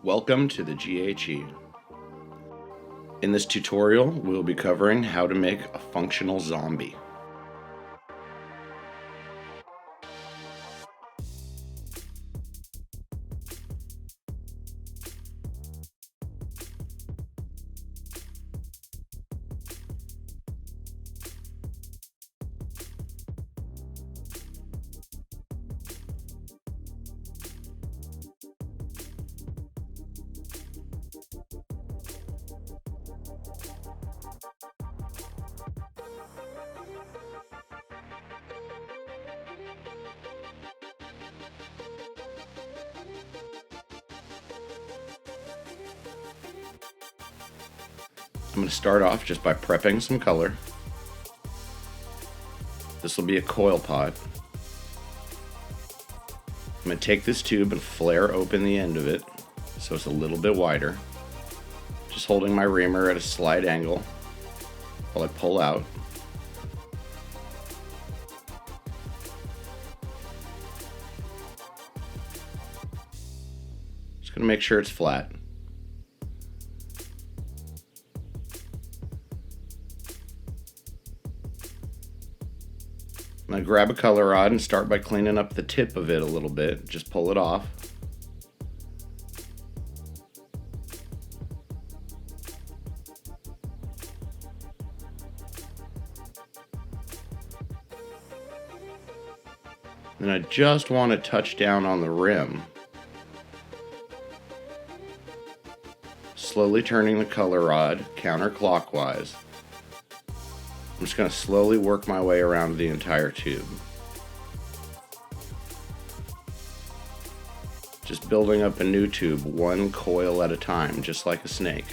Welcome to the GHE. In this tutorial, we'll be covering how to make a functional zombie. I'm going to start off just by prepping some color. This will be a coil pot. I'm going to take this tube and flare open the end of it so it's a little bit wider. Just holding my reamer at a slight angle while I pull out. Just going to make sure it's flat. I'm going to grab a color rod and start by cleaning up the tip of it a little bit. Just pull it off. Then I just want to touch down on the rim. Slowly turning the color rod counterclockwise. I'm just going to slowly work my way around the entire tube. Just building up a new tube one coil at a time, just like a snake.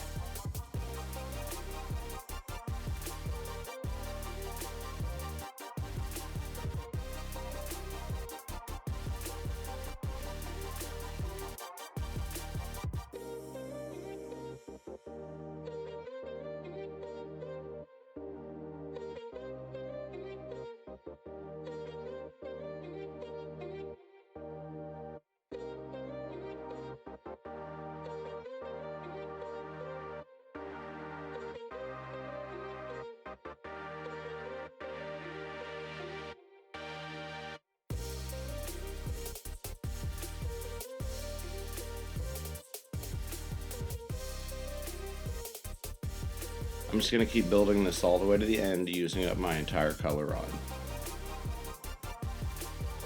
I'm just going to keep building this all the way to the end using up my entire color rod.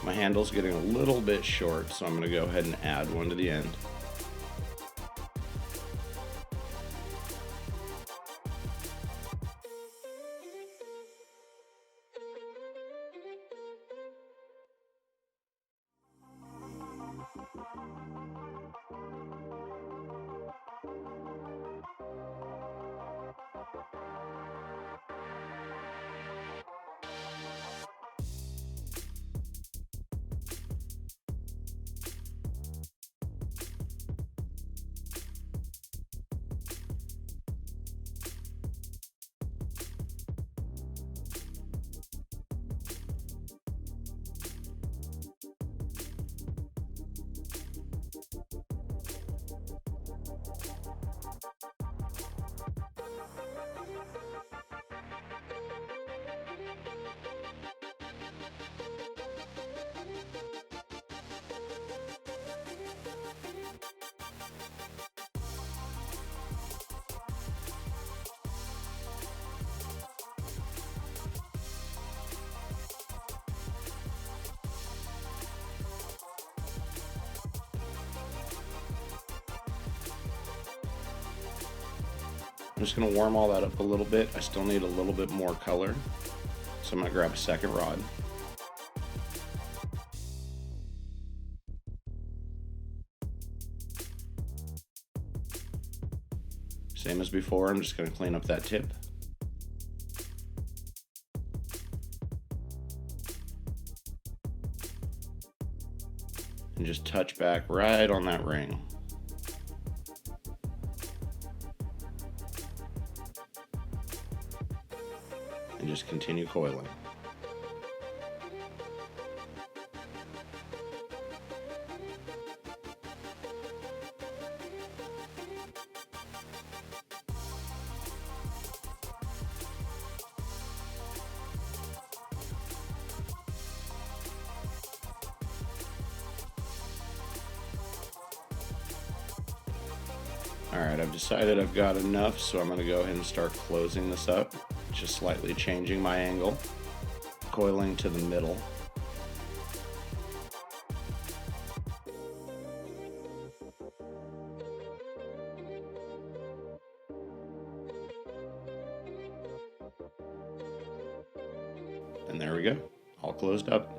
My handle's getting a little bit short, so I'm going to go ahead and add one to the end. I'm just going to warm all that up a little bit. I still need a little bit more color, so I'm going to grab a second rod. Same as before, I'm just going to clean up that tip. And just touch back right on that ring. And just continue coiling. Alright, I've decided I've got enough, so I'm going to go ahead and start closing this up. Just slightly changing my angle, coiling to the middle. And there we go, all closed up.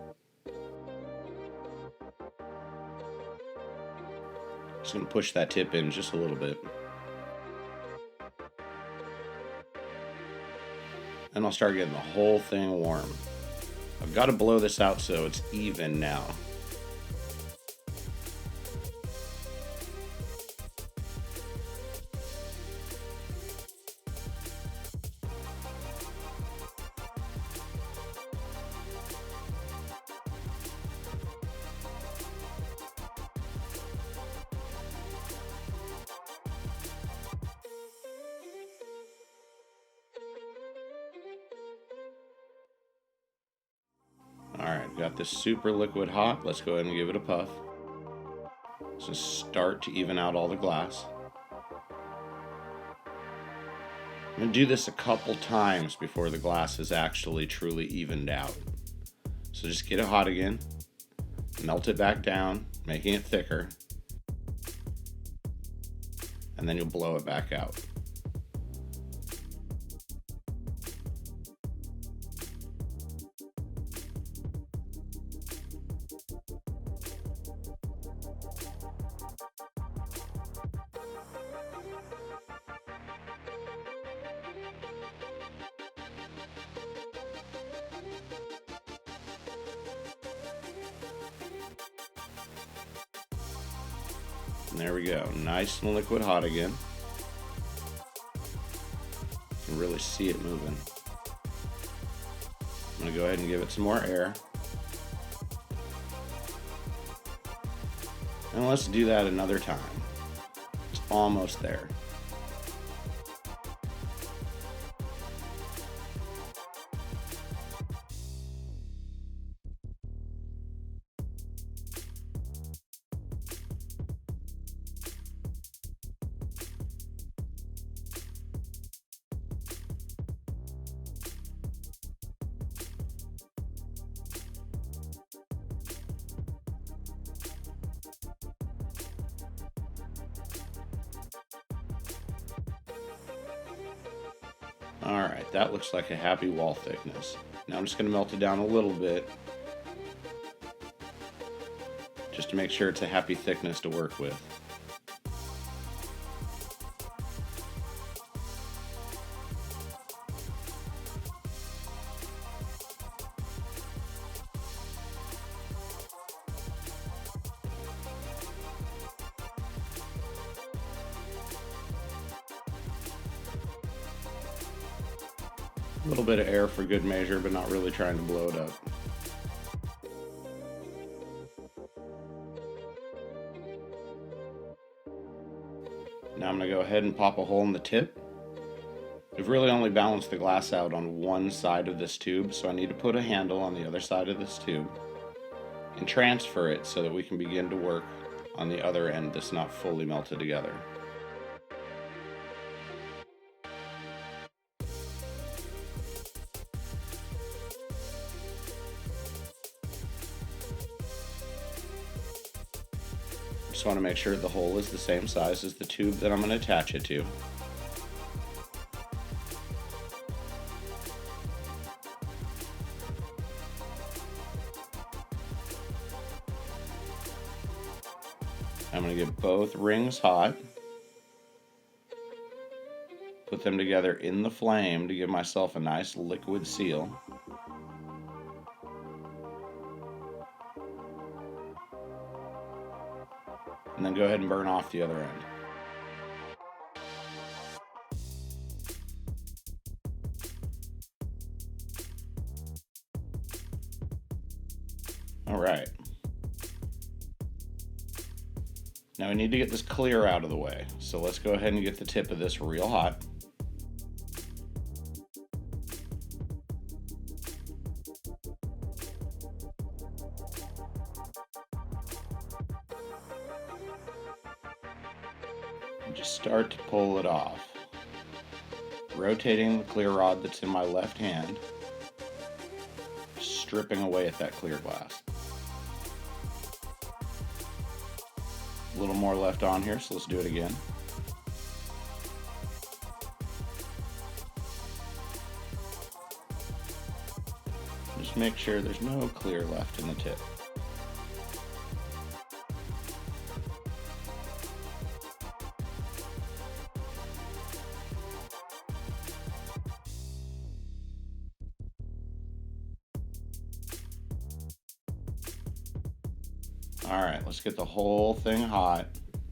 Just going to push that tip in just a little bit. And I'll start getting the whole thing warm. I've got to blow this out so it's even now. Alright, got this super liquid hot. Let's go ahead and give it a puff. So start to even out all the glass. I'm going to do this a couple times before the glass is actually truly evened out. So just get it hot again, melt it back down, making it thicker, and then you'll blow it back out. And there we go, nice and liquid hot again. You can really see it moving. I'm going to go ahead and give it some more air. And let's do that another time. It's almost there. Alright, that looks like a happy wall thickness. Now I'm just going to melt it down a little bit, just to make sure it's a happy thickness to work with. A little bit of air for good measure, but not really trying to blow it up. Now I'm going to go ahead and pop a hole in the tip. We've really only balanced the glass out on one side of this tube, so I need to put a handle on the other side of this tube and transfer it so that we can begin to work on the other end that's not fully melted together. Just want to make sure the hole is the same size as the tube that I'm going to attach it to. I'm going to get both rings hot, put them together in the flame to give myself a nice liquid seal. And then go ahead and burn off the other end. All right. Now we need to get this clear out of the way. So let's go ahead and get the tip of this real hot. and just start to pull it off, rotating the clear rod that's in my left hand, stripping away at that clear glass. A little more left on here, so let's do it again. Just make sure there's no clear left in the tip. Alright, let's get the whole thing hot,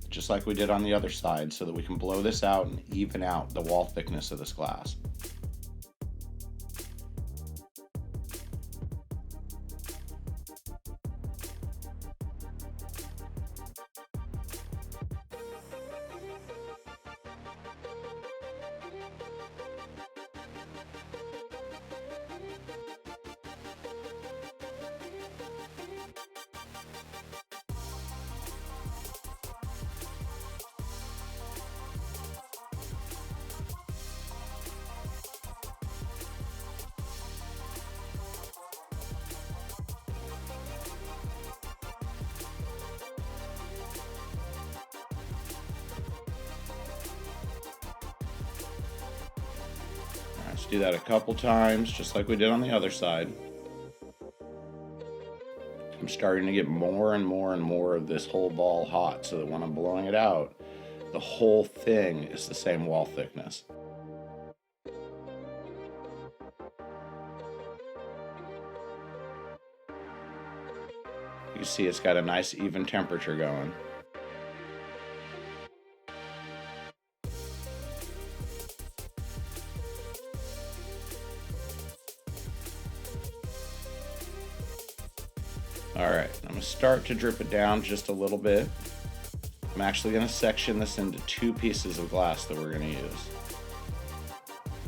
just like we did on the other side, so that we can blow this out and even out the wall thickness of this glass. Let's do that a couple times, just like we did on the other side. I'm starting to get more and more and more of this whole ball hot, so that when I'm blowing it out, the whole thing is the same wall thickness. You see it's got a nice even temperature going. Alright, I'm going to start to drip it down just a little bit. I'm actually going to section this into 2 pieces of glass that we're going to use.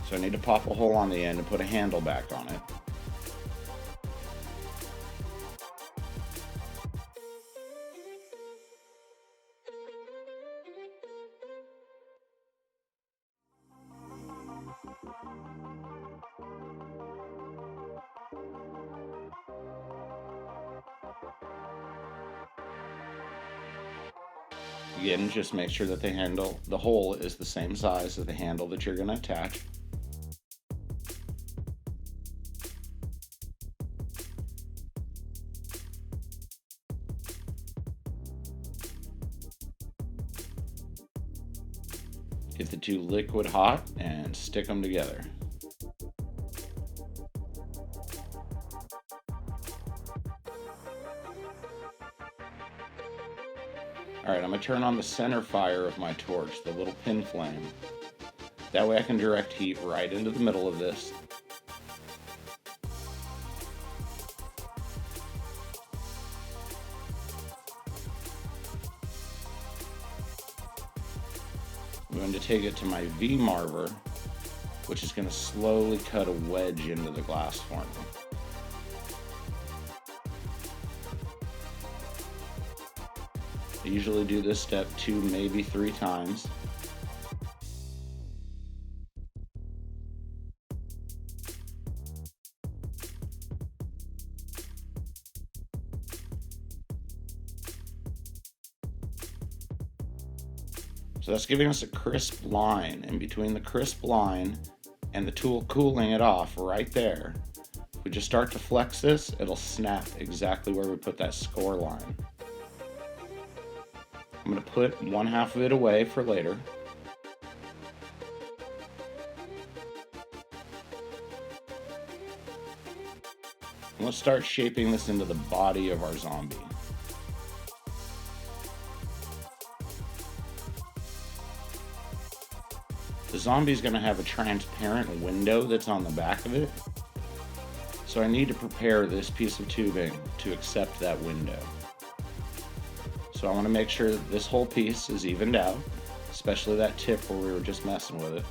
So I need to pop a hole on the end and put a handle back on it. Again, just make sure that the hole is the same size as the handle that you're going to attach. Get the 2 liquid hot and stick them together. Alright, I'm going to turn on the center fire of my torch, the little pin flame. That way I can direct heat right into the middle of this. I'm going to take it to my V-marver, which is going to slowly cut a wedge into the glass for me. I usually do this step 2, maybe 3 times. So that's giving us a crisp line, and between the crisp line and the tool cooling it off right there, if we just start to flex this, it'll snap exactly where we put that score line. I'm going to put 1/2 of it away for later. And let's start shaping this into the body of our zombie. The zombie is going to have a transparent window that's on the back of it. So I need to prepare this piece of tubing to accept that window. So I want to make sure that this whole piece is evened out, especially that tip where we were just messing with it.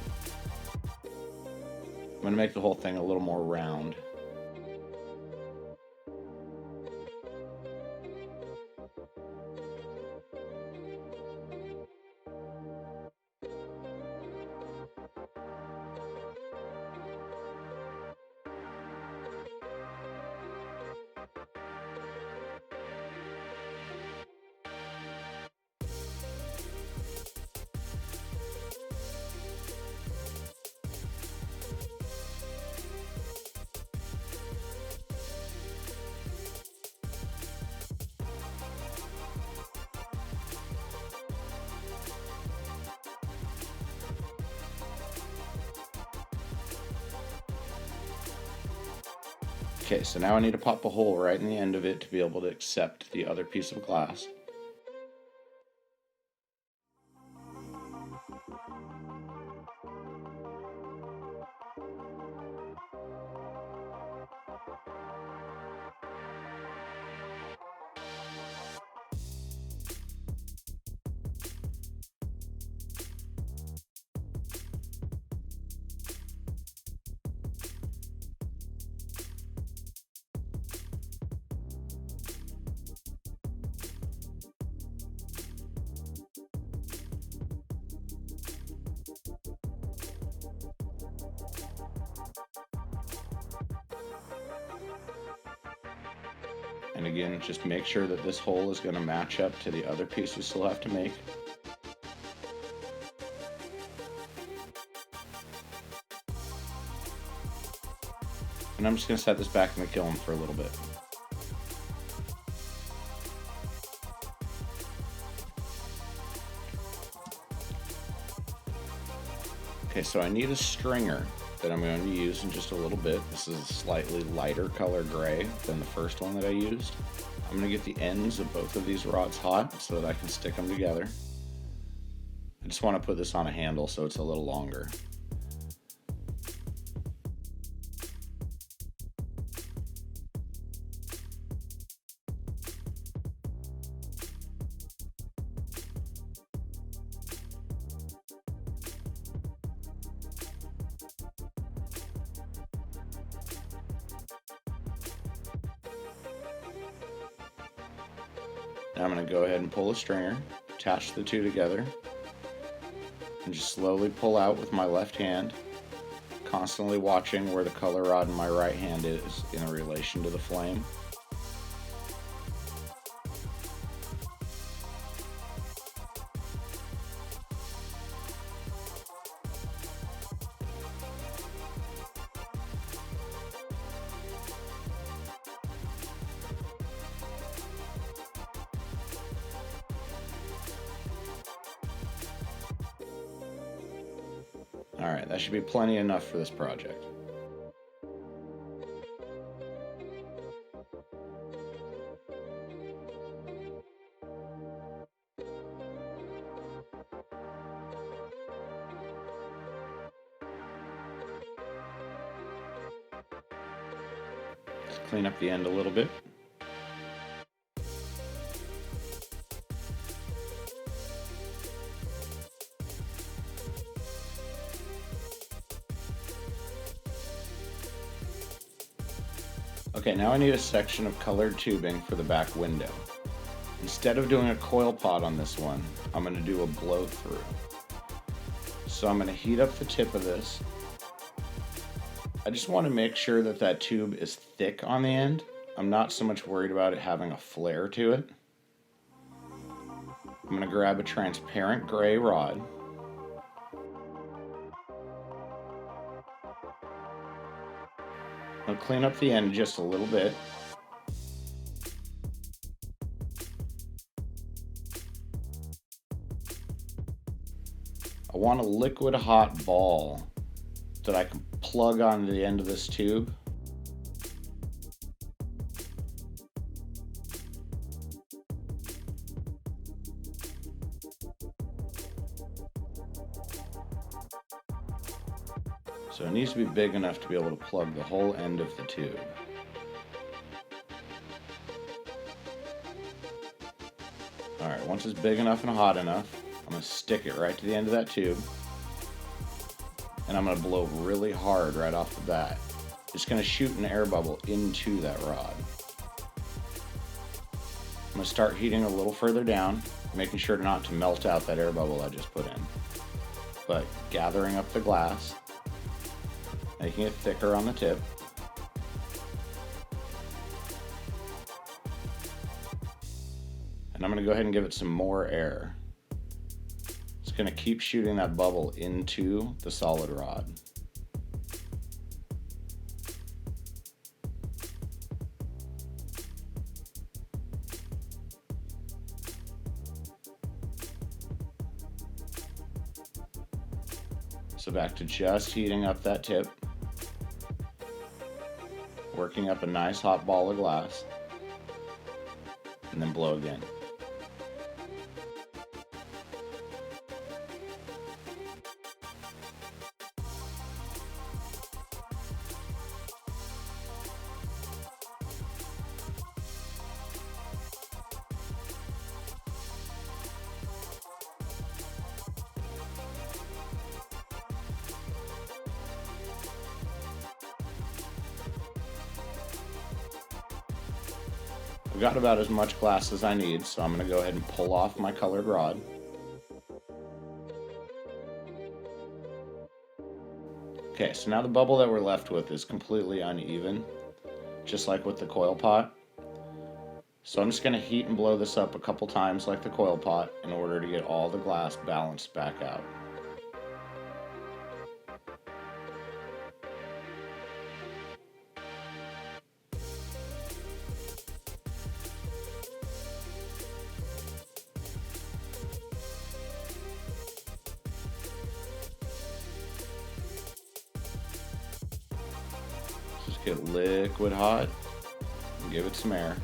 I'm going to make the whole thing a little more round. Okay, so now I need to pop a hole right in the end of it to be able to accept the other piece of glass. And again, just make sure that this hole is going to match up to the other piece we still have to make. And I'm just going to set this back in the kiln for a little bit. Okay, so I need a stringer that I'm going to use in just a little bit. This is a slightly lighter color gray than the first one that I used. I'm going to get the ends of both of these rods hot so that I can stick them together. I just want to put this on a handle so it's a little longer. Now I'm going to go ahead and pull a stringer, attach the two together, and just slowly pull out with my left hand, constantly watching where the color rod in my right hand is in relation to the flame. Alright, that should be plenty enough for this project. Let's clean up the end a little bit. Okay, now I need a section of colored tubing for the back window. Instead of doing a coil pot on this one, I'm going to do a blow through. So I'm going to heat up the tip of this. I just want to make sure that that tube is thick on the end. I'm not so much worried about it having a flare to it. I'm going to grab a transparent gray rod. I'll clean up the end just a little bit. I want a liquid hot ball that I can plug onto the end of this tube. So it needs to be big enough to be able to plug the whole end of the tube. Alright, once it's big enough and hot enough, I'm going to stick it right to the end of that tube. And I'm going to blow really hard right off the bat. It's going to shoot an air bubble into that rod. I'm going to start heating a little further down, making sure not to melt out that air bubble I just put in. But gathering up the glass, making it thicker on the tip. And I'm going to go ahead and give it some more air. It's going to keep shooting that bubble into the solid rod. So back to just heating up that tip. working up a nice hot ball of glass, and then blow again. I've got about as much glass as I need, so I'm going to go ahead and pull off my colored rod. Okay, so now the bubble that we're left with is completely uneven, just like with the coil pot. So I'm just going to heat and blow this up a couple times like the coil pot in order to get all the glass balanced back out. Just get liquid hot and give it some air.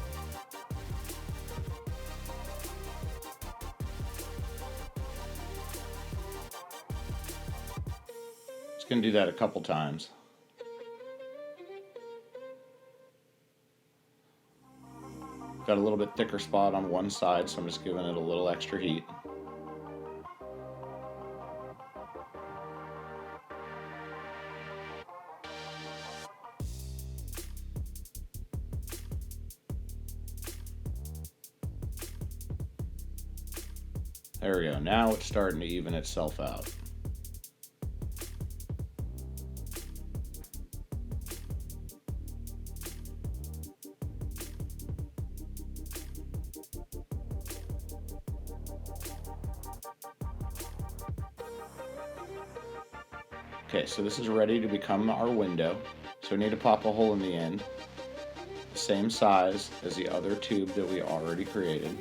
Just going to do that a couple times. Got a little bit thicker spot on one side, so I'm just giving it a little extra heat. There we go. Now it's starting to even itself out. Okay, so this is ready to become our window. So we need to pop a hole in the end, the same size as the other tube that we already created.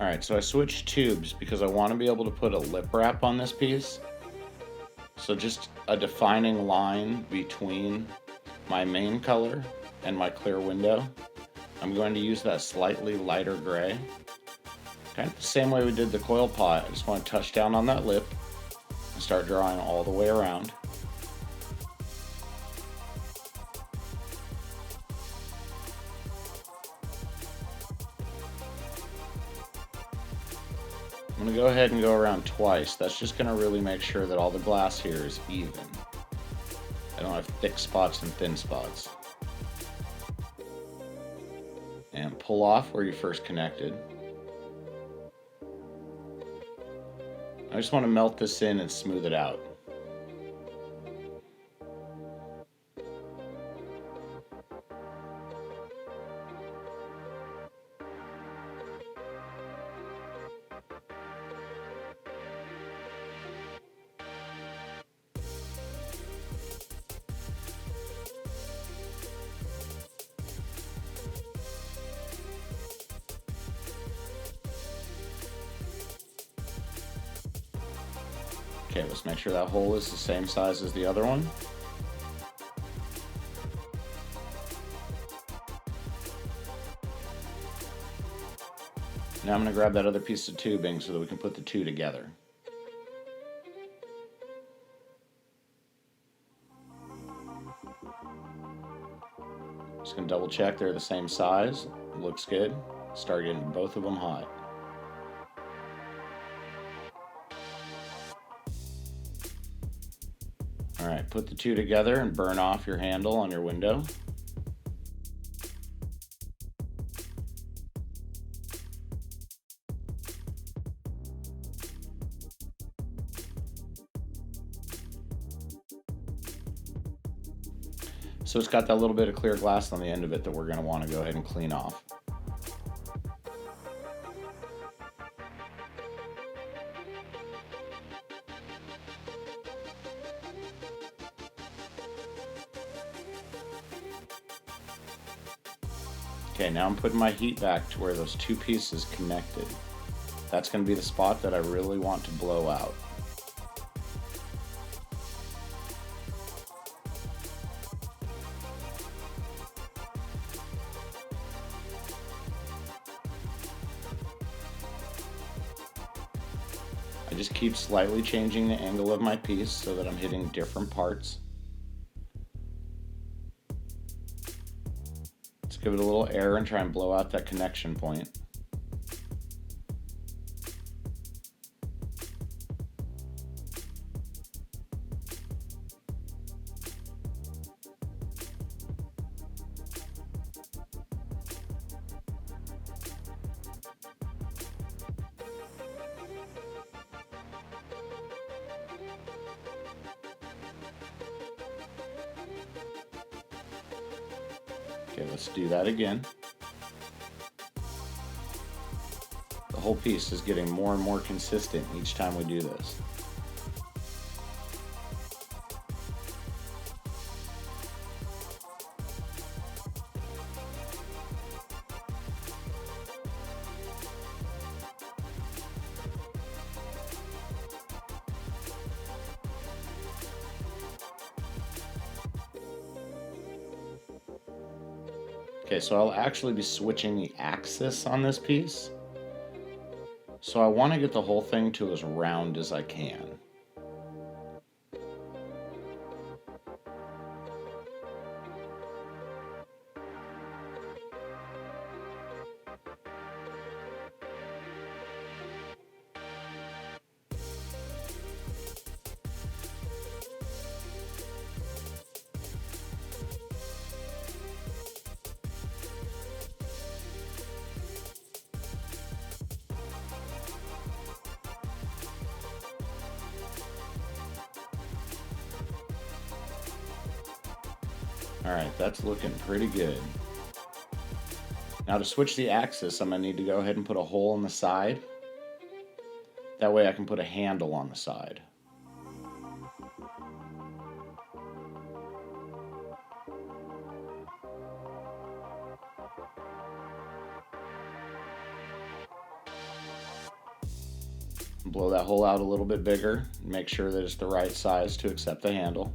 Alright, so I switched tubes because I want to be able to put a lip wrap on this piece. So just a defining line between my main color and my clear window. I'm going to use that slightly lighter gray. Kind of the same way we did the coil pot. I just want to touch down on that lip and start drawing all the way around. I'm going to go ahead and go around twice. That's just going to really make sure that all the glass here is even. I don't have thick spots and thin spots. And pull off where you first connected. I just want to melt this in and smooth it out. Okay, let's make sure that hole is the same size as the other one. Now I'm going to grab that other piece of tubing so that we can put the two together. Just going to double check they're the same size. Looks good. Start getting both of them hot. Alright, put the two together and burn off your handle on your window. So it's got that little bit of clear glass on the end of it that we're going to want to go ahead and clean off. Okay, now I'm putting my heat back to where those two pieces connected. That's going to be the spot that I really want to blow out. I just keep slightly changing the angle of my piece so that I'm hitting different parts. Let's give it a little air and try and blow out that connection point. Okay, let's do that again. The whole piece is getting more and more consistent each time we do this. Okay, so I'll actually be switching the axis on this piece. So I want to get the whole thing to as round as I can. Alright, that's looking pretty good. Now to switch the axis, I'm going to need to go ahead and put a hole in the side. That way I can put a handle on the side. Blow that hole out a little bit bigger. Make sure that it's the right size to accept the handle.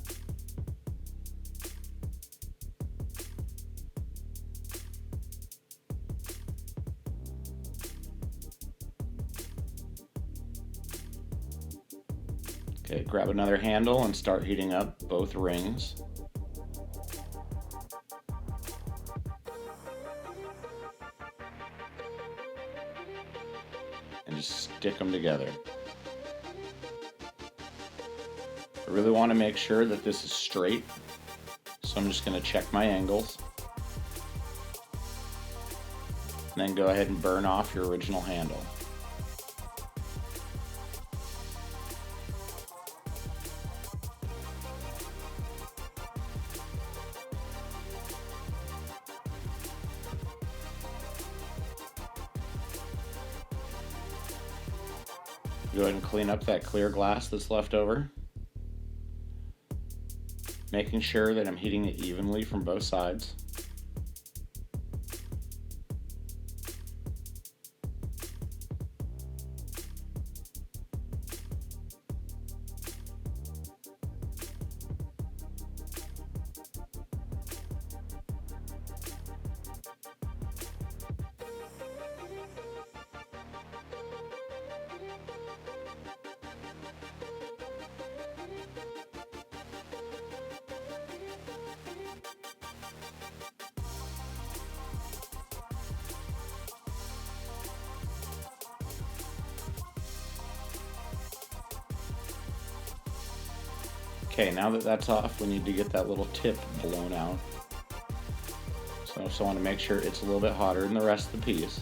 Okay, grab another handle and start heating up both rings. And just stick them together. I really want to make sure that this is straight, so I'm just going to check my angles. And then go ahead and burn off your original handle. Go ahead and clean up that clear glass that's left over. Making sure that I'm heating it evenly from both sides. Okay, now that that's off, we need to get that little tip blown out. So I just want to make sure it's a little bit hotter than the rest of the piece.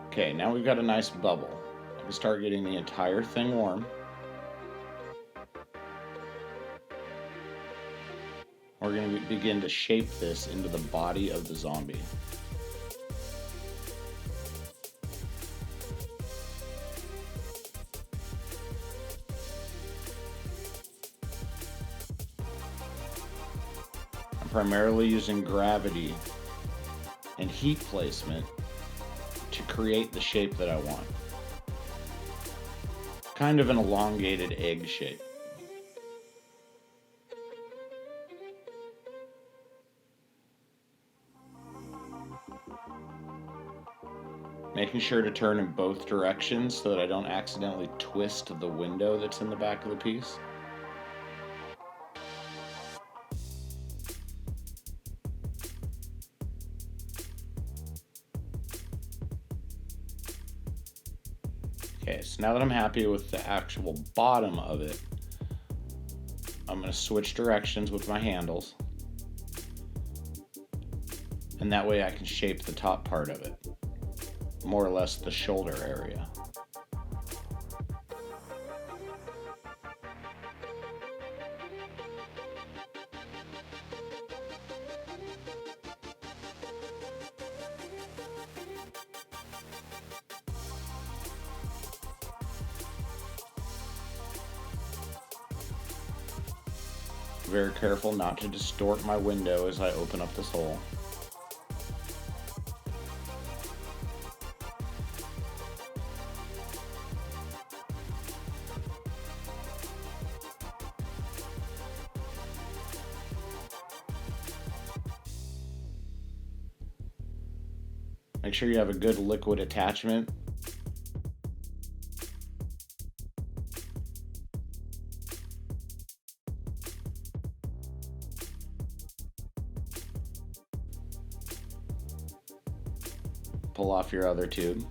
Okay, now we've got a nice bubble. I can start getting the entire thing warm. We're going to begin to shape this into the body of the zombie. I'm primarily using gravity and heat placement to create the shape that I want. Kind of an elongated egg shape. Making sure to turn in both directions so that I don't accidentally twist the window that's in the back of the piece. Okay, so now that I'm happy with the actual bottom of it, I'm going to switch directions with my handles. And that way I can shape the top part of it. More or less the shoulder area. Very careful not to distort my window as I open up this hole. Make sure you have a good liquid attachment. Pull off your other tube.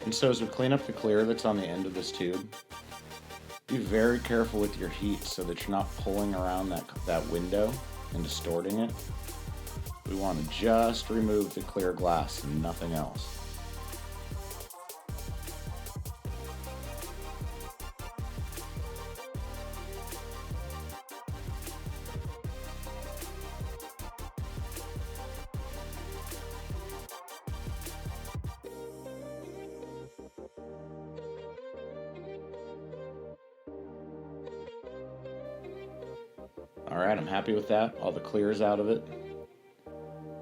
And so as we clean up the clear that's on the end of this tube, be very careful with your heat so that you're not pulling around that window and distorting it. We want to just remove the clear glass and nothing else. Alright, I'm happy with that. All the clear is out of it.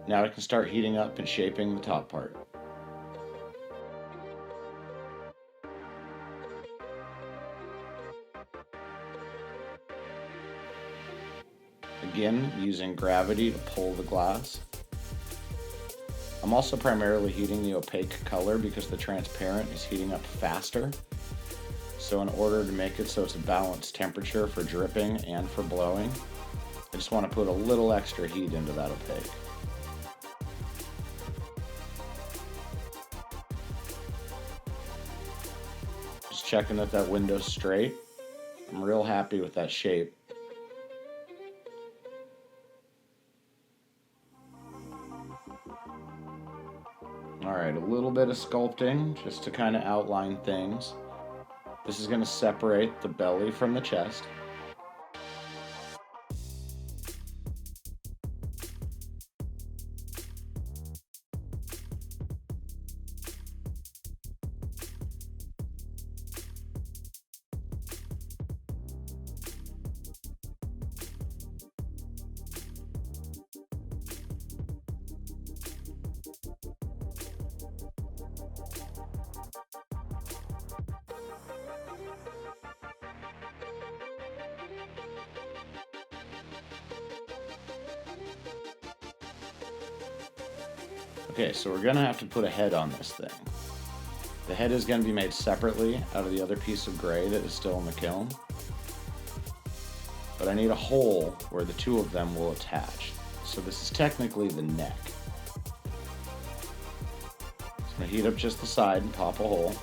Now I can start heating up and shaping the top part. Again, using gravity to pull the glass. I'm also primarily heating the opaque color because the transparent is heating up faster. So in order to make it so it's a balanced temperature for dripping and for blowing, I just want to put a little extra heat into that opaque. Just checking that that window's straight. I'm real happy with that shape. Alright, a little bit of sculpting just to kind of outline things. This is going to separate the belly from the chest. Okay, so we're gonna have to put a head on this thing. The head is gonna be made separately out of the other piece of gray that is still in the kiln. But I need a hole where the two of them will attach. So this is technically the neck. So I'm gonna heat up just the side and pop a hole.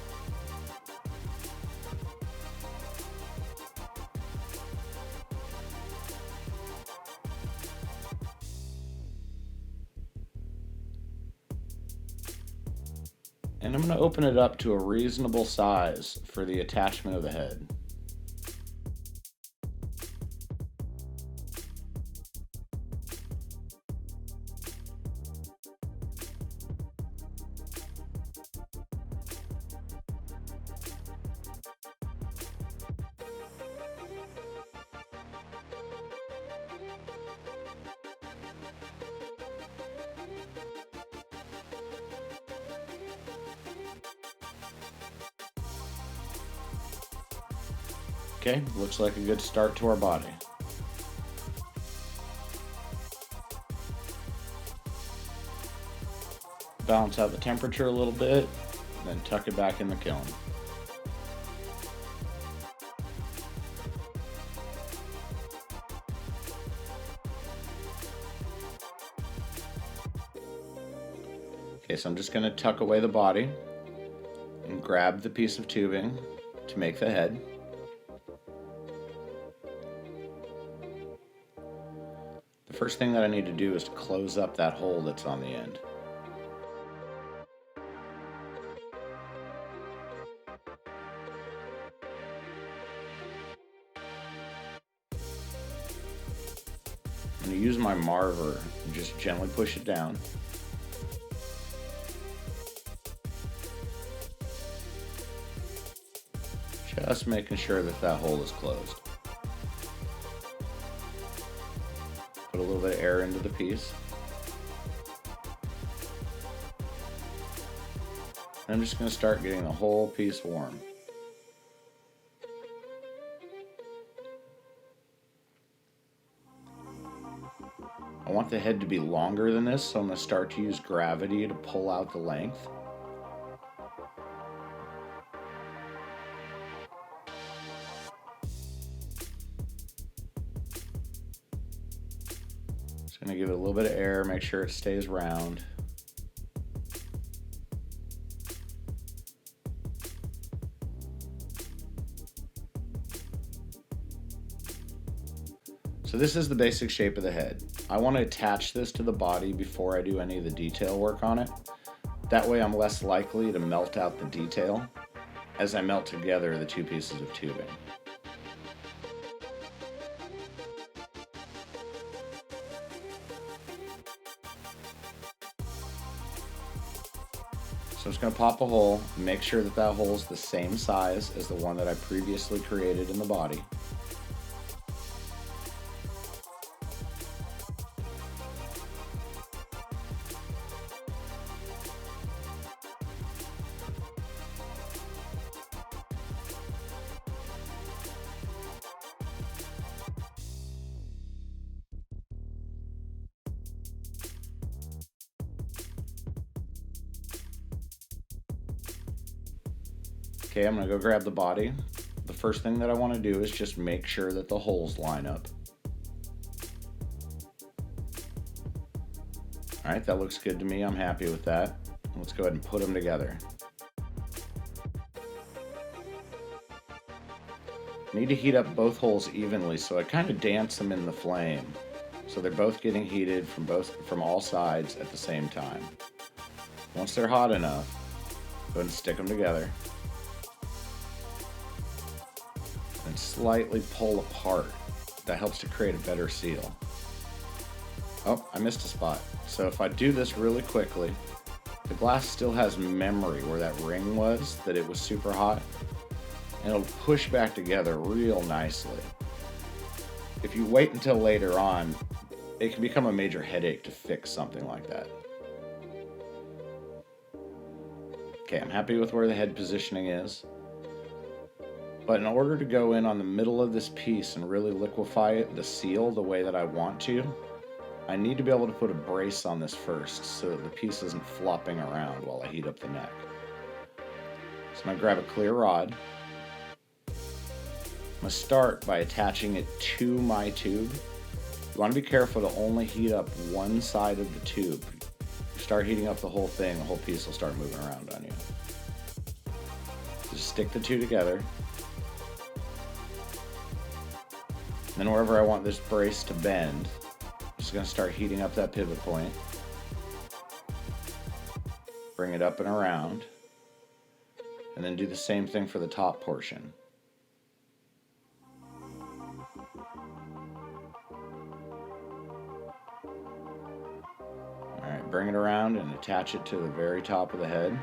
And I'm going to open it up to a reasonable size for the attachment of the head. Okay, looks like a good start to our body. Balance out the temperature a little bit, then tuck it back in the kiln. Okay, so I'm just going to tuck away the body and grab the piece of tubing to make the head. The first thing that I need to do is to close up that hole that's on the end. I'm going to use my marver and just gently push it down. Just making sure that that hole is closed. Put a little bit of air into the piece. And I'm just going to start getting the whole piece warm. I want the head to be longer than this, so I'm going to start to use gravity to pull out the length. Just going to give it a little bit of air, make sure it stays round. So this is the basic shape of the head. I want to attach this to the body before I do any of the detail work on it. That way I'm less likely to melt out the detail as I melt together the two pieces of tubing. So I'm just going to pop a hole, make sure that that hole is the same size as the one that I previously created in the body. Okay, I'm going to go grab the body. The first thing that I want to do is just make sure that the holes line up. Alright, that looks good to me. I'm happy with that. Let's go ahead and put them together. I need to heat up both holes evenly, so I kind of dance them in the flame. So they're both getting heated from all sides at the same time. Once they're hot enough, go ahead and stick them together. And slightly pull apart. That helps to create a better seal. Oh, I missed a spot. So if I do this really quickly, the glass still has memory where that ring was, that it was super hot, and it'll push back together real nicely. If you wait until later on, it can become a major headache to fix something like that. Okay, I'm happy with where the head positioning is. But in order to go in on the middle of this piece and really liquefy it, the seal, the way that I want to, I need to be able to put a brace on this first so that the piece isn't flopping around while I heat up the neck. So I'm going to grab a clear rod. I'm going to start by attaching it to my tube. You want to be careful to only heat up one side of the tube. You start heating up the whole thing, the whole piece will start moving around on you. Just stick the two together. Then wherever I want this brace to bend, I'm just going to start heating up that pivot point. Bring it up and around. And then do the same thing for the top portion. Alright, bring it around and attach it to the very top of the head.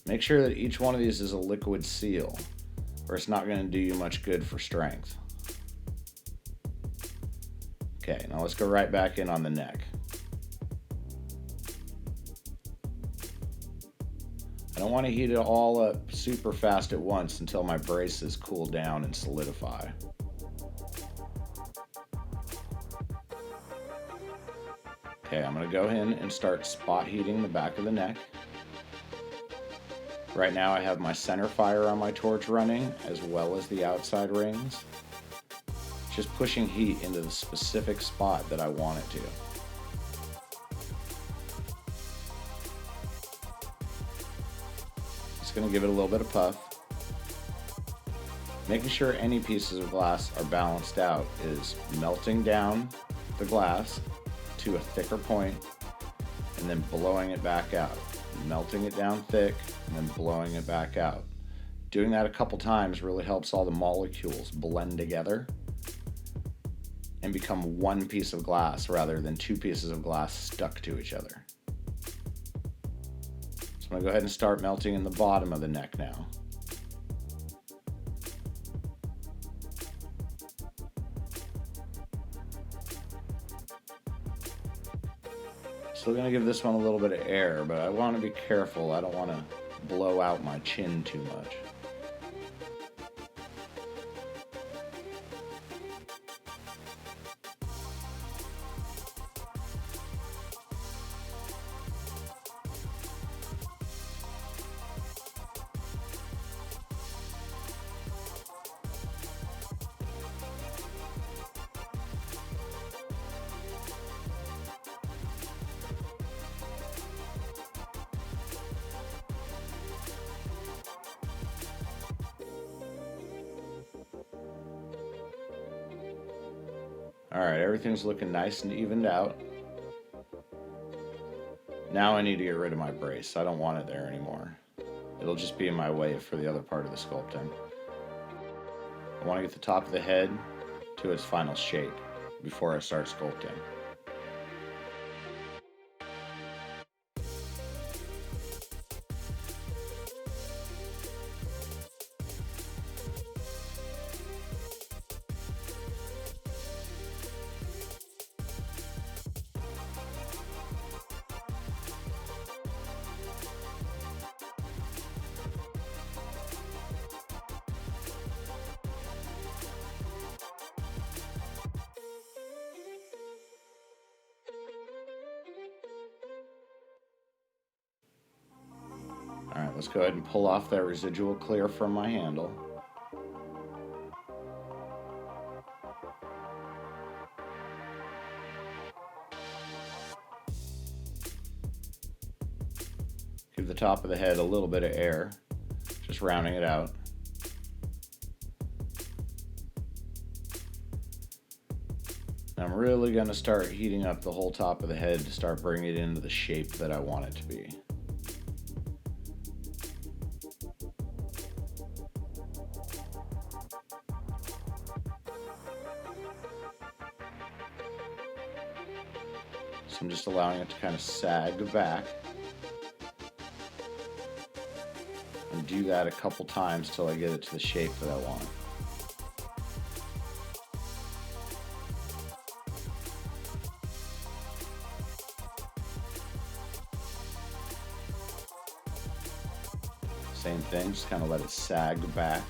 Make sure that each one of these is a liquid seal, or it's not going to do you much good for strength. Okay, now let's go right back in on the neck. I don't want to heat it all up super fast at once until my braces cool down and solidify. Okay, I'm going to go in and start spot heating the back of the neck. Right now I have my center fire on my torch running, as well as the outside rings. Just pushing heat into the specific spot that I want it to. Just going to give it a little bit of puff. Making sure any pieces of glass are balanced out is melting down the glass to a thicker point and then blowing it back out. Melting it down thick and then blowing it back out. Doing that a couple times really helps all the molecules blend together and become one piece of glass rather than two pieces of glass stuck to each other. So I'm going to go ahead and start melting in the bottom of the neck now. Still going to give this one a little bit of air, but I want to be careful. I don't want to blow out my chin too much. Alright, everything's looking nice and evened out. Now I need to get rid of my brace. I don't want it there anymore. It'll just be in my way for the other part of the sculpting. I want to get the top of the head to its final shape before I start sculpting. Alright, let's go ahead and pull off that residual clear from my handle. Give the top of the head a little bit of air, just rounding it out. I'm really going to start heating up the whole top of the head to start bringing it into the shape that I want it to be. So I'm just allowing it to kind of sag back. And do that a couple times till I get it to the shape that I want. Same thing, just kind of let it sag back.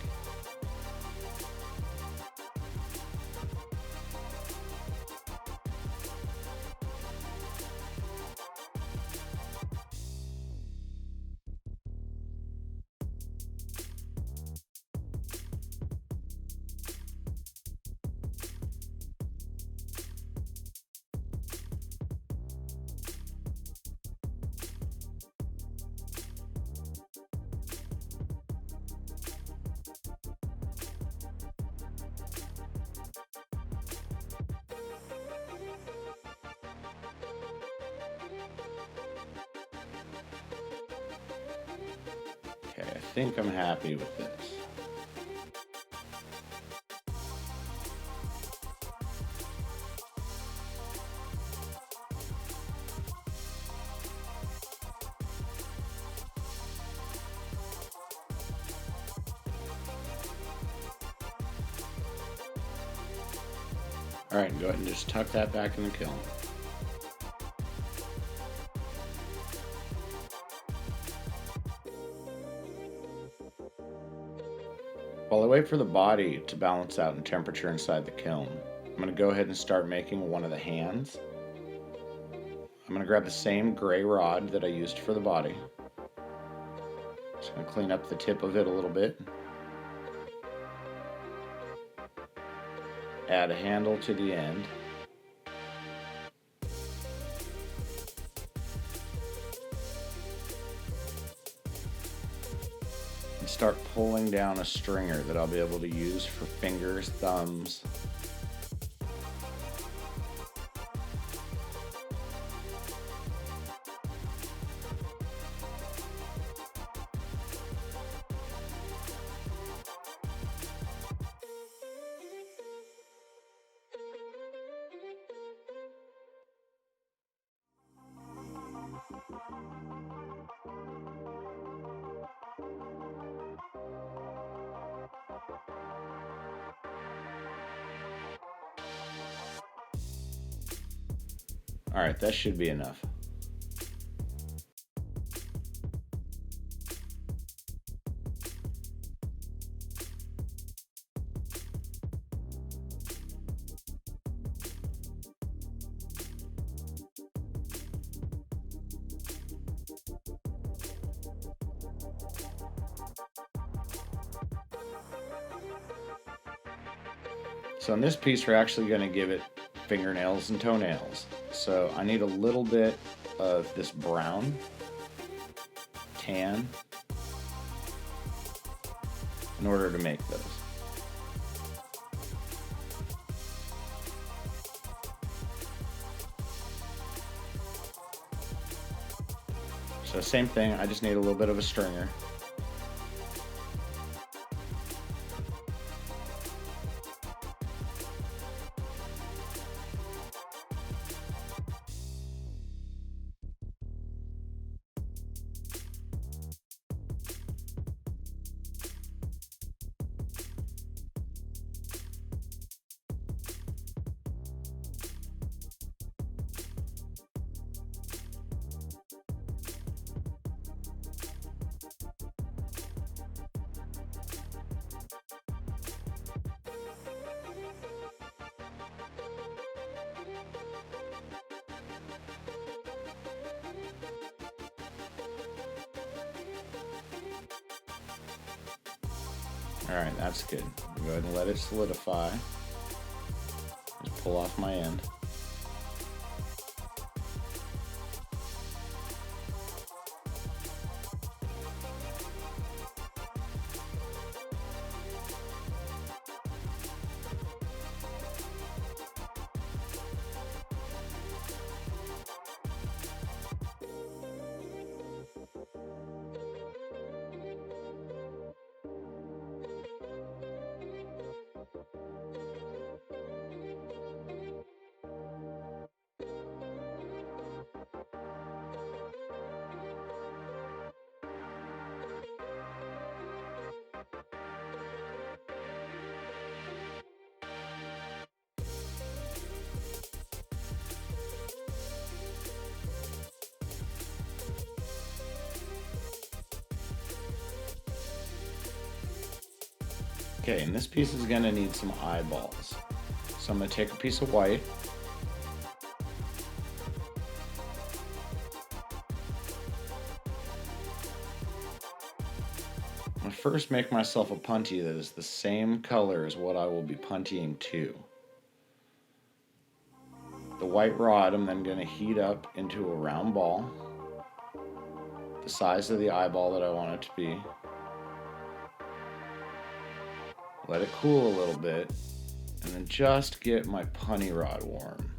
think I'm happy with this. All right, go ahead and just tuck that back in the kiln. While I wait for the body to balance out in temperature inside the kiln, I'm going to go ahead and start making one of the hands. I'm going to grab the same gray rod that I used for the body. Just going to clean up the tip of it a little bit. Add a handle to the end. And start pulling down a stringer that I'll be able to use for fingers, thumbs. All right, that should be enough. So on this piece, we're actually going to give it fingernails and toenails. So I need a little bit of this brown tan in order to make those. So same thing, I just need a little bit of a stringer. All right, that's good. Go ahead and let it solidify. Just pull off my end. Okay, and this piece is gonna need some eyeballs. So I'm gonna take a piece of white. I'm gonna first make myself a puntee that is the same color as what I will be punteeing to. The white rod I'm then gonna heat up into a round ball, the size of the eyeball that I want it to be. Let it cool a little bit, and then just get my punny rod warm.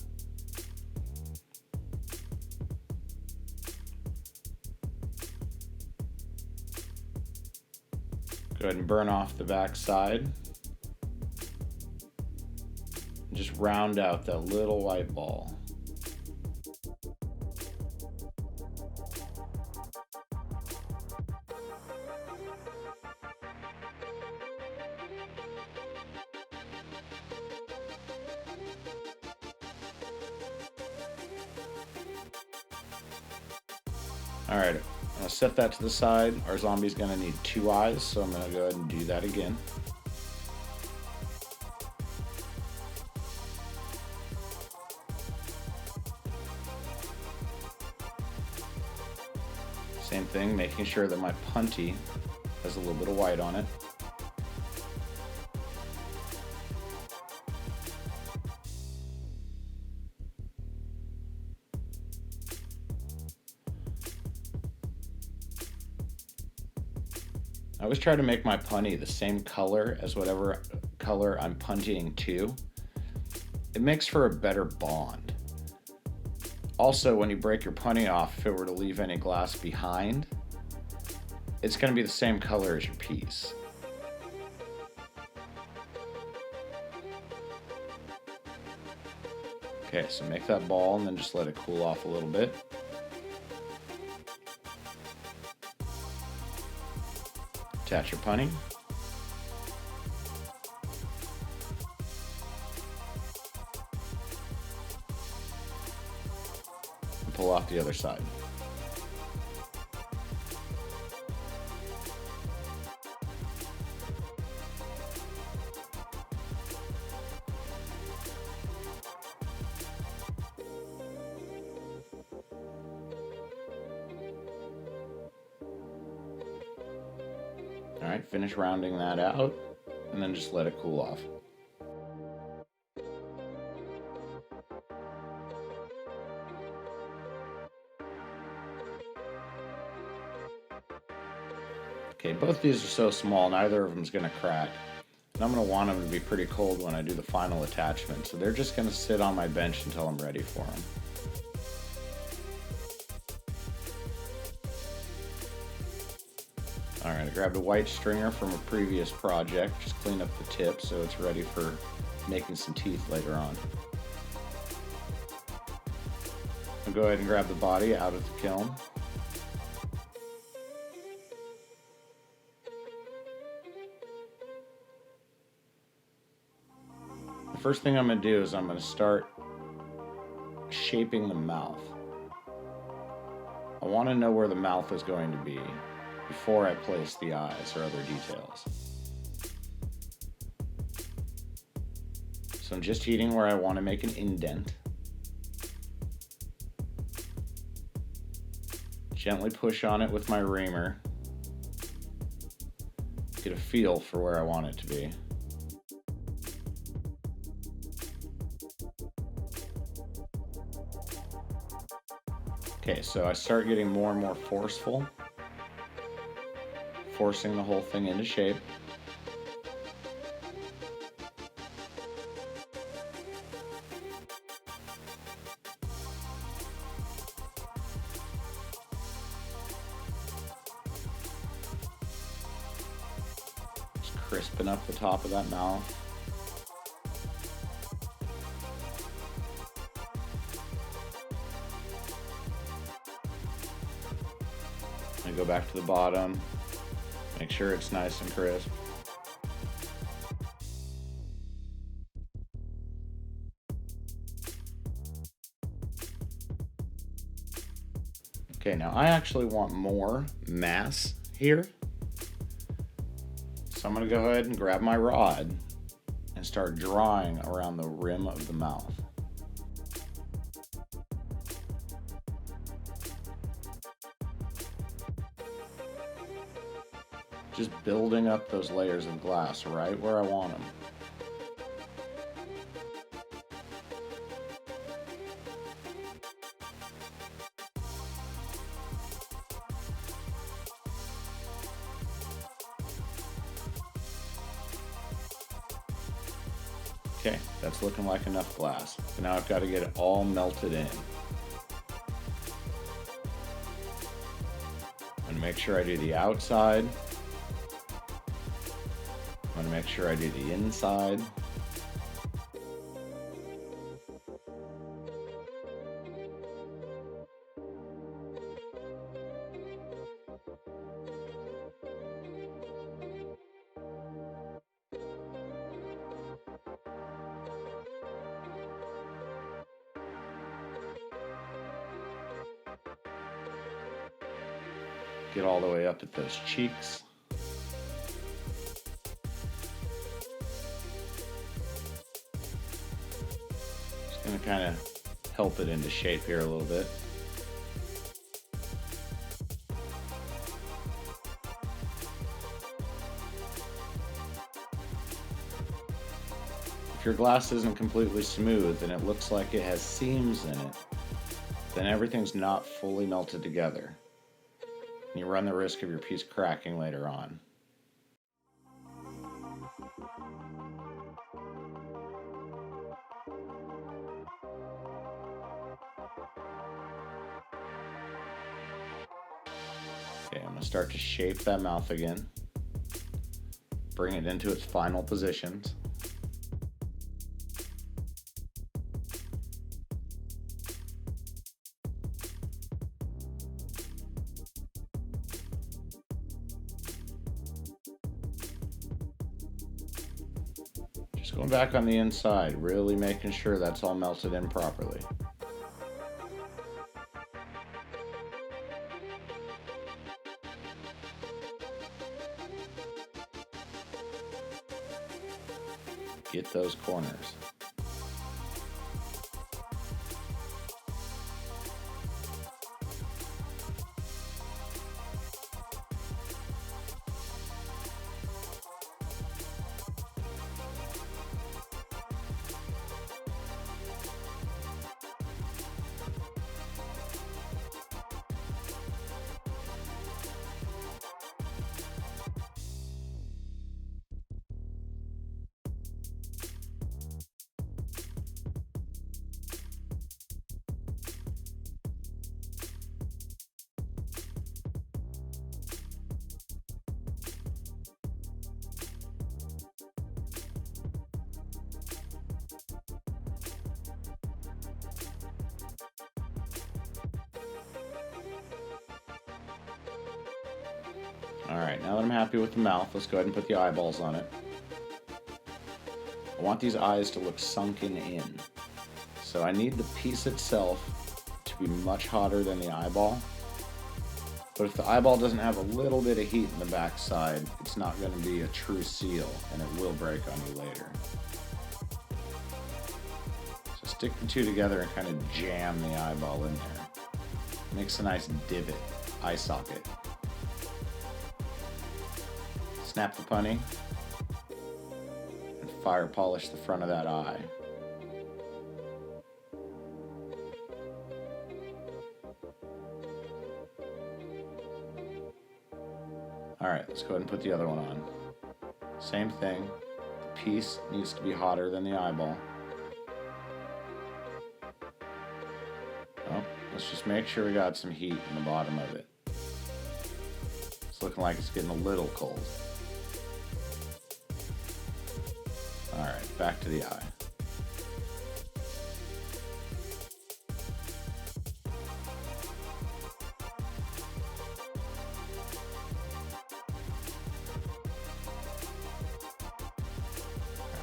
Go ahead and burn off the back side. Just round out that little white ball. All right, I'm gonna set that to the side. Our zombie's gonna need 2 eyes, so I'm gonna go ahead and do that again. Same thing, making sure that my punty has a little bit of white on it. I always try to make my punty the same color as whatever color I'm puntying to. It makes for a better bond. Also, when you break your punty off, if it were to leave any glass behind, it's going to be the same color as your piece. Okay, so make that ball and then just let it cool off a little bit. Attach your punty. And pull off the other side. All right, finish rounding that out and then just let it cool off. Okay, both these are so small, neither of them is going to crack. And I'm going to want them to be pretty cold when I do the final attachment, so they're just going to sit on my bench until I'm ready for them. Alright, I grabbed a white stringer from a previous project, just clean up the tip so it's ready for making some teeth later on. I'll go ahead and grab the body out of the kiln. The first thing I'm going to do is I'm going to start shaping the mouth. I want to know where the mouth is going to be before I place the eyes or other details. So I'm just heating where I want to make an indent. Gently push on it with my reamer. Get a feel for where I want it to be. Okay, so I start getting more and more forceful, forcing the whole thing into shape. Just crisping up the top of that mouth. And go back to the bottom. Make sure it's nice and crisp. Okay, now I actually want more mass here. So I'm gonna go ahead and grab my rod and start drawing around the rim of the mouth. Just building up those layers of glass right where I want them. Okay, that's looking like enough glass. So now I've got to get it all melted in. And make sure I do the outside make sure I do the inside. Get all the way up at those cheeks. Just gonna kind of help it into shape here a little bit. If your glass isn't completely smooth and it looks like it has seams in it, then everything's not fully melted together. And you run the risk of your piece cracking later on. Okay, I'm going to start to shape that mouth again. Bring it into its final positions. Just going back on the inside, really making sure that's all melted in properly. Get those corners. Alright, now that I'm happy with the mouth, let's go ahead and put the eyeballs on it. I want these eyes to look sunken in. So I need the piece itself to be much hotter than the eyeball. But if the eyeball doesn't have a little bit of heat in the backside, it's not going to be a true seal, and it will break on you later. So stick the two together and kind of jam the eyeball in there. Makes a nice divot, eye socket. Snap the punny and fire polish the front of that eye. Alright, let's go ahead and put the other one on. Same thing, the piece needs to be hotter than the eyeball. Well, let's just make sure we got some heat in the bottom of it. It's looking like it's getting a little cold. Alright, back to the eye.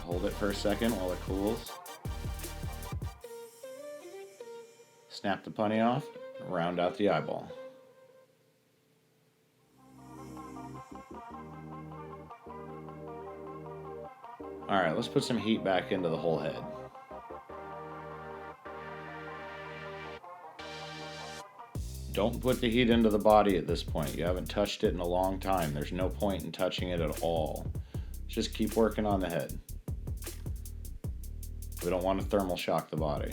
Hold it for a second while it cools. Snap the punny off, and round out the eyeball. Alright, let's put some heat back into the whole head. Don't put the heat into the body at this point. You haven't touched it in a long time. There's no point in touching it at all. Just keep working on the head. We don't want to thermal shock the body.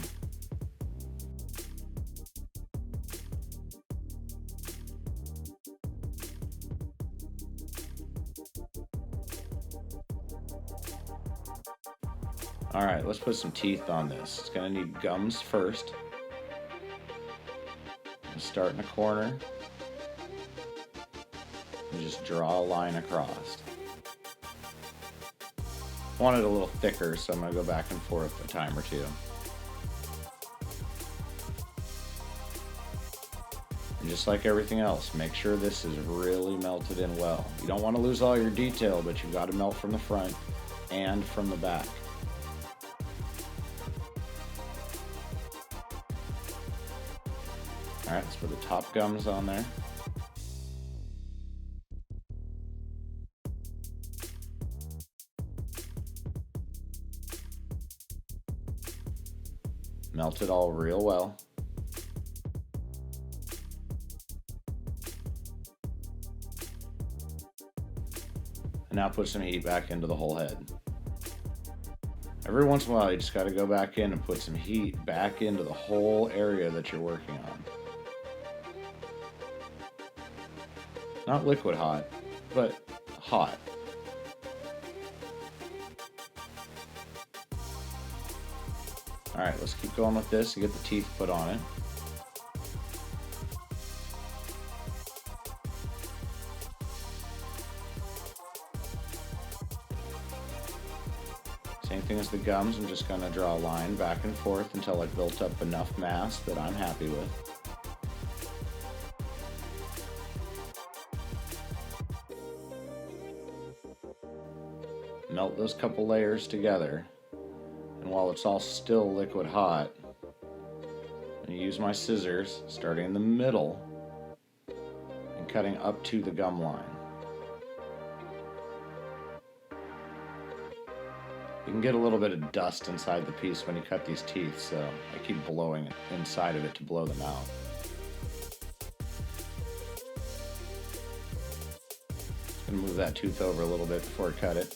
Alright, let's put some teeth on this. It's going to need gums first. Start in a corner and just draw a line across. want it a little thicker, so I'm going to go back and forth a time or two. And just like everything else, make sure this is really melted in well. You don't want to lose all your detail, but you've got to melt from the front and from the back. Alright, let's put the top gums on there. Melt it all real well. And now put some heat back into the whole head. Every once in a while, you just got to go back in and put some heat back into the whole area that you're working on. Not liquid hot, but hot. Alright, let's keep going with this to get the teeth put on it. Same thing as the gums, I'm just going to draw a line back and forth until I've built up enough mass that I'm happy with. Melt those couple layers together, and while it's all still liquid hot, I'm going to use my scissors, starting in the middle and cutting up to the gum line. You can get a little bit of dust inside the piece when you cut these teeth, so I keep blowing it inside of it to blow them out. I'm going to move that tooth over a little bit before I cut it.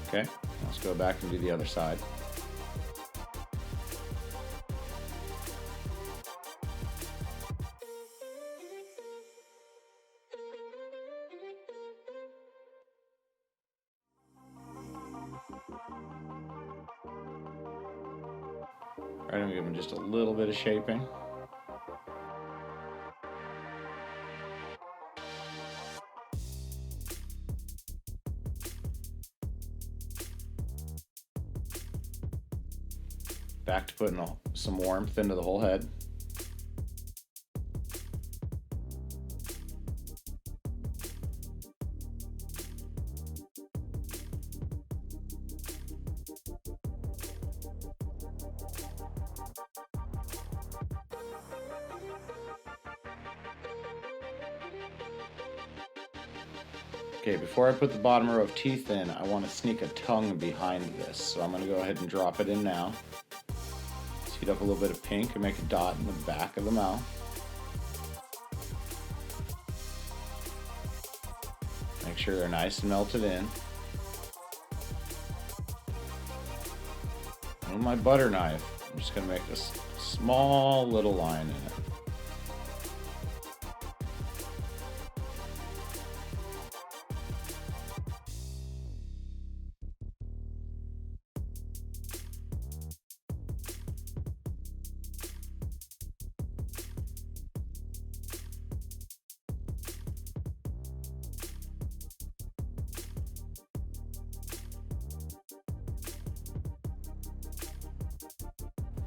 Okay, let's go back and do the other side. Alright, I'm going to give them just a little bit of shaping. Back to putting some warmth into the whole head. Okay, before I put the bottom row of teeth in, I want to sneak a tongue behind this. So I'm going to go ahead and drop it in now. Heat up a little bit of pink and make a dot in the back of the mouth. Make sure they're nice and melted in. And with my butter knife, I'm just going to make a small little line in it.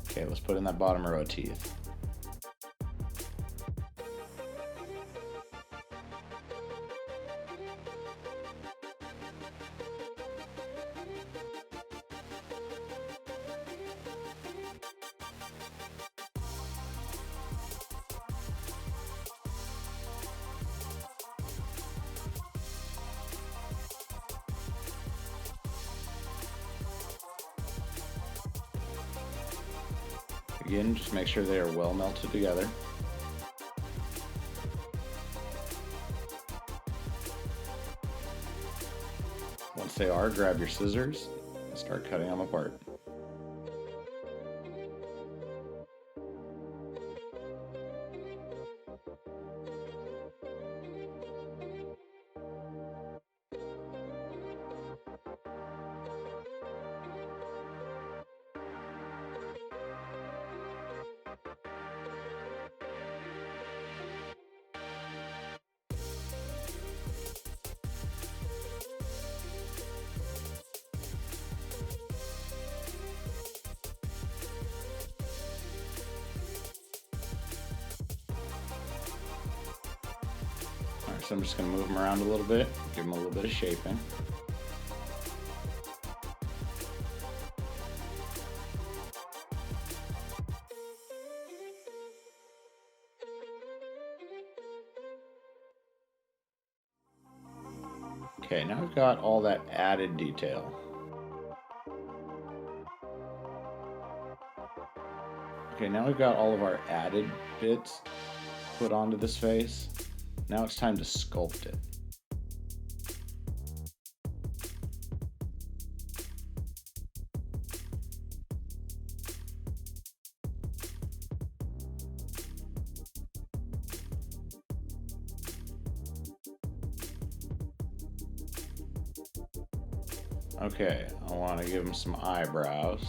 Okay, let's put in that bottom row of teeth. Again, just make sure they are well melted together. Once they are, grab your scissors and start cutting them apart. so I'm just going to move them around a little bit, give them a little bit of shaping. Okay, now we've got all that added detail. Okay, now we've got all of our added bits put onto this face. Now it's time to sculpt it. Okay, I want to give him some eyebrows.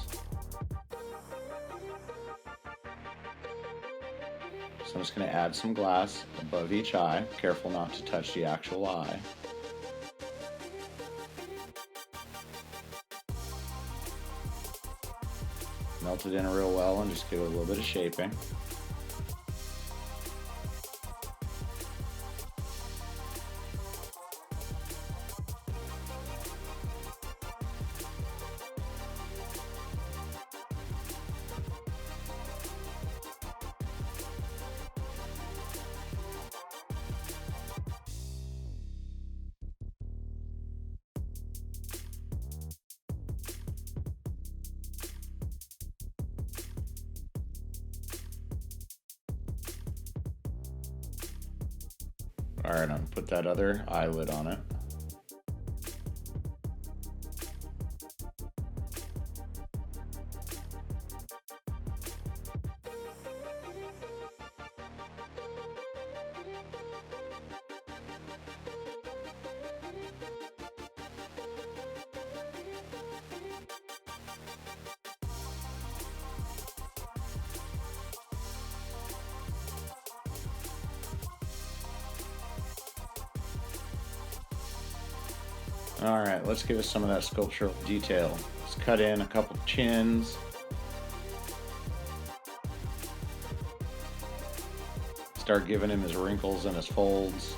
So I'm just going to add some glass above each eye. Careful not to touch the actual eye. Melt it in real well and just give it a little bit of shaping. Alright, I'm going to put that other eyelid on it. Alright, let's give us some of that sculptural detail. Let's cut in a couple chins. Start giving him his wrinkles and his folds.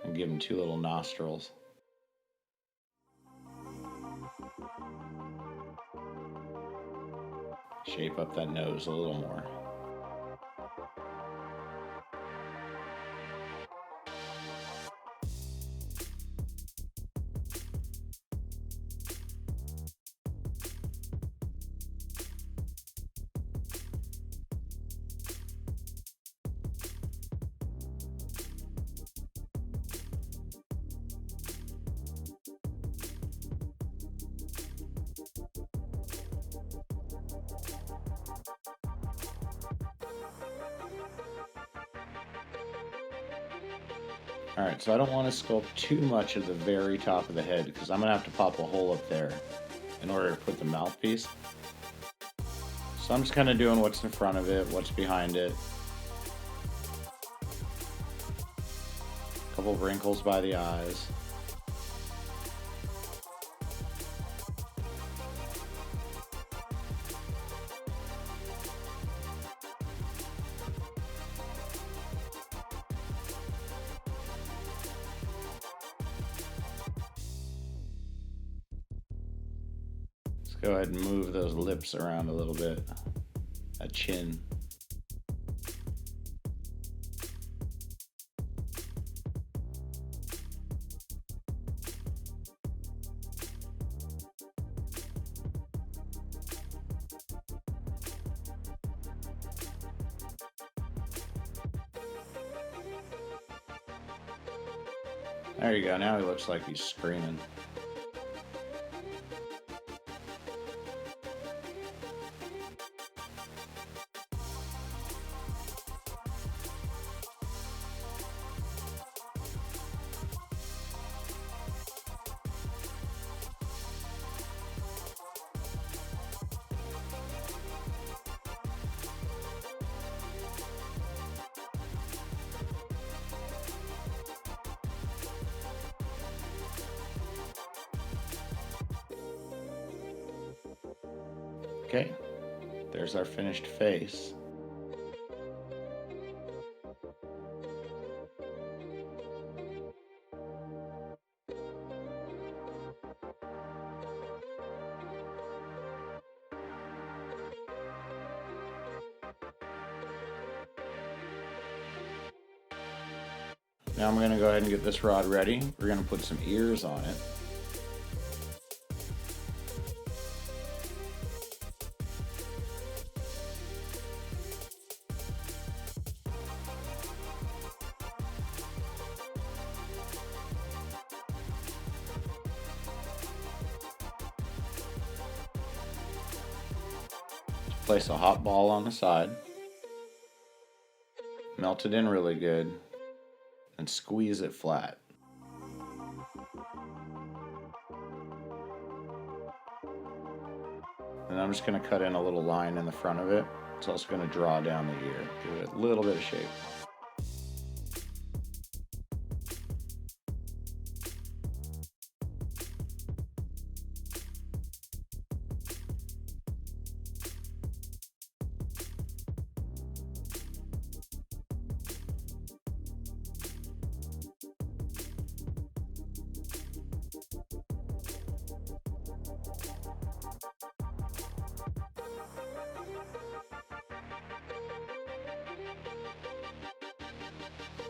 And give him two little nostrils. Shape up that nose a little more. Alright, so I don't want to sculpt too much of the very top of the head because I'm going to have to pop a hole up there in order to put the mouthpiece. So I'm just kind of doing what's in front of it, what's behind it. A couple of wrinkles by the eyes. Go ahead and move those lips around a little bit, that chin. There you go, now he looks like he's screaming. Okay, there's our finished face. Now I'm going to go ahead and get this rod ready. We're going to put some ears on it. Place a hot ball on the side, melt it in really good, and squeeze it flat. And I'm just going to cut in a little line in the front of it. It's also going to draw down the ear, give it a little bit of shape.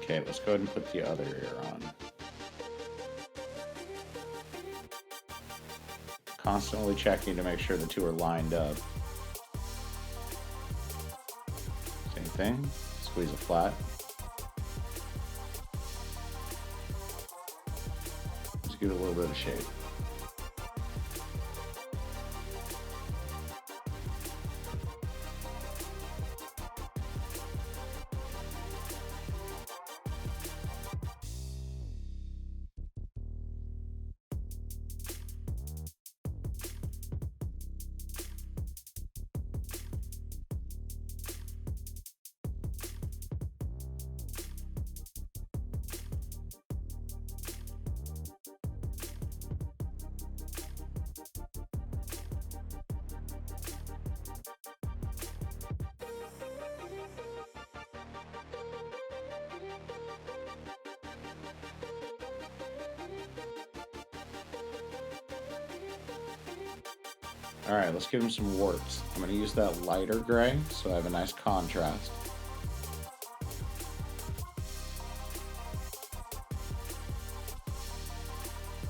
Okay, let's go ahead and put the other ear on. Constantly checking to make sure the two are lined up. Same thing, squeeze it flat. Just give it a little bit of shape. Alright, let's give him some warts. I'm going to use that lighter gray so I have a nice contrast.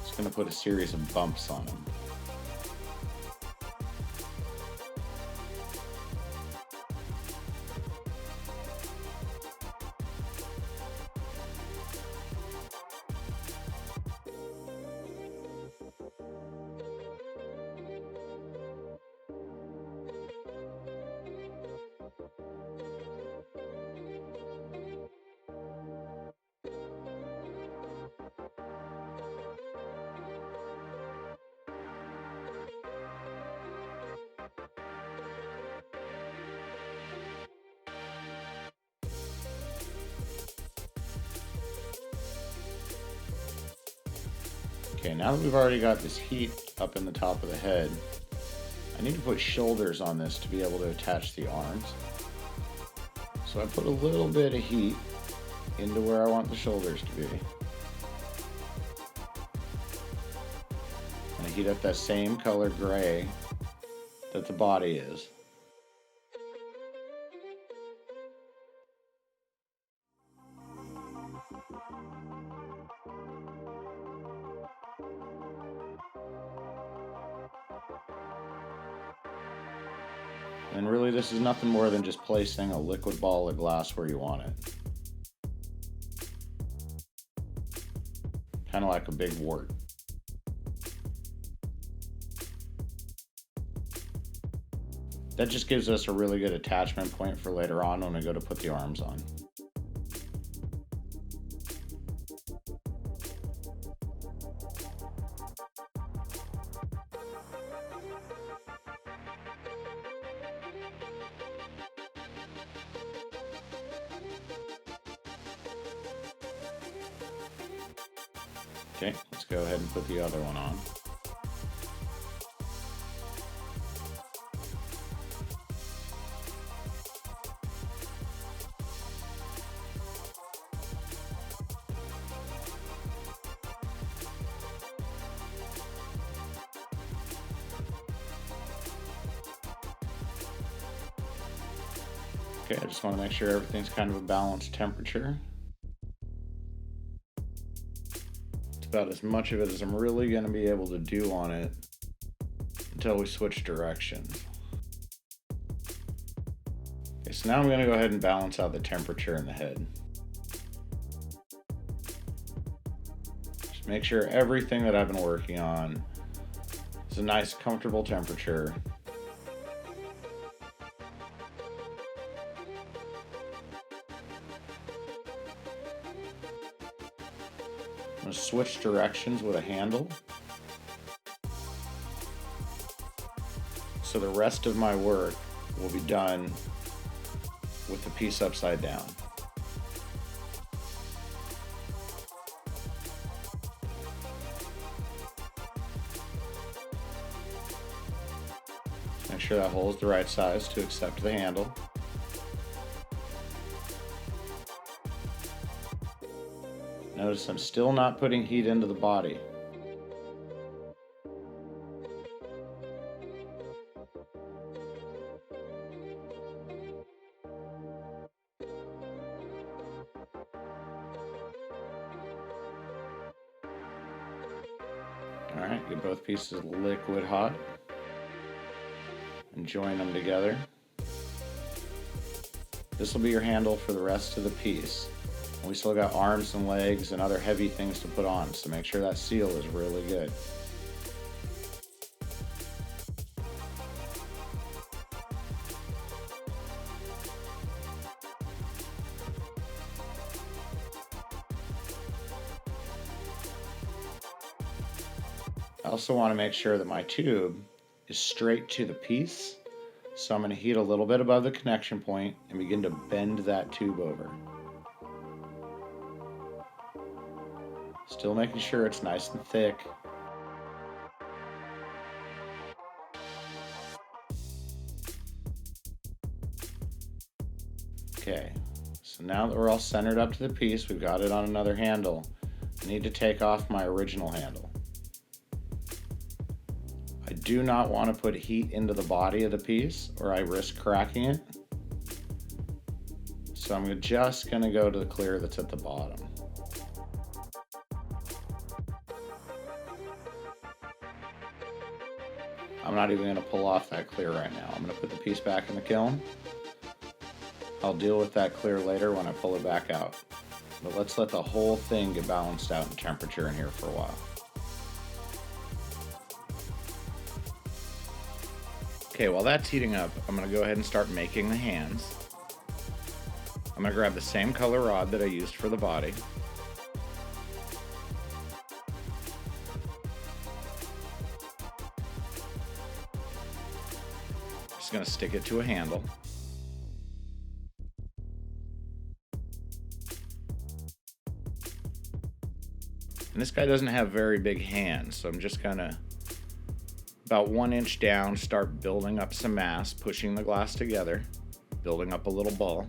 Just going to put a series of bumps on him. Okay, now that we've already got this heat up in the top of the head, I need to put shoulders on this to be able to attach the arms. So I put a little bit of heat into where I want the shoulders to be. And I heat up that same color gray that the body is. And really, this is nothing more than just placing a liquid ball of glass where you want it. kind of like a big wart. That just gives us a really good attachment point for later on when we go to put the arms on. Okay, let's go ahead and put the other one on. Okay, I just want to make sure everything's kind of a balanced temperature. It's about as much of it as I'm really going to be able to do on it until we switch directions. Okay, so now I'm going to go ahead and balance out the temperature in the head. Just make sure everything that I've been working on is a nice, comfortable temperature. I'm going to switch directions with a handle. So the rest of my work will be done with the piece upside down. Make sure that hole is the right size to accept the handle. Notice I'm still not putting heat into the body. Alright, get both pieces liquid hot and join them together. This will be your handle for the rest of the piece. We still got arms and legs and other heavy things to put on, so make sure that seal is really good. I also want to make sure that my tube is straight to the piece, so I'm going to heat a little bit above the connection point and begin to bend that tube over. Still making sure it's nice and thick. Okay, so now that we're all centered up to the piece, we've got it on another handle. I need to take off my original handle. I do not want to put heat into the body of the piece or I risk cracking it. So I'm just going to go to the clear that's at the bottom. I'm not even going to pull off that clear right now. I'm going to put the piece back in the kiln. I'll deal with that clear later when I pull it back out. But let's let the whole thing get balanced out in temperature in here for a while. Okay, while that's heating up, I'm going to go ahead and start making the hands. I'm going to grab the same color rod that I used for the body. Just going to stick it to a handle. And this guy doesn't have very big hands, so I'm just going to, about 1 inch down, start building up some mass, pushing the glass together, building up a little ball.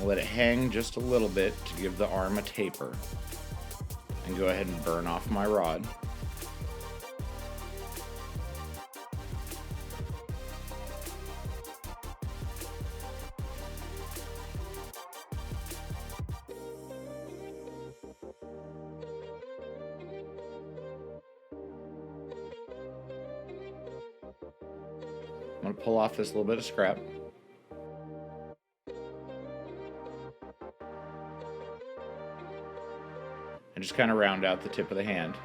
Let it hang just a little bit to give the arm a taper, and go ahead and burn off my rod. going to pull off this little bit of scrap. And just kind of round out the tip of the hand.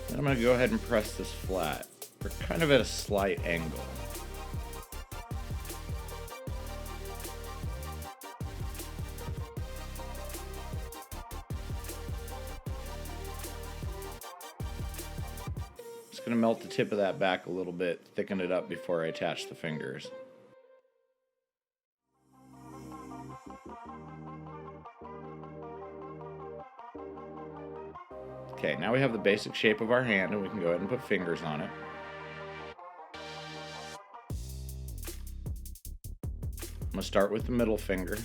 And I'm going to go ahead and press this flat. We're kind of at a slight angle. Just going to melt the tip of that back a little bit, thicken it up before I attach the fingers. Okay, now we have the basic shape of our hand, and we can go ahead and put fingers on it. I'm going to start with the middle finger.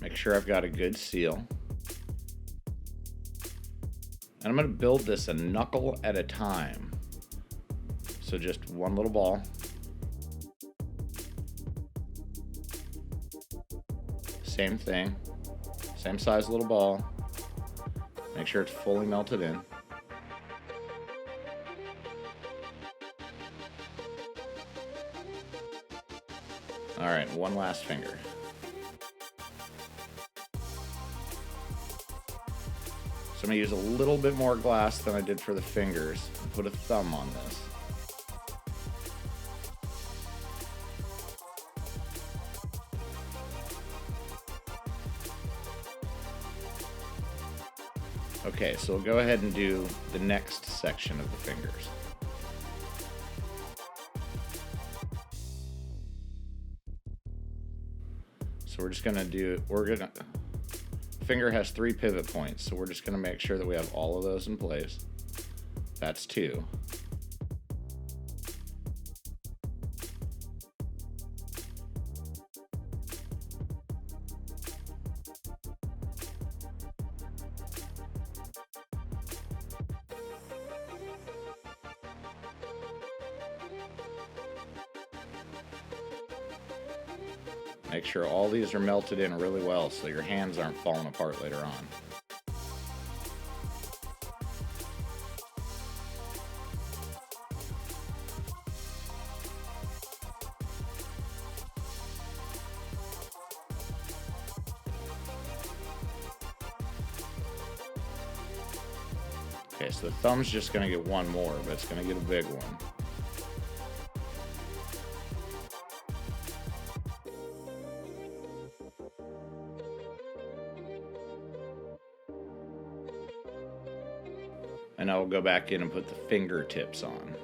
Make sure I've got a good seal. And I'm going to build this a knuckle at a time. So just one little ball. Same thing. Same size little ball. Make sure it's fully melted in. All right, one last finger. So I'm going to use a little bit more glass than I did for the fingers and put a thumb on this. Okay, so we'll go ahead and do the next section of the fingers. So we're just gonna finger has 3 pivot points, so we're just gonna make sure that we have all of those in place. That's 2. Make sure all these are melted in really well so your hands aren't falling apart later on. Okay, so the thumb's just going to get one more, but it's going to get a big one. And I will go back in and put the fingertips on.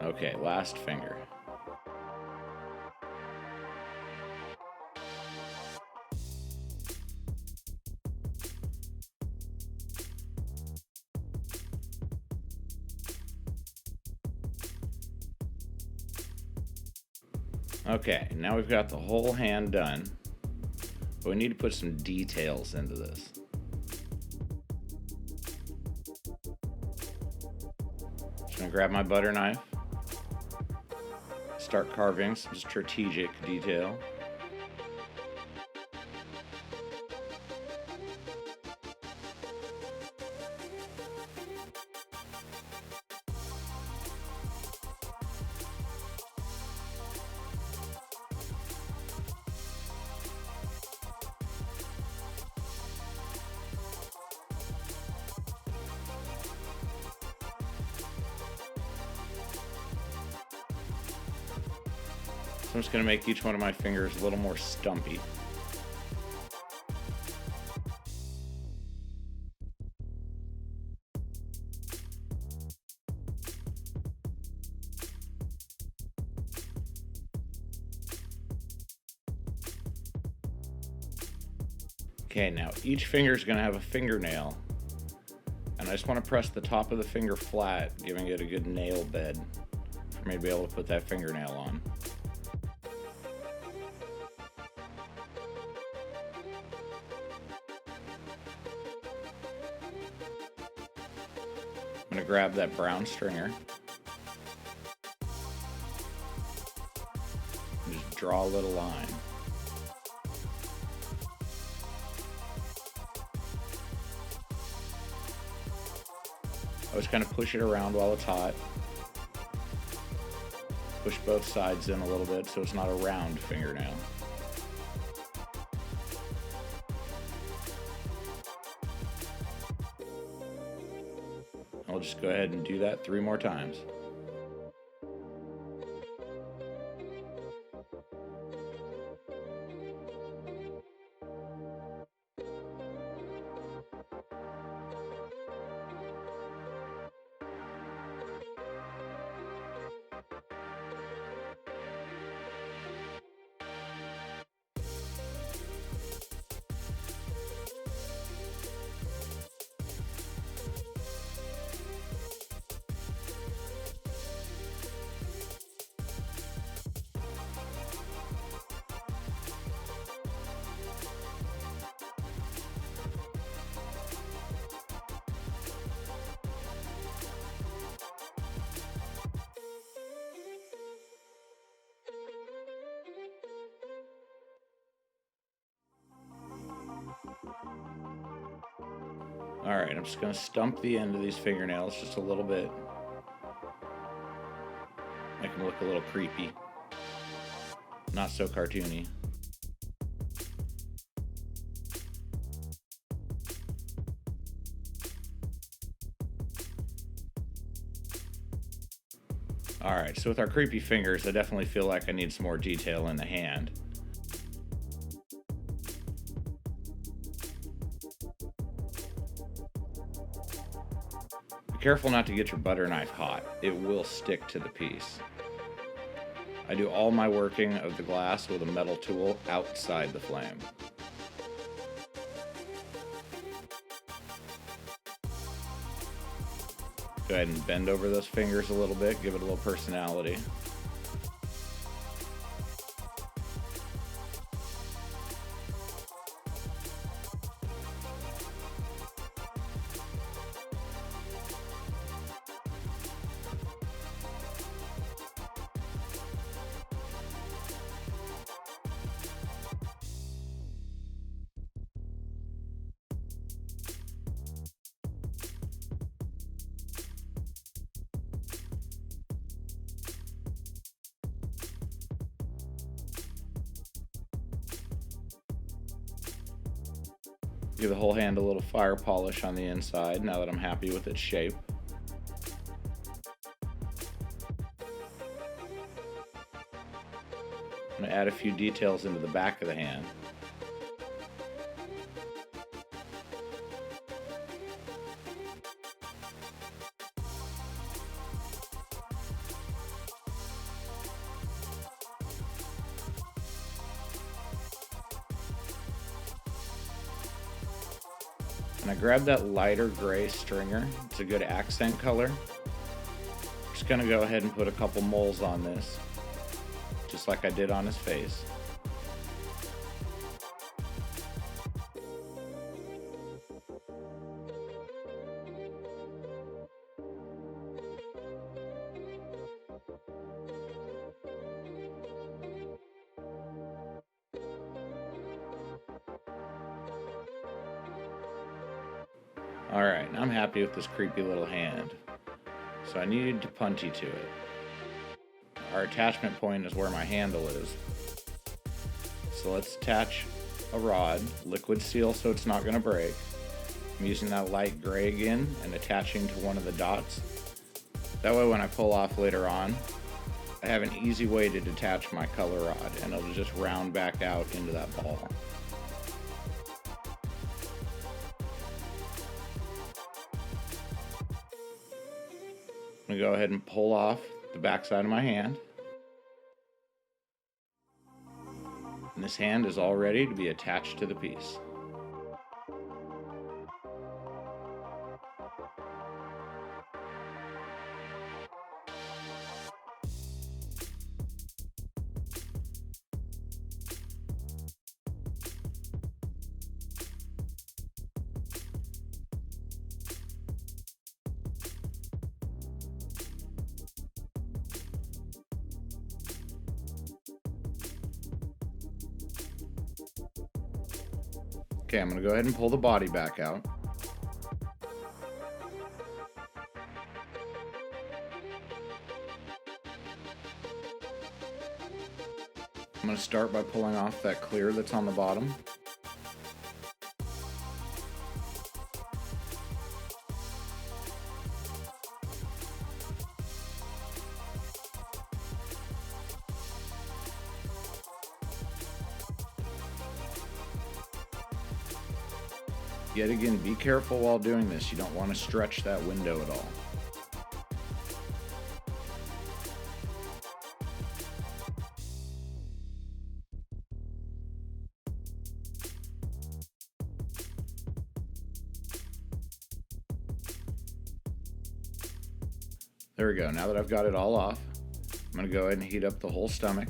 Okay, last finger. Okay, now we've got the whole hand done, but we need to put some details into this. Just gonna grab my butter knife, start carving some strategic detail. So I'm just going to make each one of my fingers a little more stumpy. Okay, now each finger is going to have a fingernail, and I just want to press the top of the finger flat, giving it a good nail bed for me to be able to put that fingernail on. I'm going to grab that brown stringer and just draw a little line. I just kind of push it around while it's hot. Push both sides in a little bit so it's not a round fingernail. I'll just go ahead and do that 3 more times. Alright, I'm just going to stump the end of these fingernails just a little bit. Make them look a little creepy. Not so cartoony. Alright, so with our creepy fingers, I definitely feel like I need some more detail in the hand. Be careful not to get your butter knife hot. It will stick to the piece. I do all my working of the glass with a metal tool outside the flame. Go ahead and bend over those fingers a little bit, give it a little personality. Give the whole hand a little fire polish on the inside now that I'm happy with its shape. I'm going to add a few details into the back of the hand. And I grabbed that lighter gray stringer. It's a good accent color. Just gonna go ahead and put a couple moles on this, just like I did on his face. Alright, I'm happy with this creepy little hand. So I needed to punchy to it. Our attachment point is where my handle is. So let's attach a rod, liquid seal so it's not going to break. I'm using that light gray again and attaching to one of the dots. That way when I pull off later on, I have an easy way to detach my color rod, and it'll just round back out into that ball. I'm going to go ahead and pull off the back side of my hand. And this hand is all ready to be attached to the piece. Okay, I'm going to go ahead and pull the body back out. I'm going to start by pulling off that clear that's on the bottom. Yet again, be careful while doing this. You don't want to stretch that window at all. There we go. Now that I've got it all off, I'm going to go ahead and heat up the whole stomach.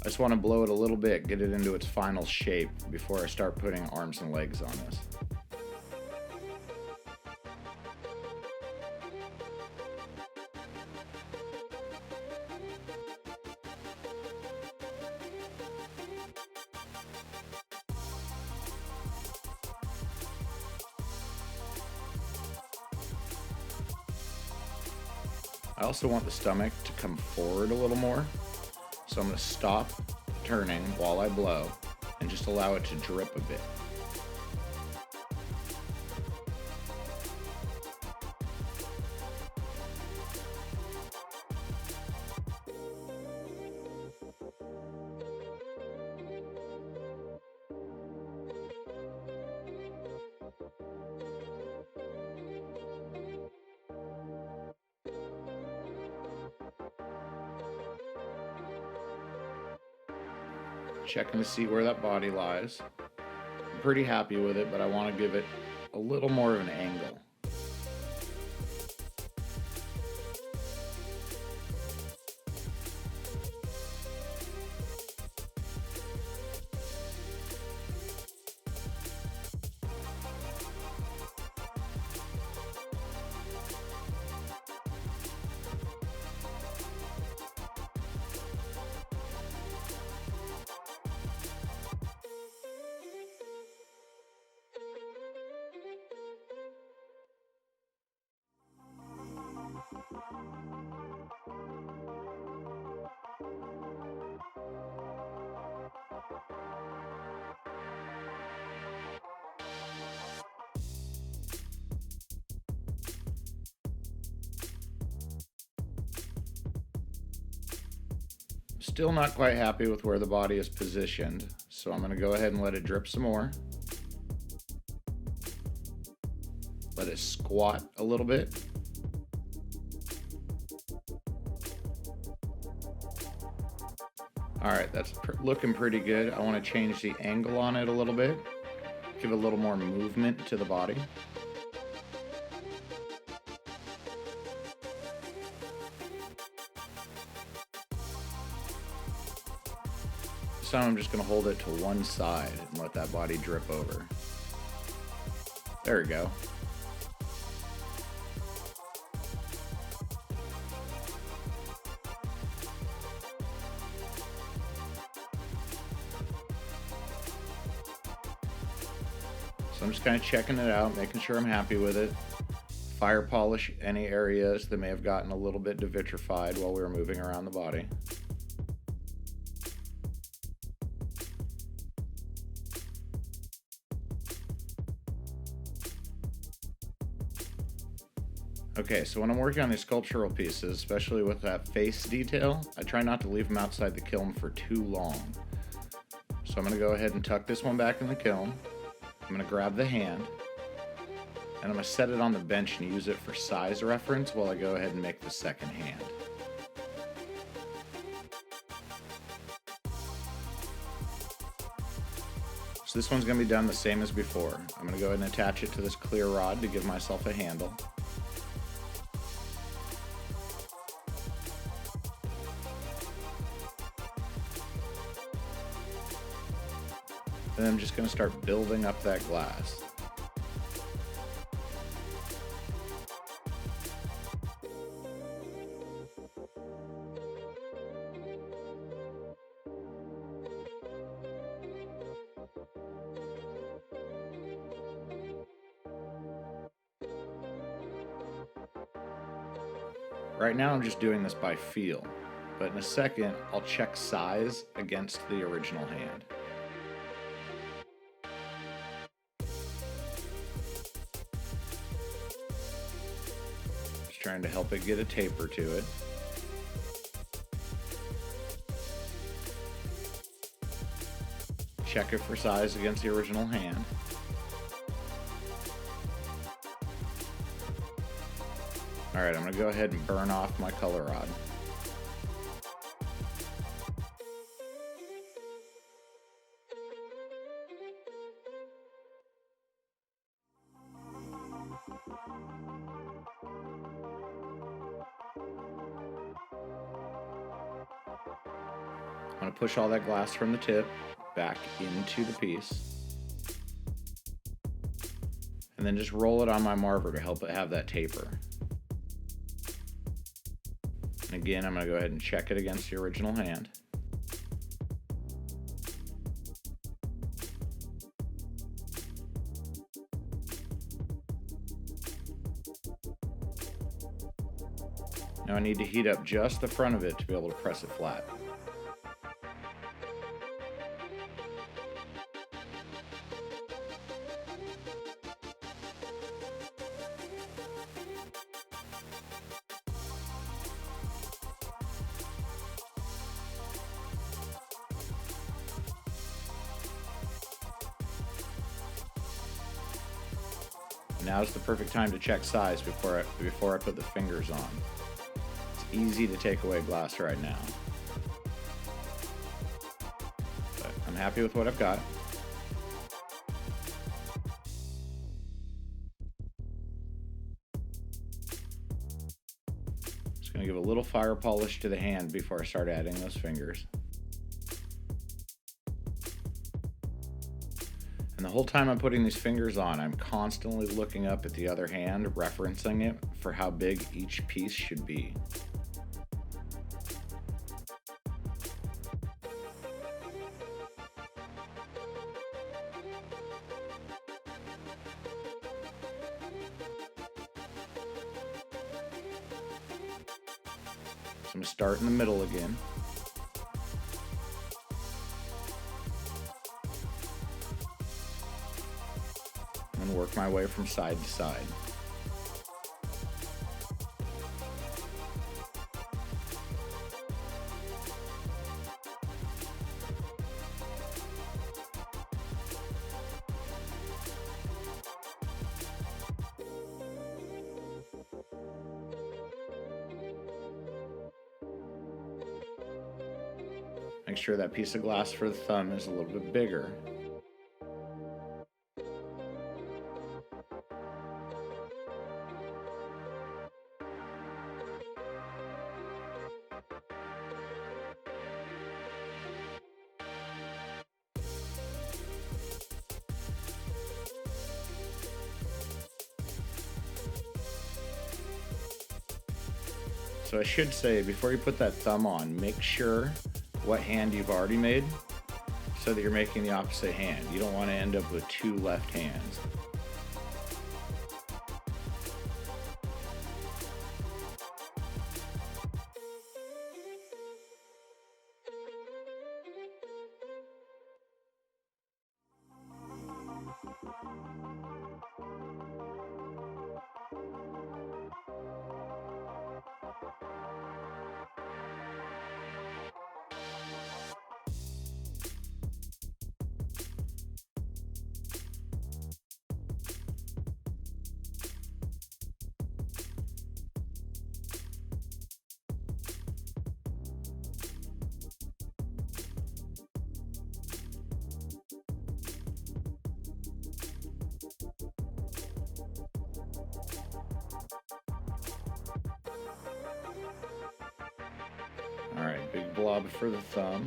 I just want to blow it a little bit, get it into its final shape before I start putting arms and legs on this. I also want the stomach to come forward a little more, so I'm going to stop turning while I blow and just allow it to drip a bit. Checking to see where that body lies. I'm pretty happy with it, but I want to give it a little more of an angle. Still not quite happy with where the body is positioned, so I'm going to go ahead and let it drip some more. Let it squat a little bit. Alright, that's looking pretty good. I want to change the angle on it a little bit. Give a little more movement to the body. This time I'm just going to hold it to one side and let that body drip over. There we go. So I'm just kind of checking it out, making sure I'm happy with it. Fire polish any areas that may have gotten a little bit devitrified while we were moving around the body. Okay, so when I'm working on these sculptural pieces, especially with that face detail, I try not to leave them outside the kiln for too long. So I'm going to go ahead and tuck this one back in the kiln. I'm going to grab the hand, and I'm going to set it on the bench and use it for size reference while I go ahead and make the second hand. So this one's going to be done the same as before. I'm going to go ahead and attach it to this clear rod to give myself a handle. And then I'm just going to start building up that glass. Right now I'm just doing this by feel, but in a second I'll check size against the original hand. Just trying to help it get a taper to it. Check it for size against the original hand. Alright, I'm going to go ahead and burn off my color rod. I'm going to push all that glass from the tip back into the piece. And then just roll it on my marver to help it have that taper. And again, I'm going to go ahead and check it against the original hand. Now I need to heat up just the front of it to be able to press it flat. Now is the perfect time to check size before I put the fingers on. It's easy to take away glass right now, but I'm happy with what I've got. Just going to give a little fire polish to the hand before I start adding those fingers. And the whole time I'm putting these fingers on, I'm constantly looking up at the other hand, referencing it for how big each piece should be. So I'm going to start in the middle again. And work my way from side to side. Make sure that piece of glass for the thumb is a little bit bigger. So I should say, before you put that thumb on, make sure what hand you've already made so that you're making the opposite hand. You don't want to end up with two left hands. blob for the thumb.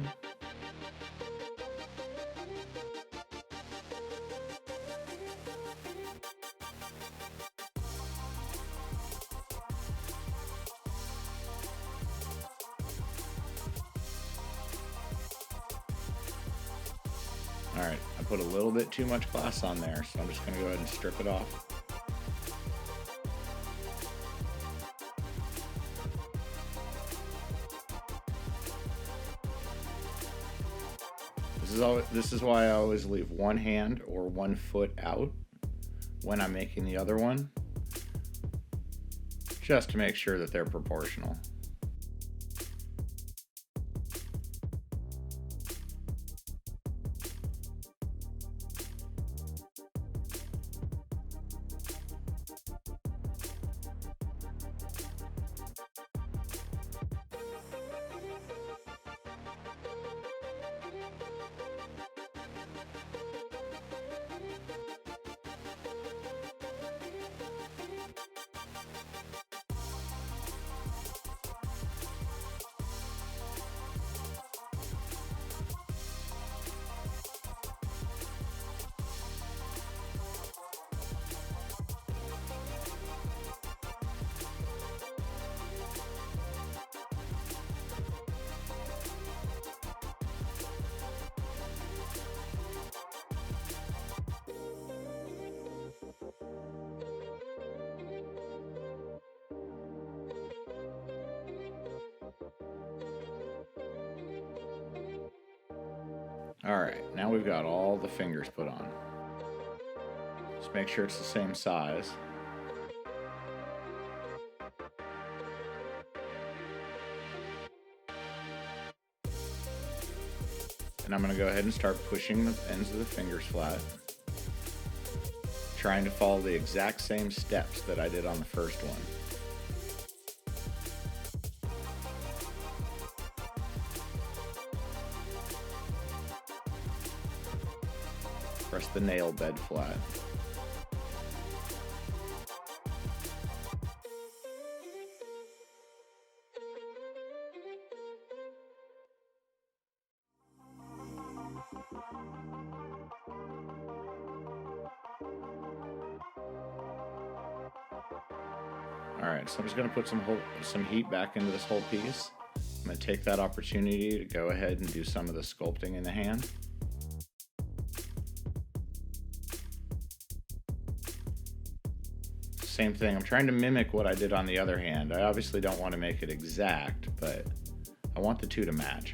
Alright, I put a little bit too much glass on there, so I'm just going to go ahead and strip it off. This is why I always leave one hand or 1 foot out when I'm making the other one, just to make sure that they're proportional. Alright, now we've got all the fingers put on. Just make sure it's the same size. And I'm going to go ahead and start pushing the ends of the fingers flat, trying to follow the exact same steps that I did on the first one. Press the nail bed flat. Alright, so I'm just going to put some heat back into this whole piece. I'm going to take that opportunity to go ahead and do some of the sculpting in the hand. Same thing, I'm trying to mimic what I did on the other hand. I obviously don't want to make it exact, but I want the two to match.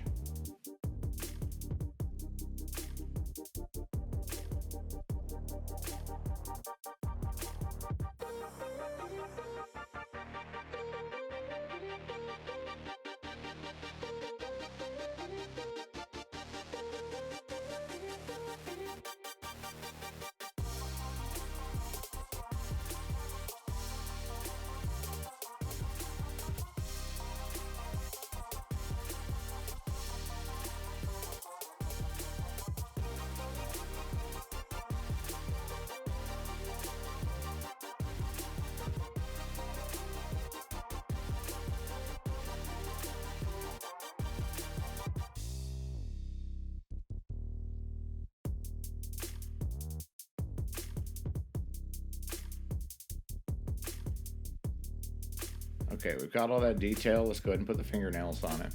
Okay, we've got all that detail. Let's go ahead and put the fingernails on it.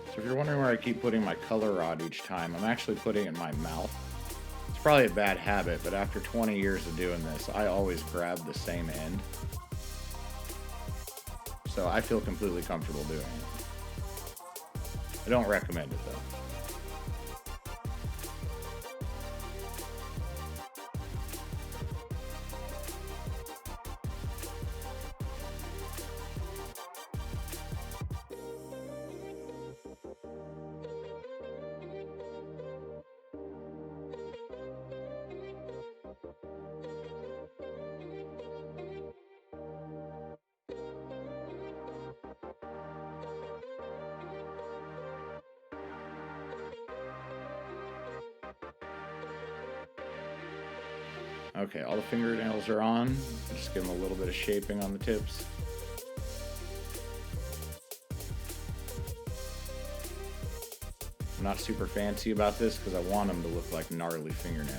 So if you're wondering where I keep putting my color rod each time, I'm actually putting it in my mouth. It's probably a bad habit, but after 20 years of doing this, I always grab the same end. So I feel completely comfortable doing it. I don't recommend it though. Okay, all the fingernails are on. Just give them a little bit of shaping on the tips. I'm not super fancy about this because I want them to look like gnarly fingernails.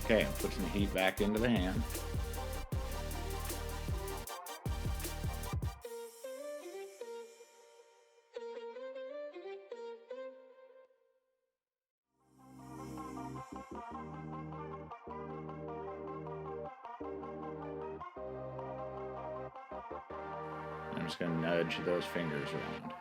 Okay, put some heat back into the hand. I'm just going to nudge those fingers around.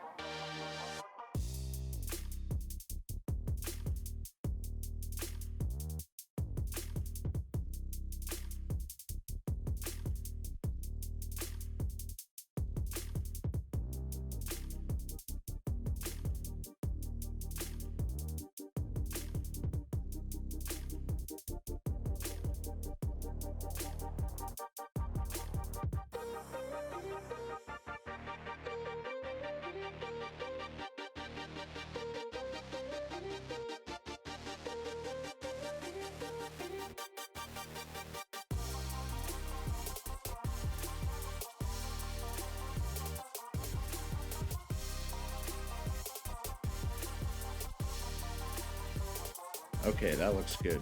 Okay, that looks good.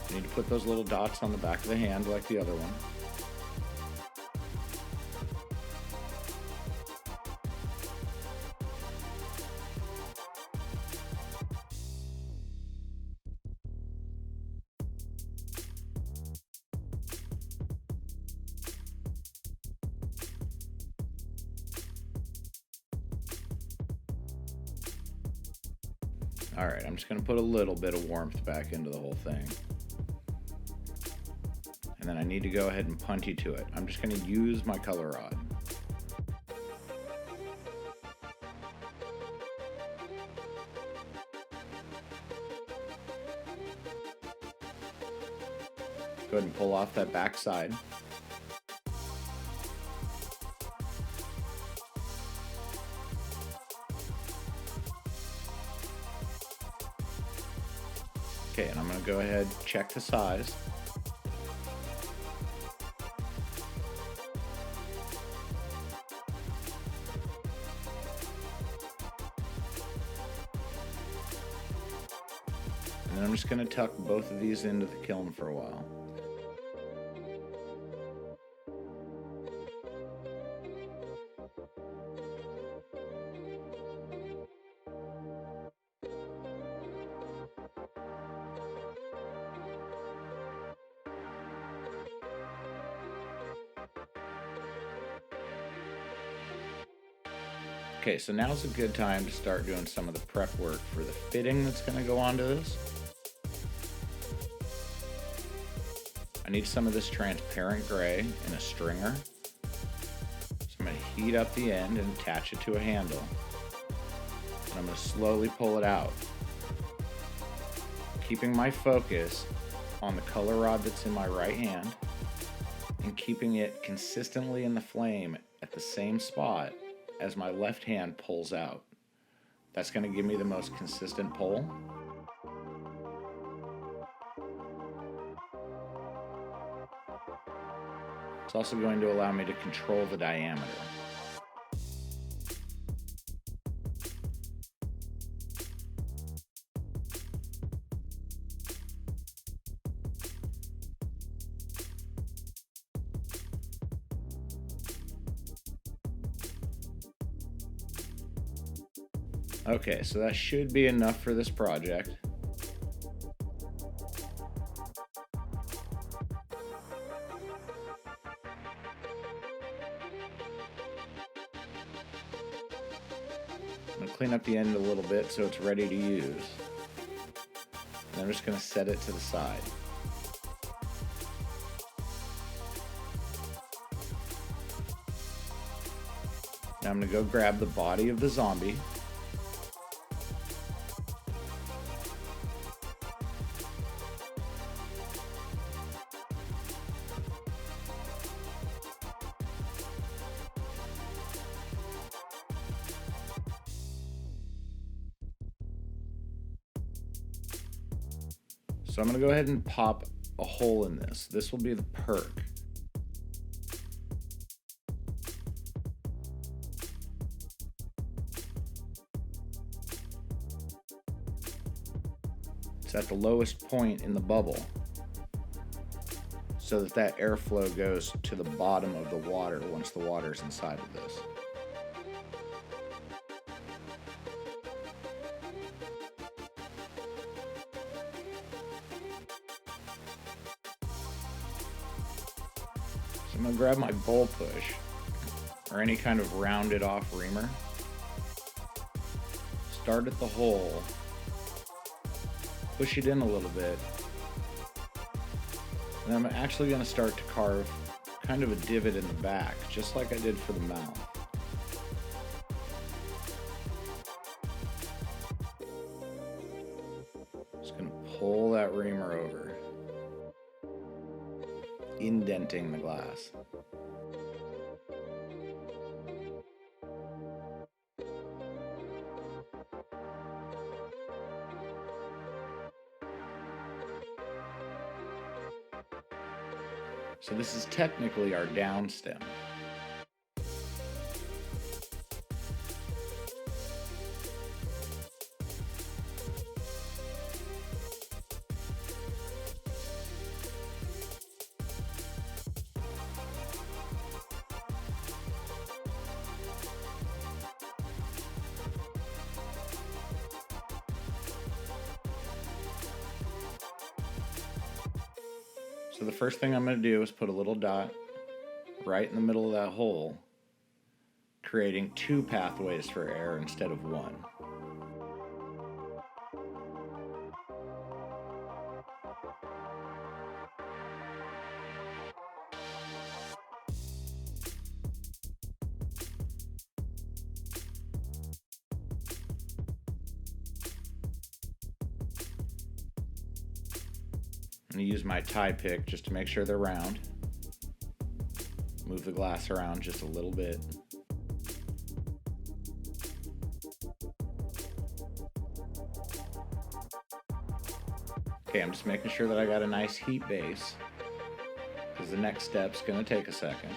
You need to put those little dots on the back of the hand like the other one. Alright, I'm just going to put a little bit of warmth back into the whole thing. And then I need to go ahead and punchy to it. I'm just going to use my color rod. Go ahead and pull off that back side. Okay, and I'm going to go ahead and check the size. And then I'm just going to tuck both of these into the kiln for a while. Okay, so now's a good time to start doing some of the prep work for the fitting that's going to go onto this. I need some of this transparent gray in a stringer. So I'm going to heat up the end and attach it to a handle. And I'm going to slowly pull it out, keeping my focus on the color rod that's in my right hand and keeping it consistently in the flame at the same spot as my left hand pulls out. That's going to give me the most consistent pull. It's also going to allow me to control the diameter. Okay, so that should be enough for this project. I'm going to clean up the end a little bit so it's ready to use. And I'm just going to set it to the side. Now I'm going to go grab the body of the zombie. So I'm going to go ahead and pop a hole in this. This will be the perk. It's at the lowest point in the bubble, so that airflow goes to the bottom of the water once the water is inside of this. So I'm going to grab my bowl push, or any kind of rounded off reamer, start at the hole, push it in a little bit, and I'm actually going to start to carve kind of a divot in the back, just like I did for the mouth. Just going to pull that reamer over, indenting the glass. So this is technically our down stem. So the first thing I'm going to do is put a little dot right in the middle of that hole, creating 2 pathways for air instead of 1. I'm going to use my tie pick just to make sure they're round. Move the glass around just a little bit. Okay, I'm just making sure that I got a nice heat base, because the next step's going to take a second.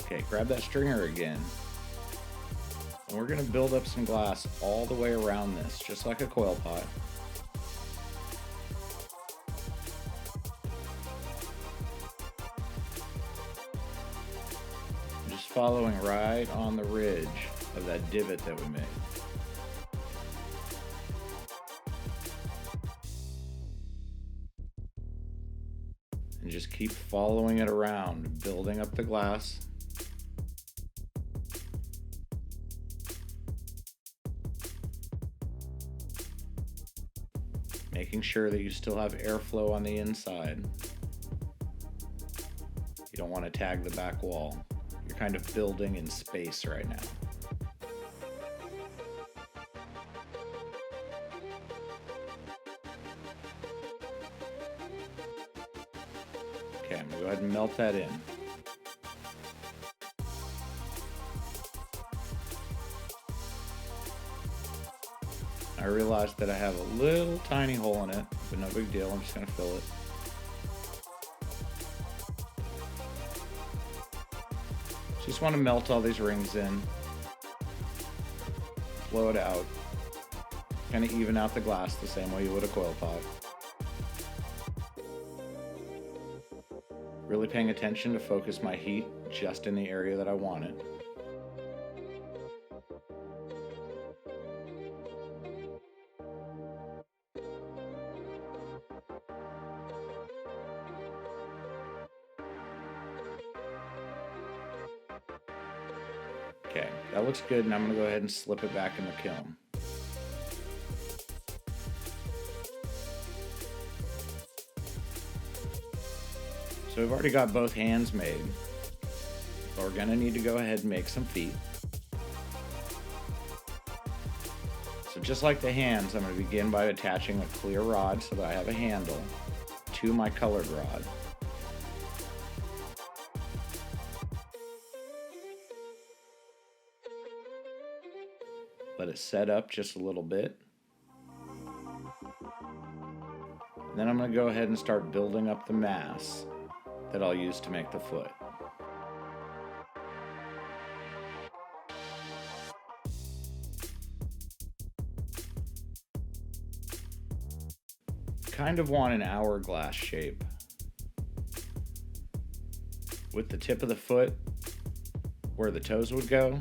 Okay, grab that stringer again. And we're going to build up some glass all the way around this, just like a coil pot. Just following right on the ridge of that divot that we made. And just keep following it around, building up the glass. Making sure that you still have airflow on the inside. You don't want to tag the back wall. You're kind of building in space right now. Okay, I'm going to go ahead and melt that in. I realized that I have a little tiny hole in it, but no big deal, I'm just going to fill it. Just want to melt all these rings in, blow it out, kind of even out the glass the same way you would a coil pot. Really paying attention to focus my heat just in the area that I want it. Okay, that looks good, and I'm going to go ahead and slip it back in the kiln. So we've already got both hands made, but we're going to need to go ahead and make some feet. So just like the hands, I'm going to begin by attaching a clear rod so that I have a handle to my colored rod. Let it set up just a little bit. And then I'm going to go ahead and start building up the mass that I'll use to make the foot. Kind of want an hourglass shape, with the tip of the foot where the toes would go,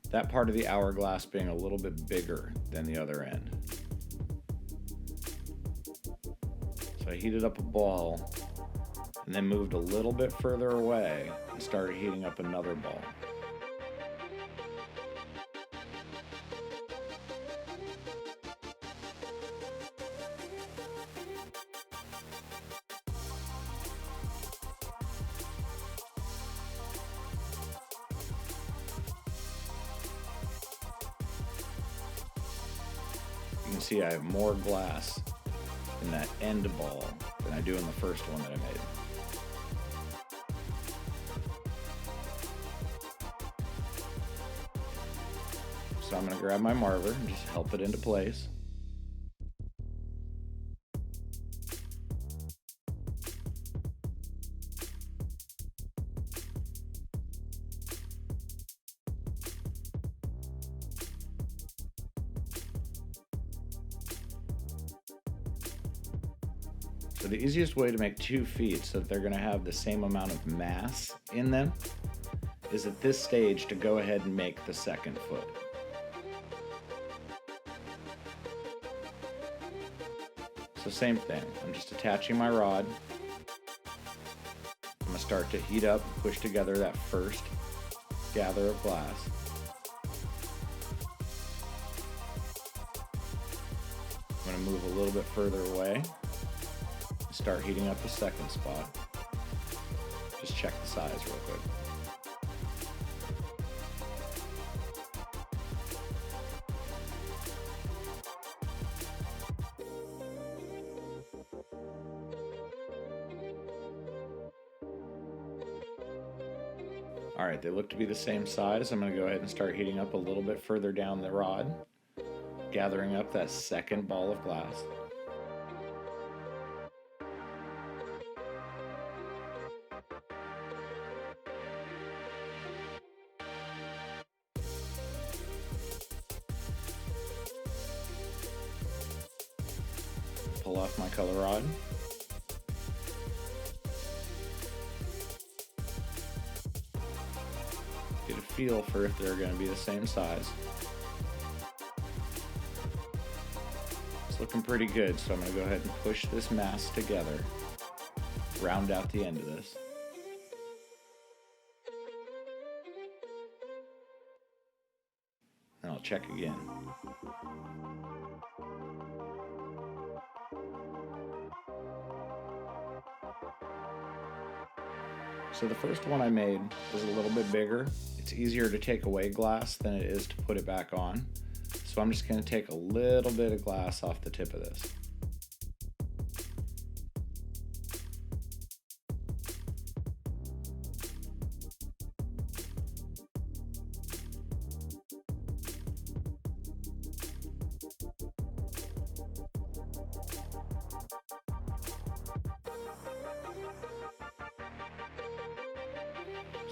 that part of the hourglass being a little bit bigger than the other end. So I heated up a ball and then moved a little bit further away and started heating up another ball. You can see I have more glass in that end ball than I do in the first one that I made. So I'm going to grab my marver and just help it into place. So the easiest way to make 2 feet so that they're going to have the same amount of mass in them is at this stage to go ahead and make the second foot. So same thing, I'm just attaching my rod. I'm going to start to heat up, push together that first gather of glass. I'm going to move a little bit further away. Start heating up the second spot. Just check the size real quick. All right, they look to be the same size. I'm going to go ahead and start heating up a little bit further down the rod, gathering up that second ball of glass. Pull off my color rod. Get a feel for if they're going to be the same size. It's looking pretty good, so I'm going to go ahead and push this mass together, round out the end of this. And I'll check again. So the first one I made is a little bit bigger. It's easier to take away glass than it is to put it back on. So I'm just going to take a little bit of glass off the tip of this.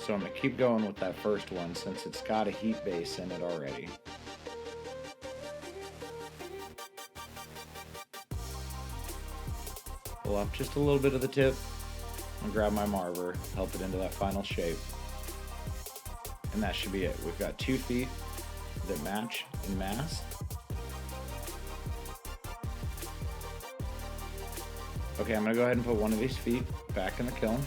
So I'm going to keep going with that first one since it's got a heat base in it already. Pull off just a little bit of the tip and grab my marver, help it into that final shape. And that should be it. We've got 2 feet that match in mass. Okay, I'm going to go ahead and put one of these feet back in the kiln.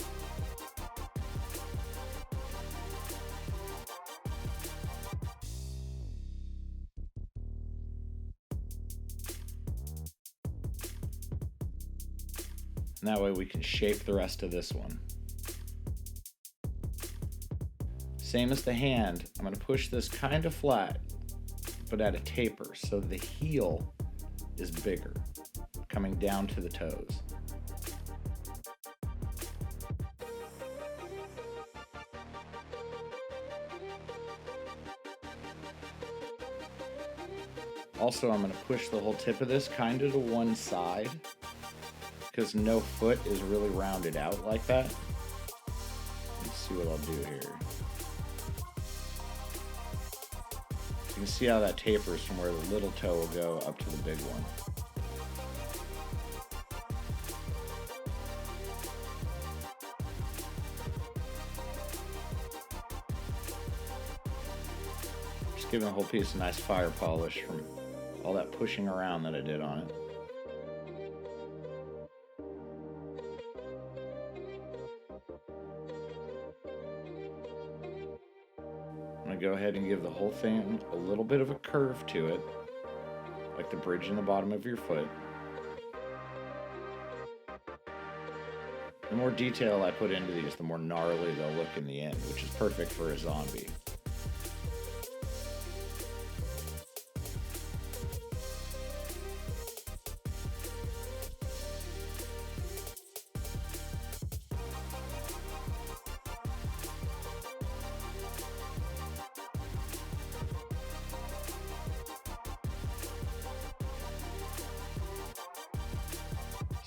And that way we can shape the rest of this one. Same as the hand, I'm going to push this kind of flat, but at a taper, so the heel is bigger, coming down to the toes. Also, I'm going to push the whole tip of this kind of to one side because no foot is really rounded out like that. Let's see what I'll do here. So you can see how that tapers from where the little toe will go up to the big one. Just giving the whole piece a nice fire polish from all that pushing around that I did on it. I'm going to go ahead and give the whole thing a little bit of a curve to it, like the bridge in the bottom of your foot. The more detail I put into these, the more gnarly they'll look in the end, which is perfect for a zombie.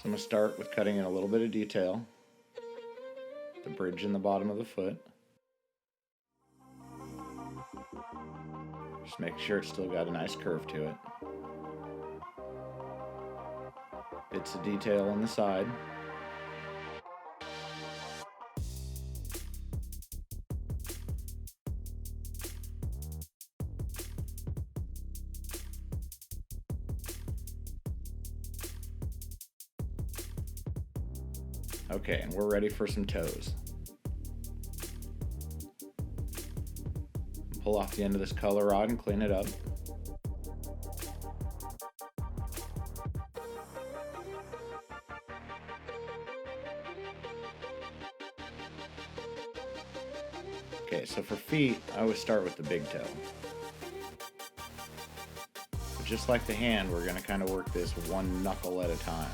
I'm going to start with cutting in a little bit of detail, the bridge in the bottom of the foot. Just make sure it's still got a nice curve to it. Bits of detail on the side. Okay, and we're ready for some toes. Pull off the end of this color rod and clean it up. Okay, so for feet, I always start with the big toe. But just like the hand, we're going to kind of work this one knuckle at a time.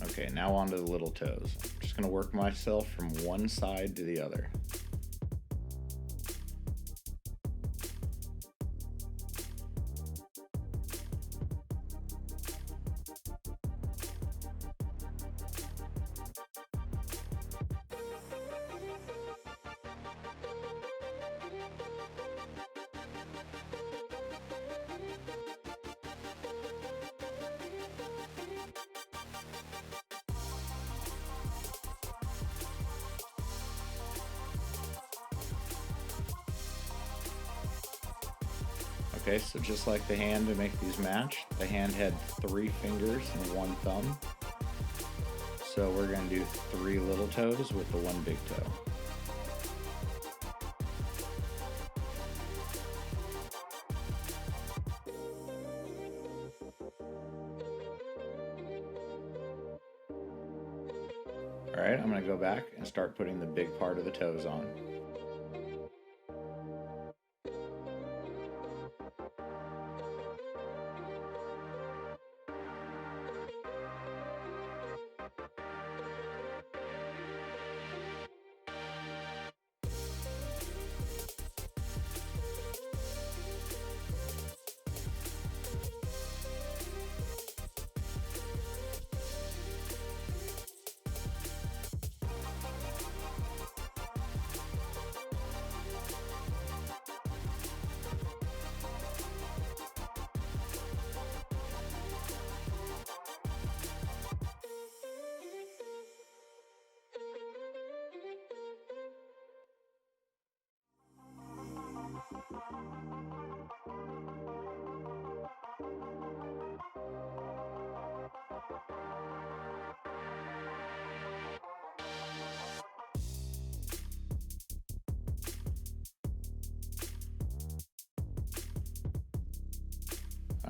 Okay, now onto the little toes. I'm just going to work myself from one side to the other. Okay, so just like the hand, to make these match, the hand had 3 fingers and 1 thumb. So we're going to do 3 little toes with the 1 big toe. Alright, I'm going to go back and start putting the big part of the toes on.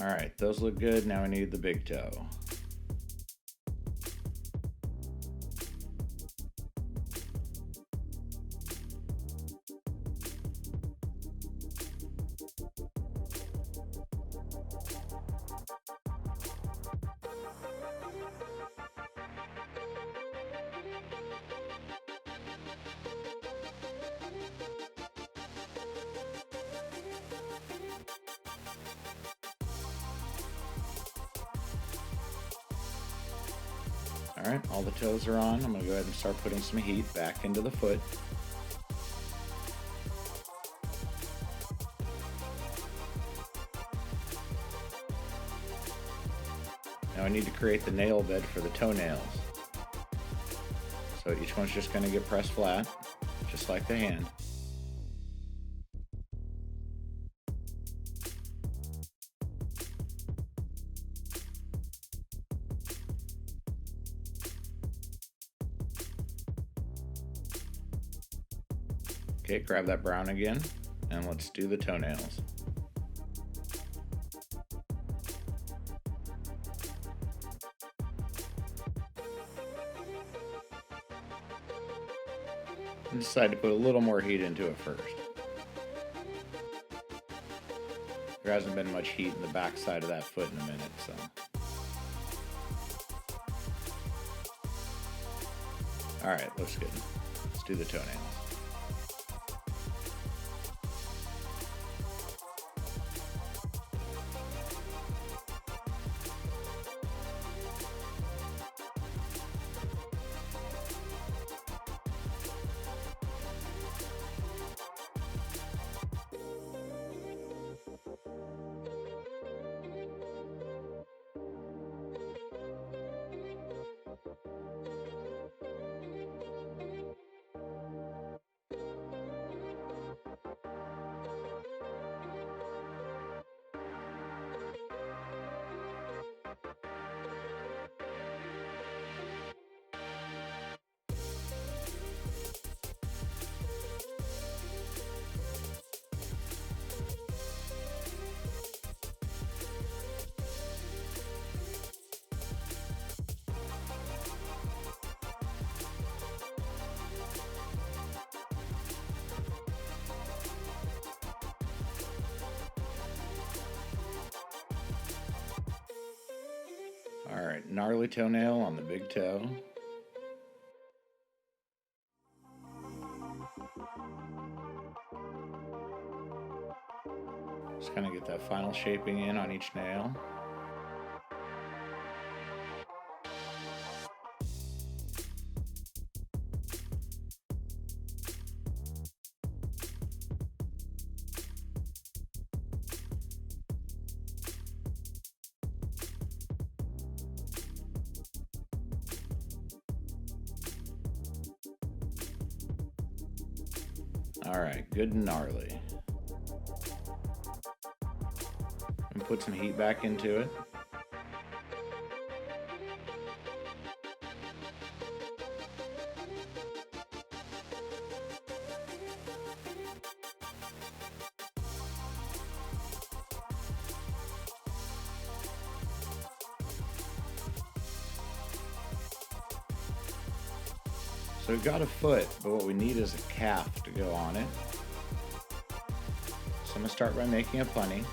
Alright, those look good. Now I need the big toe. Alright, all the toes are on. I'm going to go ahead and start putting some heat back into the foot. Now I need to create the nail bed for the toenails. So each one's just going to get pressed flat, just like the hand. Okay, grab that brown again, and let's do the toenails. I decided to put a little more heat into it first. There hasn't been much heat in the back side of that foot in a minute, so. Alright, looks good. Let's do the toenails. Alright, gnarly toenail on the big toe. Just kind of get that final shaping in on each nail. Alright, good and gnarly. And put some heat back into it. So we've got a foot, but what we need is a calf to go on it. So I'm going to start by making a punny.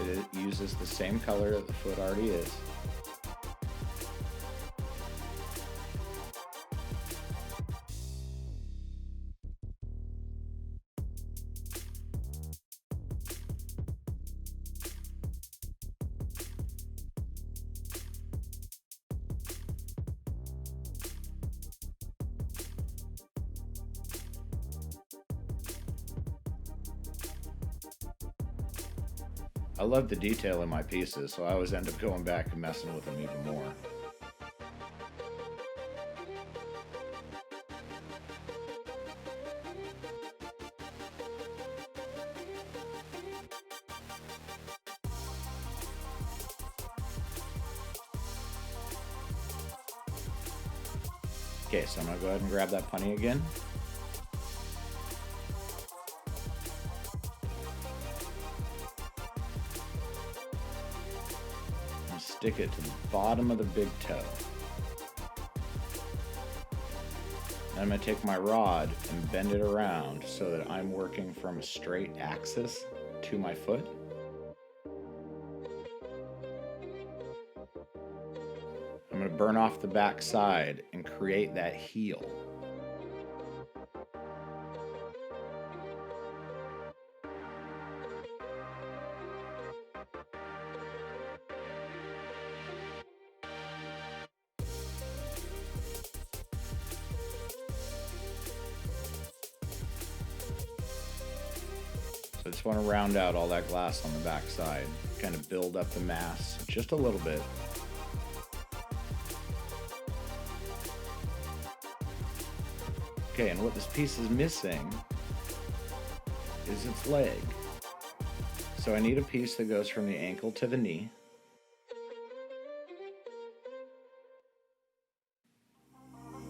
It uses the same color that the foot already is. I love the detail in my pieces, so I always end up going back and messing with them even more. Okay, so I'm going to go ahead and grab that punny again. Stick it to the bottom of the big toe. Then I'm going to take my rod and bend it around so that I'm working from a straight axis to my foot. I'm going to burn off the back side and create that heel. just want to round out all that glass on the back side, kind of build up the mass just a little bit. Okay, and what this piece is missing is its leg. So I need a piece that goes from the ankle to the knee.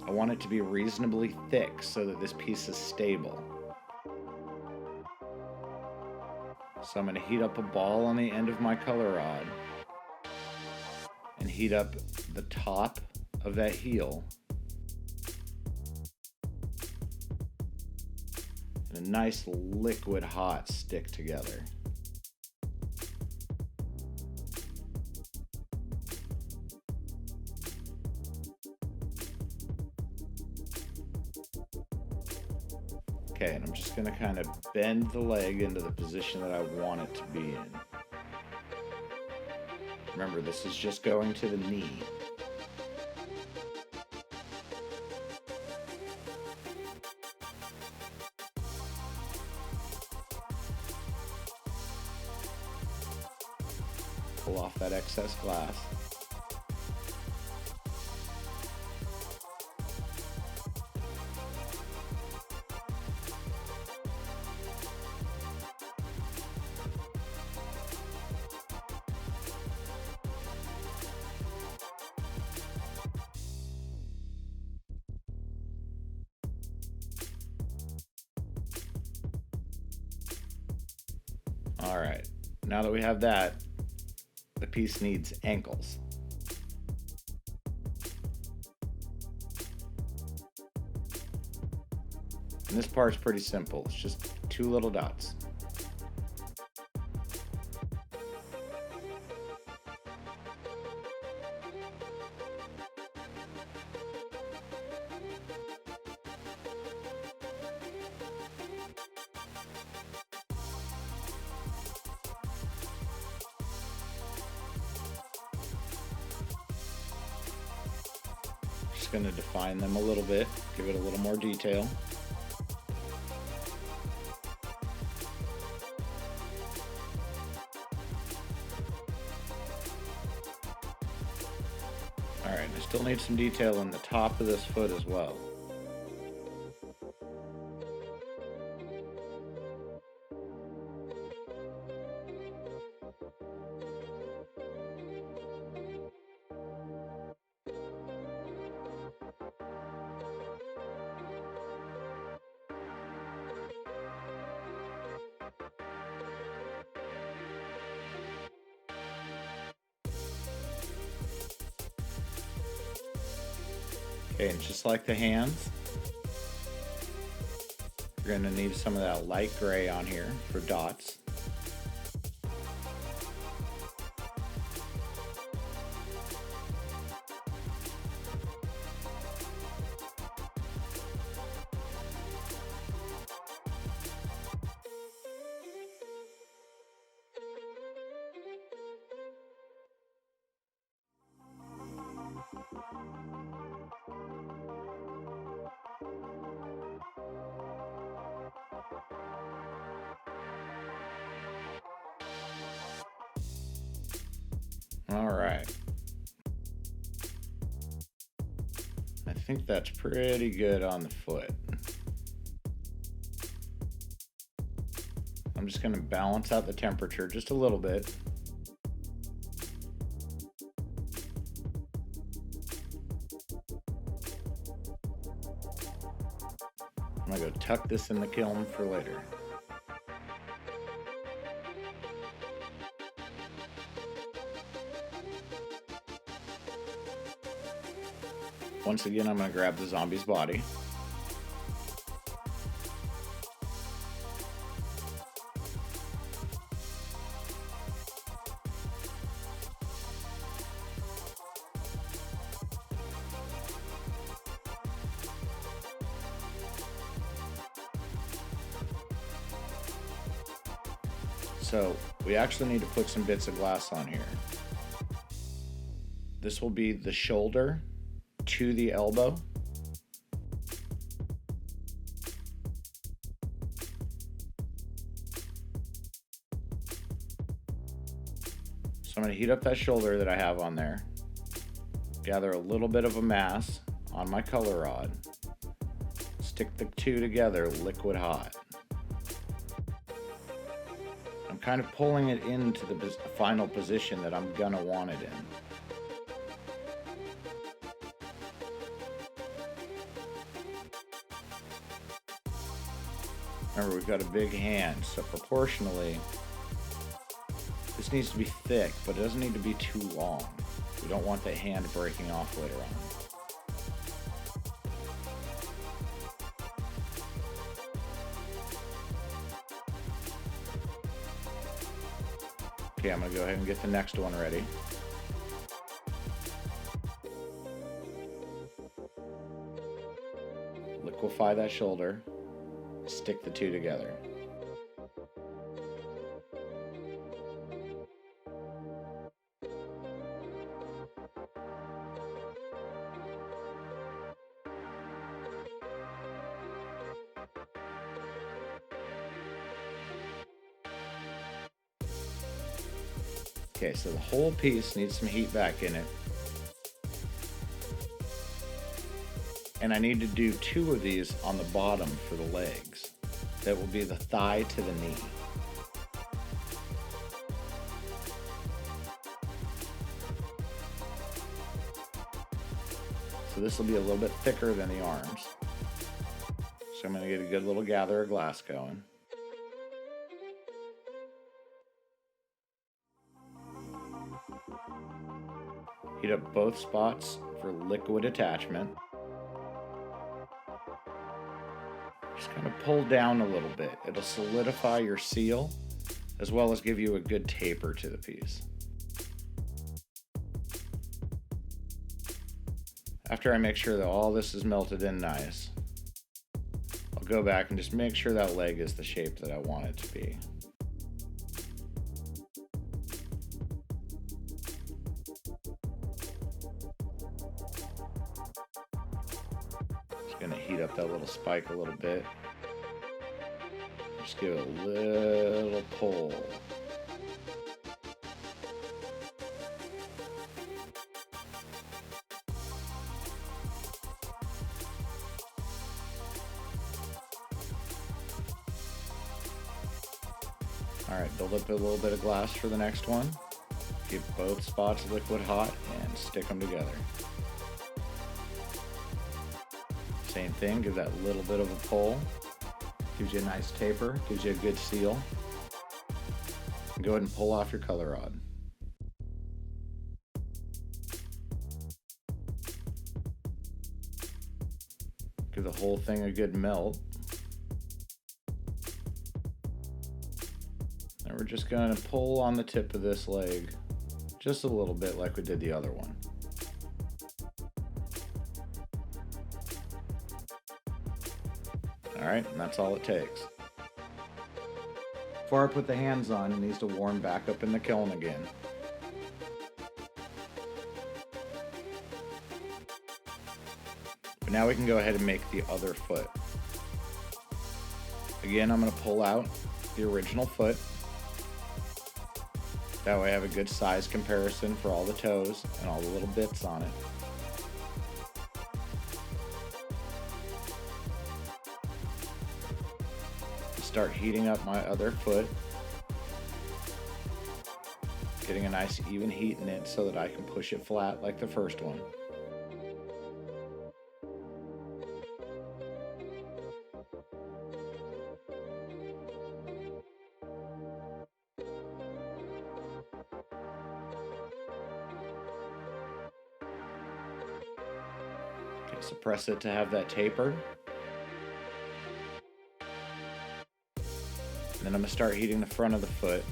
I want it to be reasonably thick so that this piece is stable. So I'm going to heat up a ball on the end of my color rod and heat up the top of that heel. And a nice liquid hot stick together. Okay, and I'm just going to kind of bend the leg into the position that I want it to be in. Remember, this is just going to the knee. Pull off that excess glass. All right, now that we have that, the piece needs ankles. And this part's pretty simple. It's just 2 little dots. Just going to define them a little bit, give it a little more detail. Alright, I still need some detail in the top of this foot as well. Okay, and just like the hands, you're going to need some of that light gray on here for dots. All right. I think that's pretty good on the foot. I'm just going to balance out the temperature just a little bit. I'm going to go tuck this in the kiln for later. Once again, I'm going to grab the zombie's body. So we actually need to put some bits of glass on here. This will be the shoulder to the elbow. So I'm going to heat up that shoulder that I have on there, gather a little bit of a mass on my color rod, stick the two together liquid hot. I'm kind of pulling it into the final position that I'm going to want it in. Remember, we've got a big hand, so proportionally, this needs to be thick, but it doesn't need to be too long. We don't want the hand breaking off later on. Okay, I'm going to go ahead and get the next one ready. Liquefy that shoulder, stick the two together. Okay, so the whole piece needs some heat back in it. And I need to do two of these on the bottom for the legs. That will be the thigh to the knee. So this will be a little bit thicker than the arms. So I'm going to get a good little gather of glass going. Heat up both spots for liquid attachment. Just kind of pull down a little bit. It'll solidify your seal as well as give you a good taper to the piece. After I make sure that all this is melted in nice, I'll go back and just make sure that leg is the shape that I want it to be. Just gonna heat up that little spike a little bit. Just give it a little pull. Alright, build up a little bit of glass for the next one. Keep both spots liquid hot and stick them together. Same thing, give that little bit of a pull. Gives you a nice taper, gives you a good seal. And go ahead and pull off your color rod. Give the whole thing a good melt. And we're just going to pull on the tip of this leg just a little bit like we did the other one. Alright, and that's all it takes. Before I put the hands on, it needs to warm back up in the kiln again. But now we can go ahead and make the other foot. Again, I'm going to pull out the original foot. That way I have a good size comparison for all the toes and all the little bits on it. Start heating up my other foot. Getting a nice even heat in it so that I can push it flat like the first one. Okay, so press it to have that taper. And then I'm going to start heating the front of the foot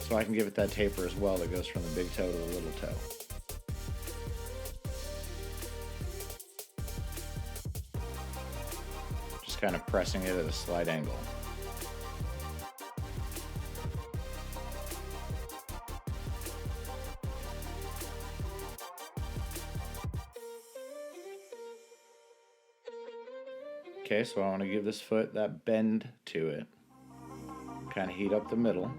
so I can give it that taper as well that goes from the big toe to the little toe. Just kind of pressing it at a slight angle. Okay, so I want to give this foot that bend to it. Kind of heat up the middle.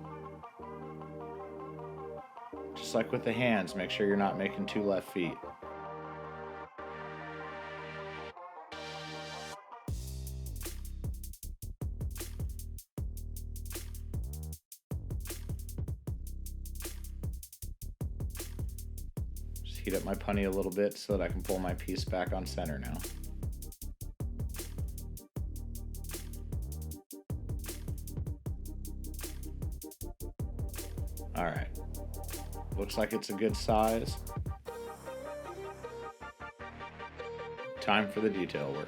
Just like with the hands, make sure you're not making two left feet. Just heat up my punny a little bit so that I can pull my piece back on center now. Alright, looks like it's a good size. Time for the detail work.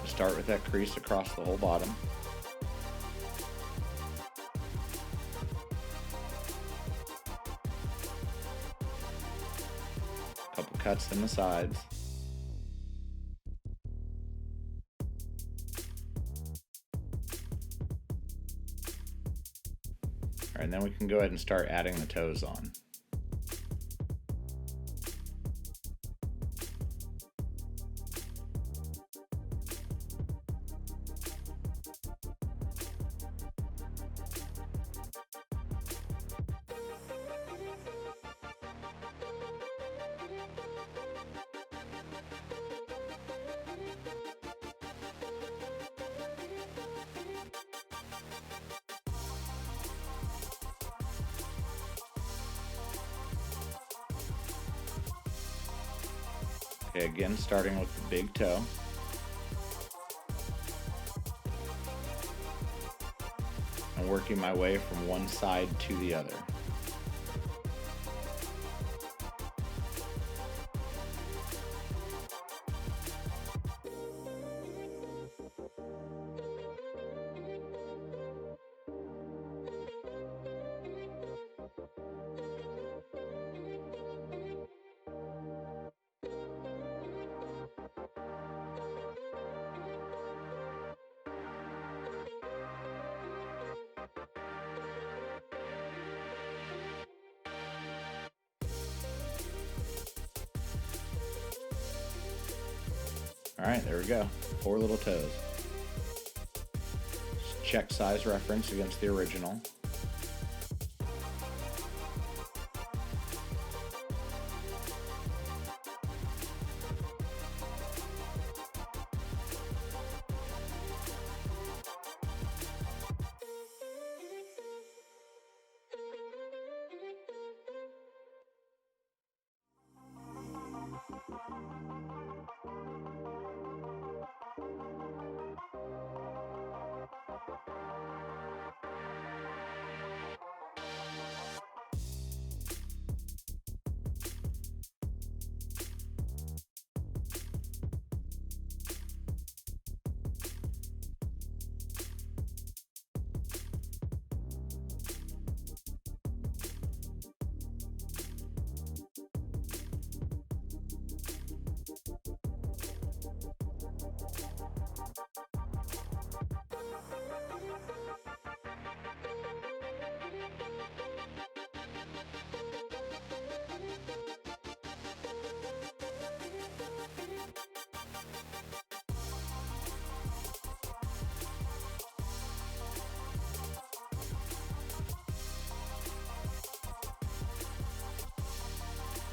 Start with that crease across the whole bottom. Couple cuts in the sides. Alright, and then we can go ahead and start adding the toes on. Okay, again, starting with the big toe. And working my way from one side to the other. Alright, there we go. 4 little toes. Just check size reference against the original.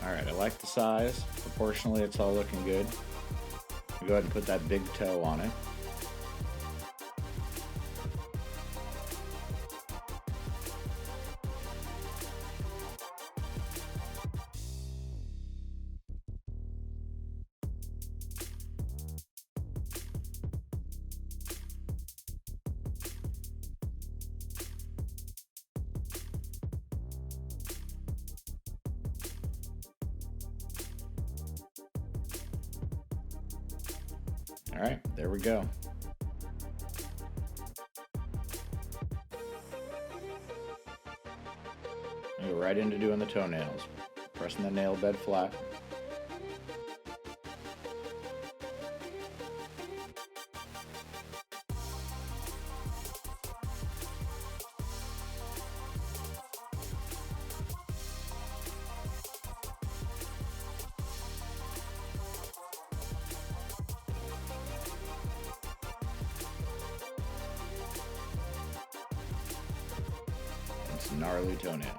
Alright, I like the size. Proportionally, it's all looking good. I'll go ahead and put that big toe on it. Alright, there we go. Go right into doing the toenails. Pressing the nail bed flat. gnarly toenails.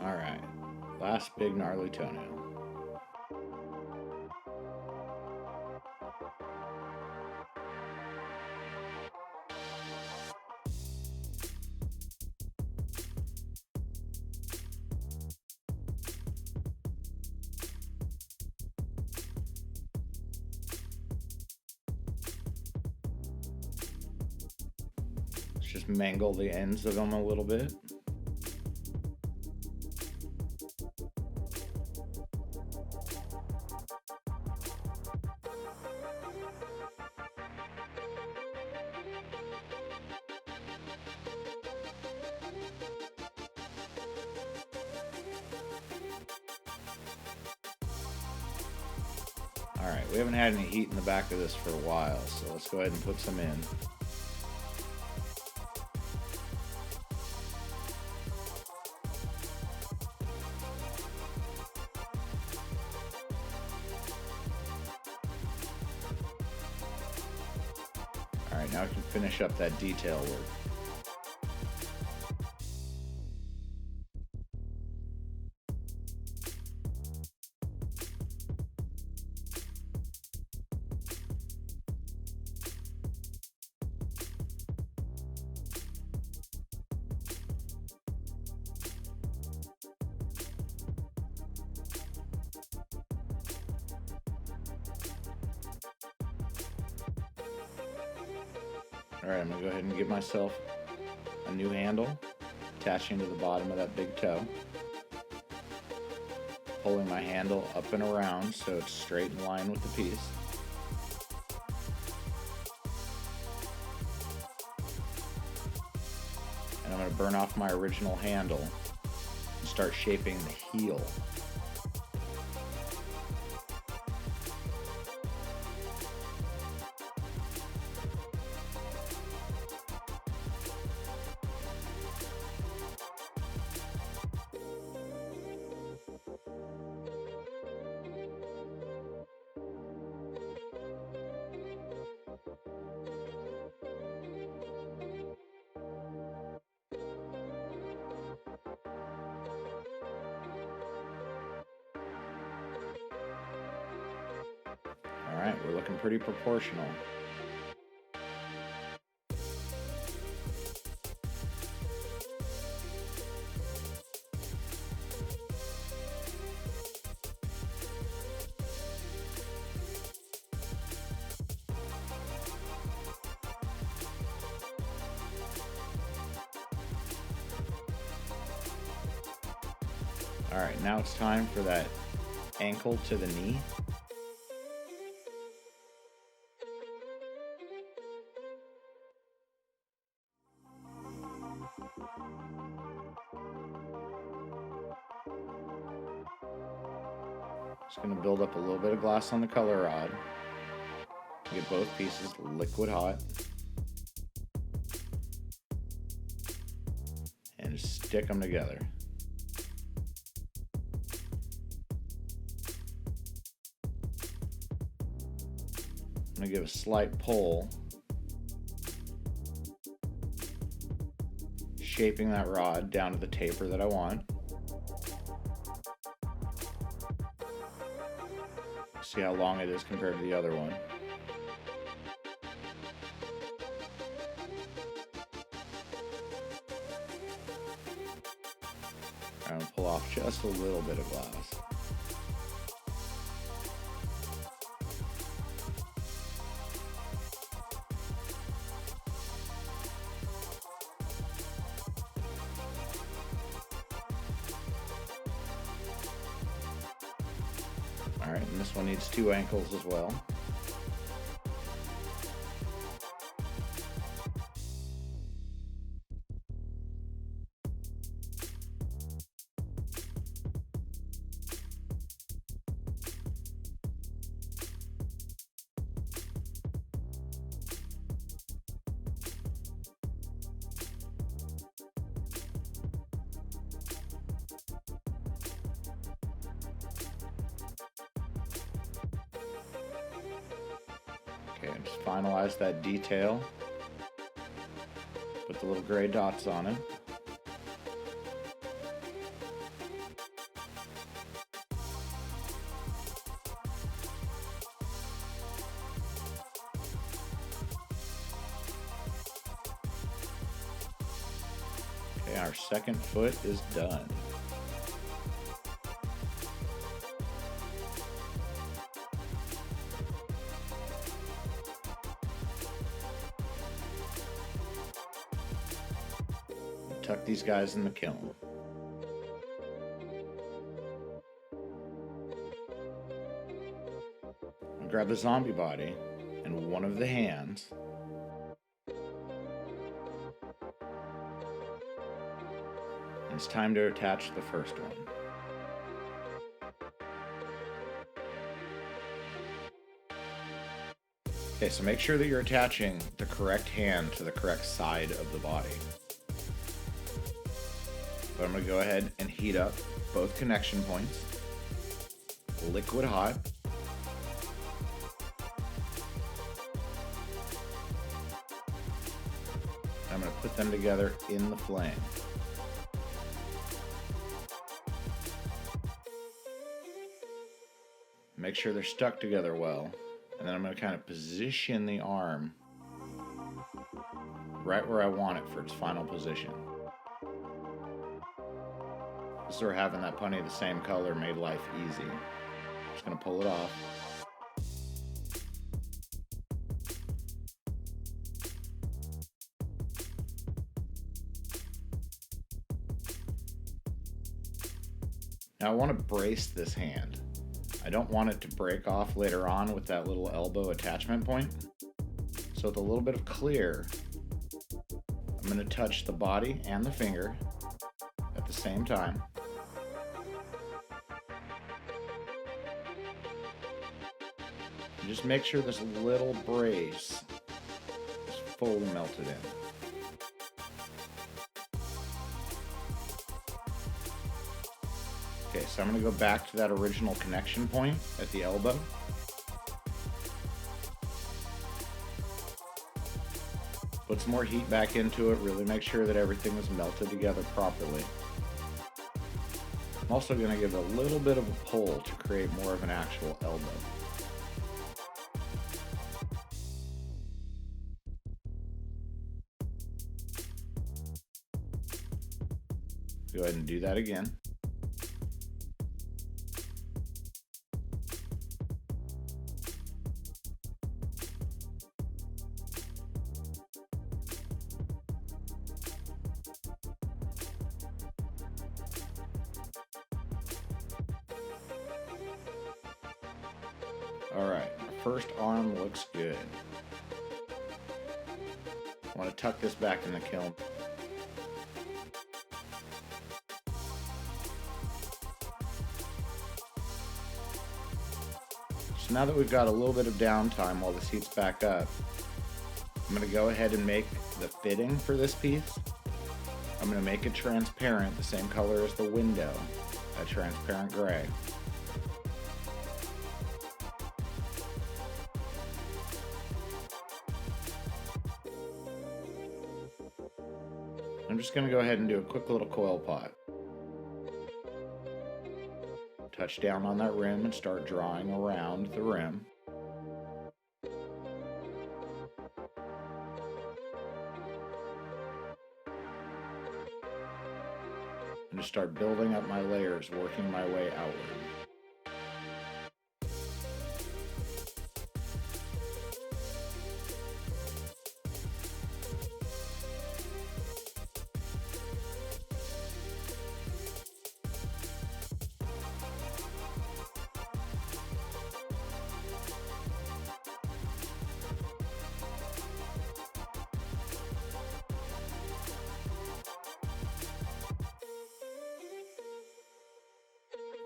Alright, last big gnarly toenail. Let's just mangle the ends of them a little bit. Alright, we haven't had any heat in the back of this for a while, so let's go ahead and put some in. Alright, now we can finish up that detail work. Alright, I'm going to go ahead and give myself a new handle, attaching to the bottom of that big toe. Pulling my handle up and around so it's straight in line with the piece. And I'm going to burn off my original handle and start shaping the heel. Alright, we're looking pretty proportional. Alright, now it's time for that ankle to the knee. Just going to build up a little bit of glass on the color rod. Get both pieces liquid hot. And just stick them together. I'm going to give a slight pull, shaping that rod down to the taper that I want. See how long it is compared to the other one. off just a little bit of glass. Alright, and this one needs 2 ankles as well. Okay, just finalize that detail. Put the little gray dots on it. Okay, our second foot is done. Tuck these guys in the kiln. Grab the zombie body and one of the hands. And it's time to attach the first one. Okay, so make sure that you're attaching the correct hand to the correct side of the body. So I'm going to go ahead and heat up both connection points, liquid hot. I'm going to put them together in the flame. Make sure they're stuck together well, and then I'm going to kind of position the arm right where I want it for its final position. So we're having that putty the same color made life easy. Just going to pull it off. Now I want to brace this hand. I don't want it to break off later on with that little elbow attachment point. So with a little bit of clear, I'm going to touch the body and the finger at the same time. And just make sure this little brace is fully melted in. Okay, so I'm going to go back to that original connection point at the elbow. Put some more heat back into it, really make sure that everything is melted together properly. I'm also going to give a little bit of a pull to create more of an actual elbow. Go ahead and do that again. Alright, our first arm looks good. I want to tuck this back in the kiln. So now that we've got a little bit of downtime while this heats back up, I'm going to go ahead and make the fitting for this piece. I'm going to make it transparent, the same color as the window, a transparent gray. I'm just going to go ahead and do a quick little coil pot. Touch down on that rim and start drawing around the rim. And and just start building up my layers, working my way outward.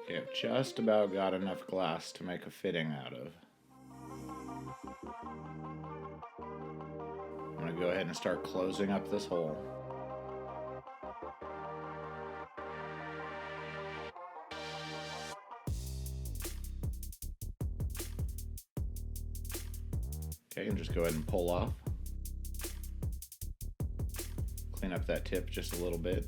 Okay, I've just about got enough glass to make a fitting out of. I'm going to go ahead and start closing up this hole. Okay, and just go ahead and pull off. Clean up that tip just a little bit.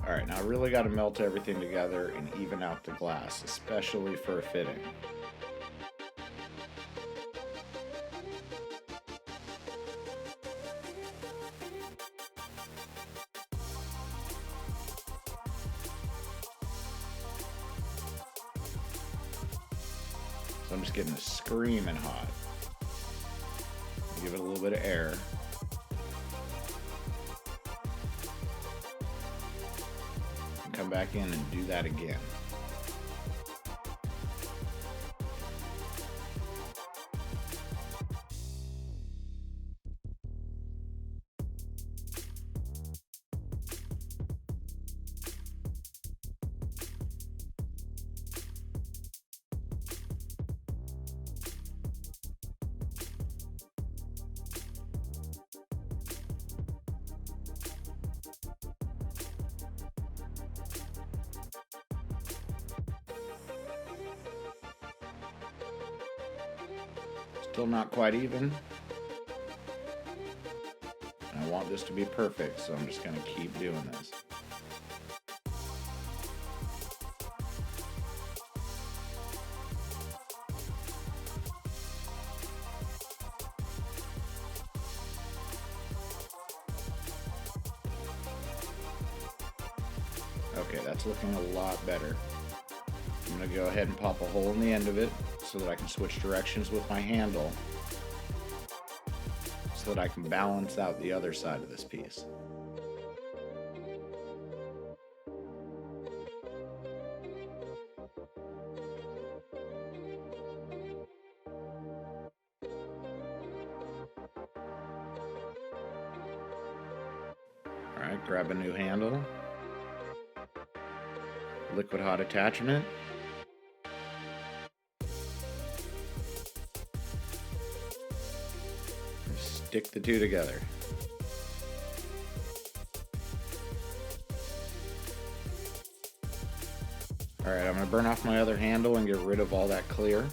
Alright, now I really got to melt everything together and even out the glass, especially for a fitting. So I'm just getting this screaming hot. Give it a little bit of air. Come back in and do that again. Still not quite even. I want this to be perfect, so I'm just going to keep doing this. Okay, that's looking a lot better. I'm going to go ahead and pop a hole in the end of it so that I can switch directions with my handle so that I can balance out the other side of this piece. Alright, grab a new handle, liquid hot attachment, stick the two together. Alright, I'm going to burn off my other handle and get rid of all that clear.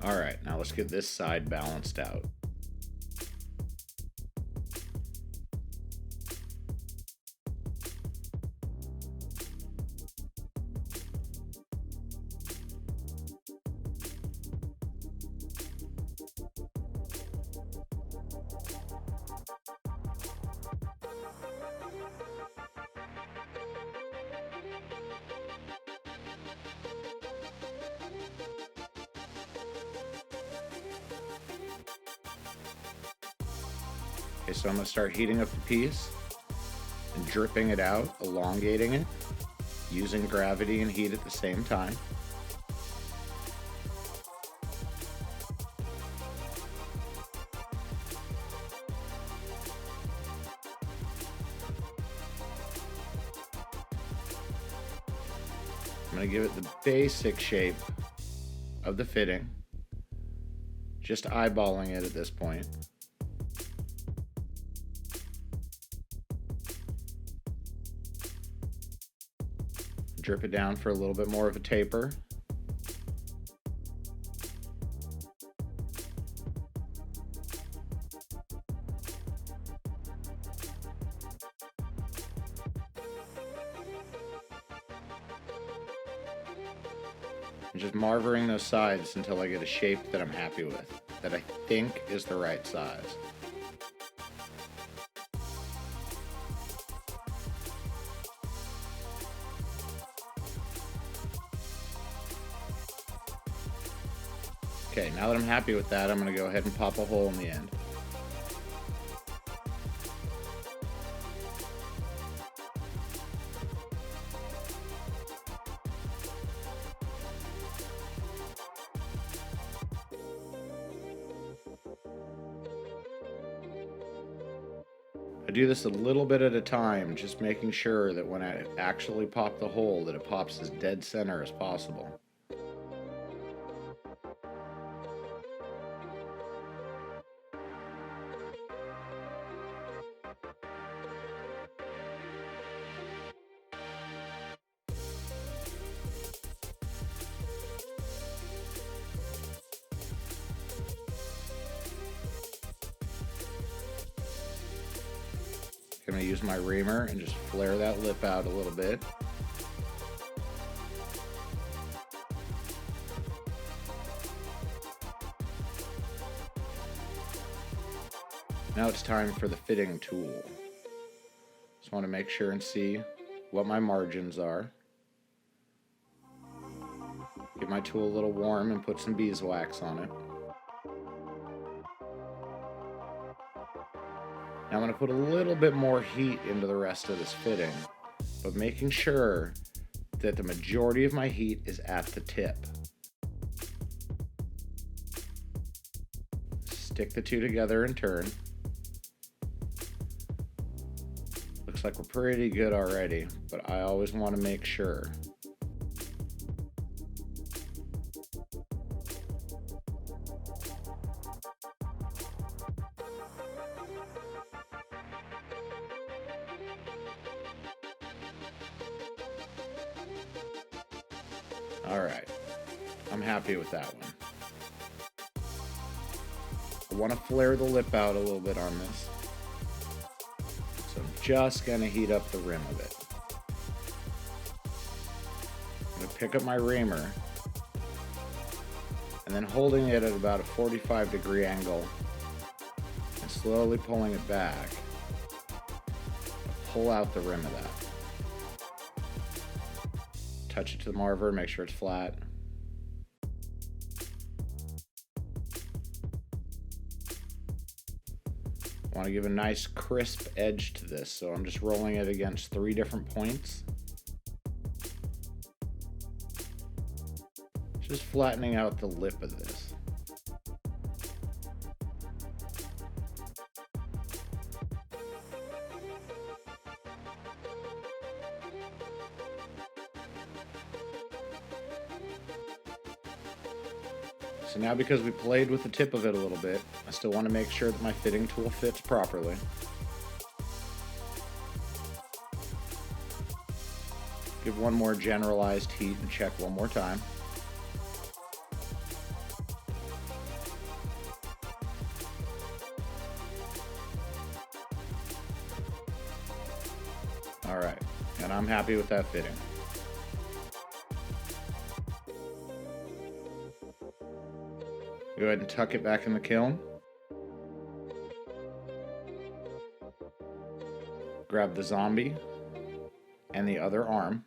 Alright, now let's get this side balanced out. Okay, so I'm going to start heating up the piece and dripping it out, elongating it, using gravity and heat at the same time. I'm going to give it the basic shape of the fitting, just eyeballing it at this point. Drip it down for a little bit more of a taper. And just marvering those sides until I get a shape that I'm happy with, that I think is the right size. Okay, now that I'm happy with that, I'm going to go ahead and pop a hole in the end. I do this a little bit at a time, just making sure that when I actually pop the hole, that it pops as dead center as possible. I'm going to use my reamer and just flare that lip out a little bit. Now it's time for the fitting tool. Just want to make sure and see what my margins are. Give my tool a little warm and put some beeswax on it. Now I'm going to put a little bit more heat into the rest of this fitting, but making sure that the majority of my heat is at the tip. Stick the two together and turn. Looks like we're pretty good already, but I always want to make sure. Alright, I'm happy with that one. I want to flare the lip out a little bit on this. So I'm just going to heat up the rim of it. I'm going to pick up my reamer and then holding it at about a 45-degree angle and slowly pulling it back, pull out the rim of that. Touch it to the marver, make sure it's flat. I want to give a nice crisp edge to this, so I'm just rolling it against 3 different points. Just flattening out the lip of this. So now, because we played with the tip of it a little bit, I still want to make sure that my fitting tool fits properly. Give one more generalized heat and check one more time. Alright, and I'm happy with that fitting. Go ahead and tuck it back in the kiln. Grab the zombie and the other arm.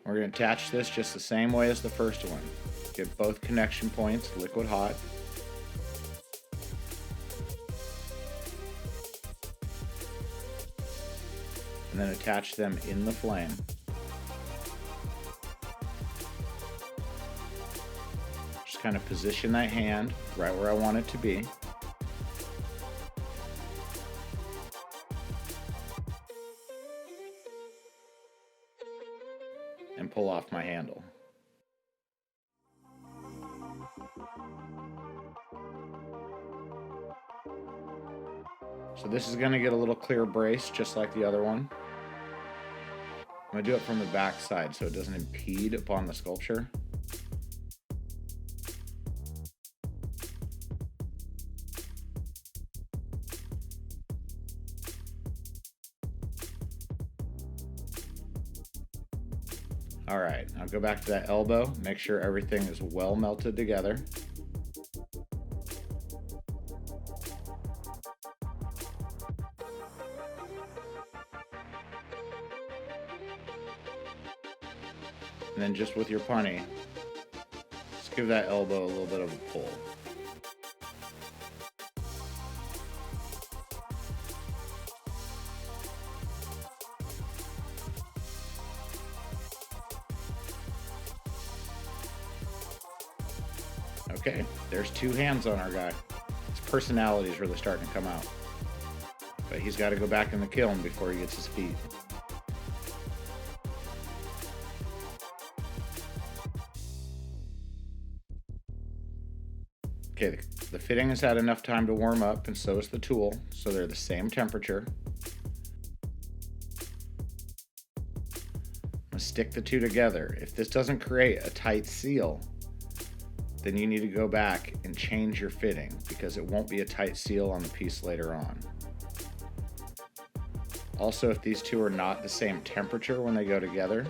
We're going to attach this just the same way as the first one. Get both connection points liquid hot. And then attach them in the flame. Just kind kind of position that hand right where I want it to be. And pull off my handle. So this is going to get a little clear brace just like the other one. I'm going to do it from the back side so it doesn't impede upon the sculpture. Alright, now go back to that elbow, make sure everything is well melted together. And then just with your punny, just give that elbow a little bit of a pull. Okay, there's two hands on our guy. His personality is really starting to come out. But he's got to go back in the kiln before he gets his feet. Okay, the fitting has had enough time to warm up, and so has the tool, so they're the same temperature. I'm going to stick the two together. If this doesn't create a tight seal, then you need to go back and change your fitting, because it won't be a tight seal on the piece later on. Also, if these two are not the same temperature when they go together,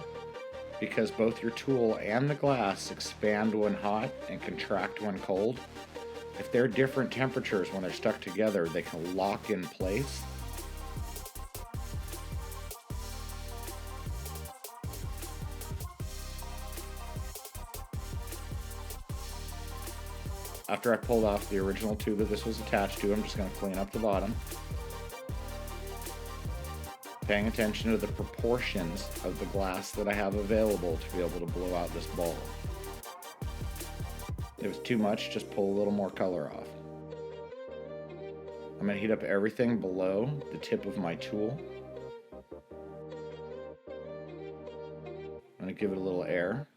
because both your tool and the glass expand when hot and contract when cold, if they're different temperatures when they're stuck together, they can lock in place. After I pulled off the original tube that this was attached to, I'm just going to clean up the bottom. Paying attention to the proportions of the glass that I have available to be able to blow out this ball. If it was too much, just pull a little more color off. I'm going to heat up everything below the tip of my tool. I'm going to give it a little air.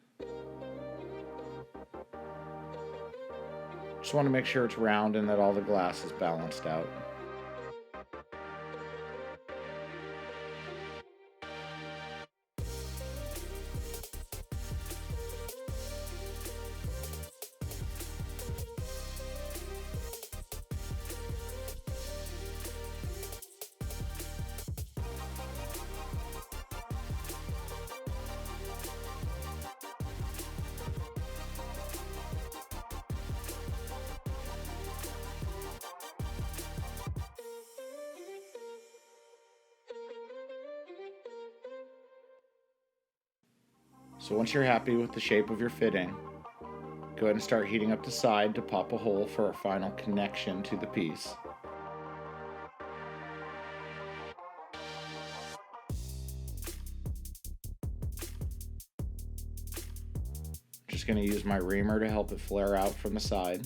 Just want to make sure it's round and that all the glass is balanced out. So once you're happy with the shape of your fitting, go ahead and start heating up the side to pop a hole for a final connection to the piece. Just going to use my reamer to help it flare out from the side.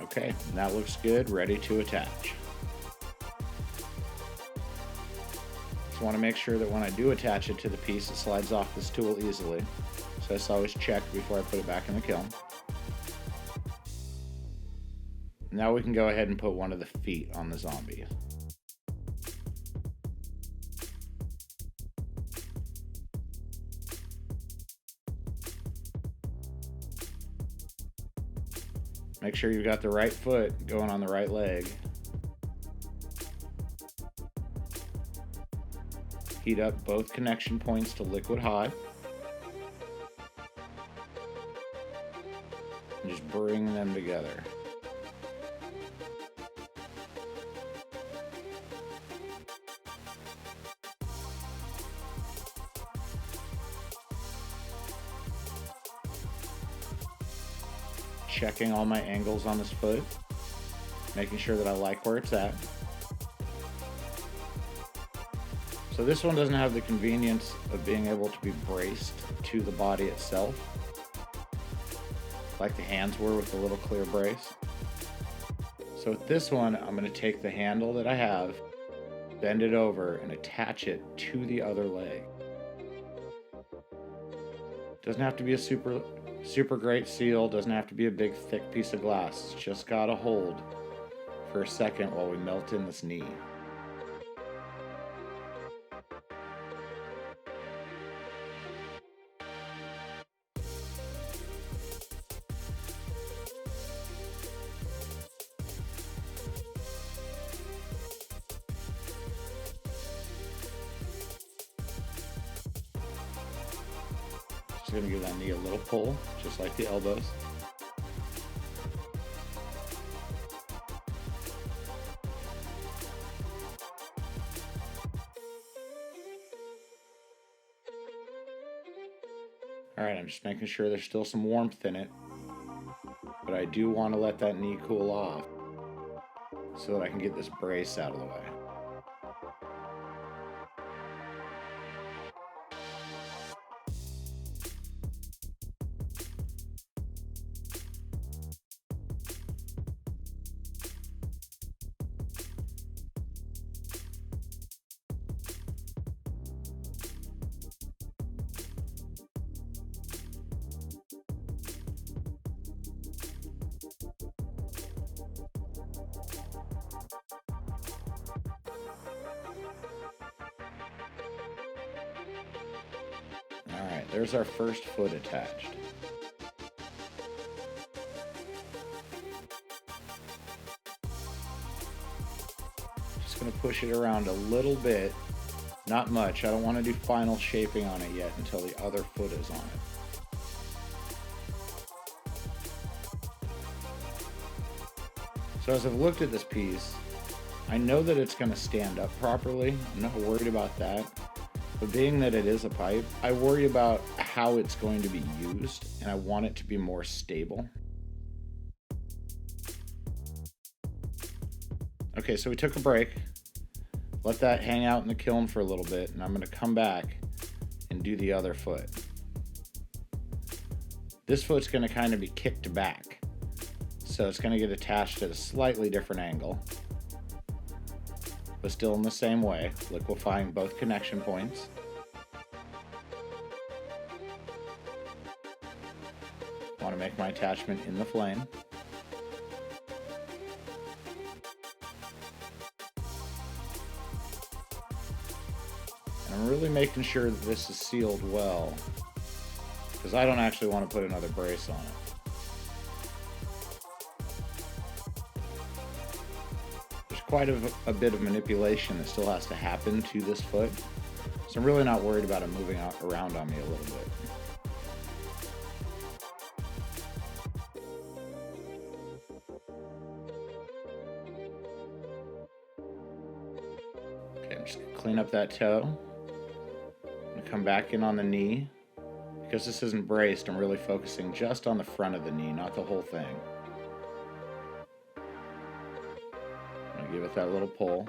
Okay, that looks good, ready to attach. Just want to make sure that when I do attach it to the piece, it slides off this tool easily. So just always check before I put it back in the kiln. Now we can go ahead and put one of the feet on the zombie. Make sure you've got the right foot going on the right leg. Heat up both connection points to liquid hot. And just bring them together. Checking all my angles on this foot, making sure that I like where it's at. So this one doesn't have the convenience of being able to be braced to the body itself, like the hands were with the little clear brace. So with this one, I'm going to take the handle that I have, bend it over, and attach it to the other leg. Doesn't have to be a super great seal, doesn't have to be a big thick piece of glass. It's just gotta hold for a second while we melt in this knee. Just gonna give that knee a little pull, just like the elbows. Alright, I'm just making sure there's still some warmth in it, but I do want to let that knee cool off so that I can get this brace out of the way. Alright, there's our first foot attached. Just going to push it around a little bit, not much. I don't want to do final shaping on it yet until the other foot is on it. So as I've looked at this piece, I know that it's going to stand up properly. I'm not worried about that. But being that it is a pipe, I worry about how it's going to be used, and I want it to be more stable. Okay, so we took a break, let that hang out in the kiln for a little bit, and I'm going to come back and do the other foot. This foot's going to kind of be kicked back, so it's going to get attached at a slightly different angle, but still in the same way, liquefying both connection points. I want to make my attachment in the flame. And I'm really making sure that this is sealed well, because I don't actually want to put another brace on it. Quite a bit of manipulation that still has to happen to this foot, so I'm really not worried about it moving around on me a little bit. Okay, I'm just gonna clean up that toe. I'm gonna come back in on the knee. Because this isn't braced, I'm really focusing just on the front of the knee, not the whole thing. Give it that little pull.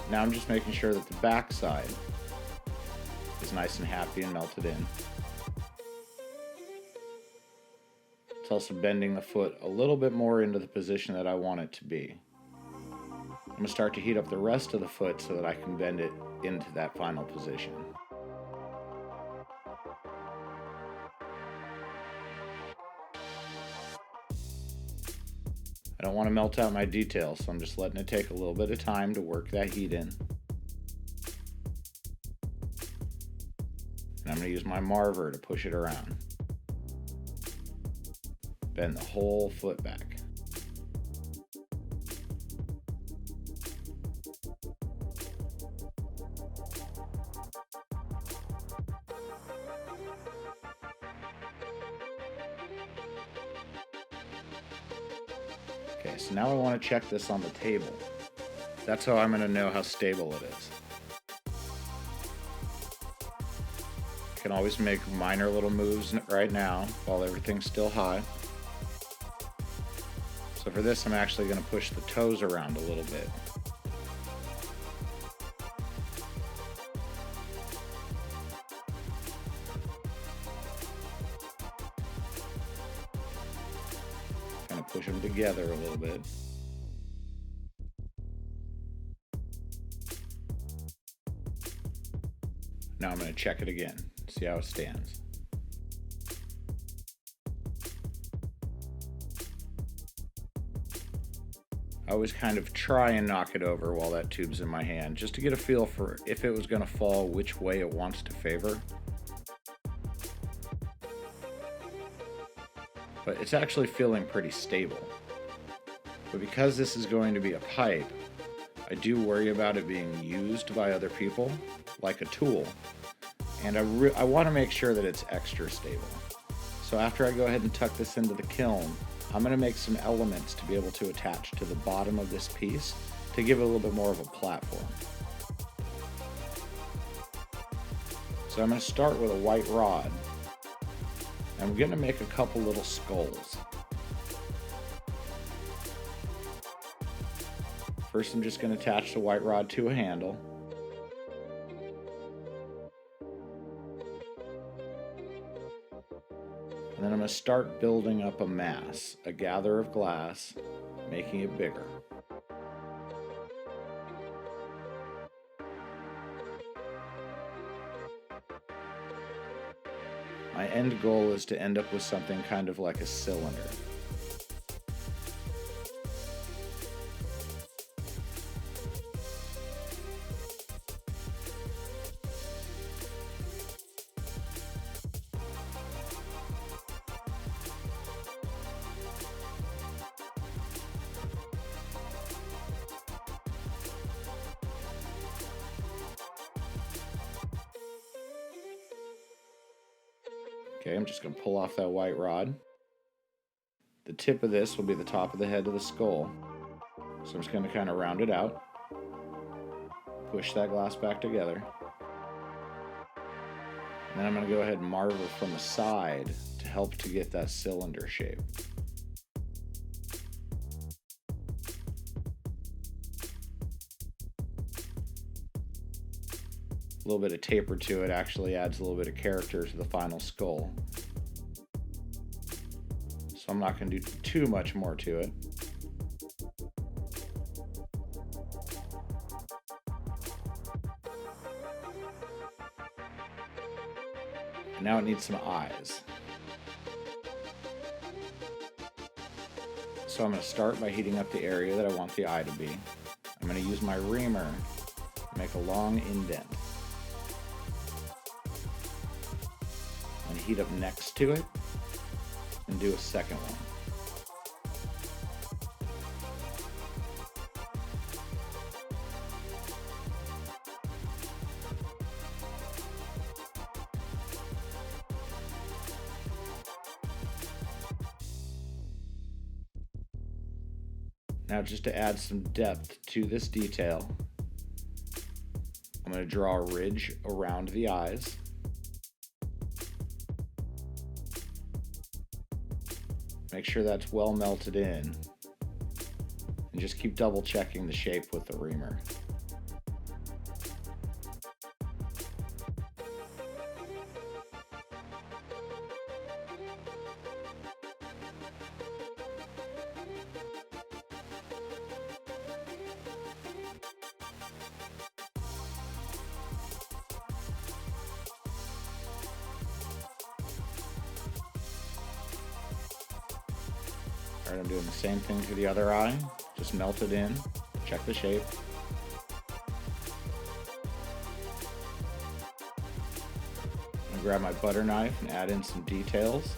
Now I'm just making sure that the back side is nice and happy and melted in. It's also bending the foot a little bit more into the position that I want it to be. I'm going to start to heat up the rest of the foot so that I can bend it into that final position. I don't want to melt out my details, so I'm just letting it take a little bit of time to work that heat in. And I'm going to use my marver to push it around. Bend the whole foot back. Okay, so now I want to check this on the table. That's how I'm going to know how stable it is. I can always make minor little moves right now while everything's still hot. So for this, I'm actually going to push the toes around a little bit. Kind of push them together a little bit. Now I'm going to check it again, see how it stands. I always kind of try and knock it over while that tube's in my hand, just to get a feel for if it was going to fall, which way it wants to favor. But it's actually feeling pretty stable. But because this is going to be a pipe, I do worry about it being used by other people, like a tool. And I want to make sure that it's extra stable. So after I go ahead and tuck this into the kiln, I'm going to make some elements to be able to attach to the bottom of this piece to give it a little bit more of a platform. So I'm going to start with a white rod. I'm going to make a couple little skulls. First, I'm just going to attach the white rod to a handle. And then I'm going to start building up a mass, a gather of glass, making it bigger. My end goal is to end up with something kind of like a cylinder. Okay, I'm just going to pull off that white rod. The tip of this will be the top of the head of the skull. So I'm just going to kind of round it out. Push that glass back together. And then I'm going to go ahead and marver from the side to help to get that cylinder shape. A little bit of taper to it actually adds a little bit of character to the final skull. So I'm not going to do too much more to it. And now it needs some eyes. So I'm going to start by heating up the area that I want the eye to be. I'm going to use my reamer to make a long indent. And heat up next to it and do a second one. Now, just to add some depth to this detail, I'm going to draw a ridge around the eyes. Make sure that's well melted in, and just keep double checking the shape with the reamer. Alright, I'm doing the same thing to the other eye. Just melt it in, check the shape. I'm gonna grab my butter knife and add in some details.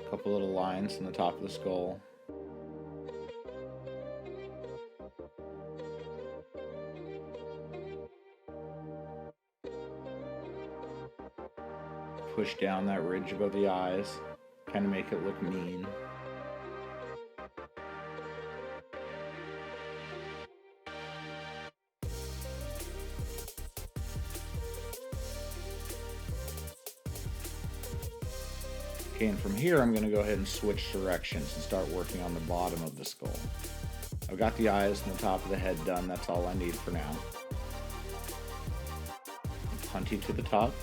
A couple little lines in the top of the skull. Push down that ridge above the eyes, kind of make it look mean. Okay, and from here I'm going to go ahead and switch directions and start working on the bottom of the skull. I've got the eyes and the top of the head done, that's all I need for now. Punty to the top.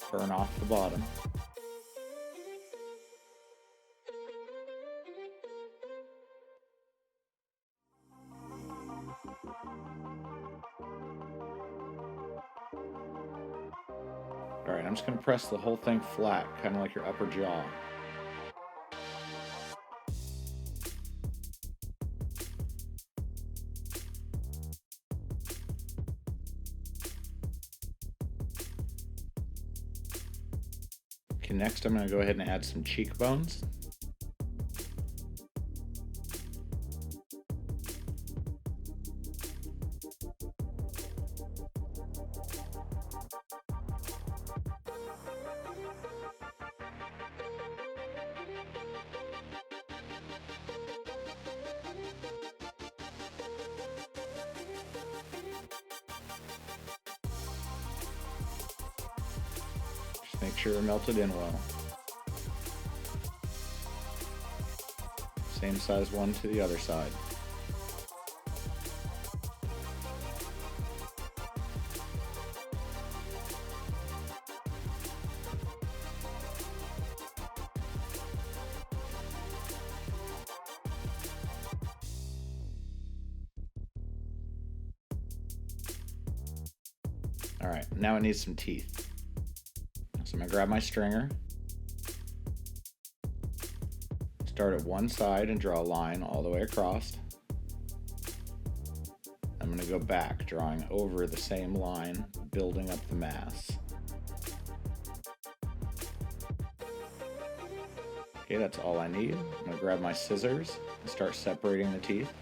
Burn off the bottom. Alright, I'm just going to press the whole thing flat, kind of like your upper jaw. Okay, next I'm going to go ahead and add some cheekbones. Make sure they're melted in well. Same size one to the other side. Alright, now it needs some teeth. So I'm going to grab my stringer, start at one side and draw a line all the way across. I'm going to go back, drawing over the same line, building up the mass. Okay, that's all I need. I'm going to grab my scissors and start separating the teeth,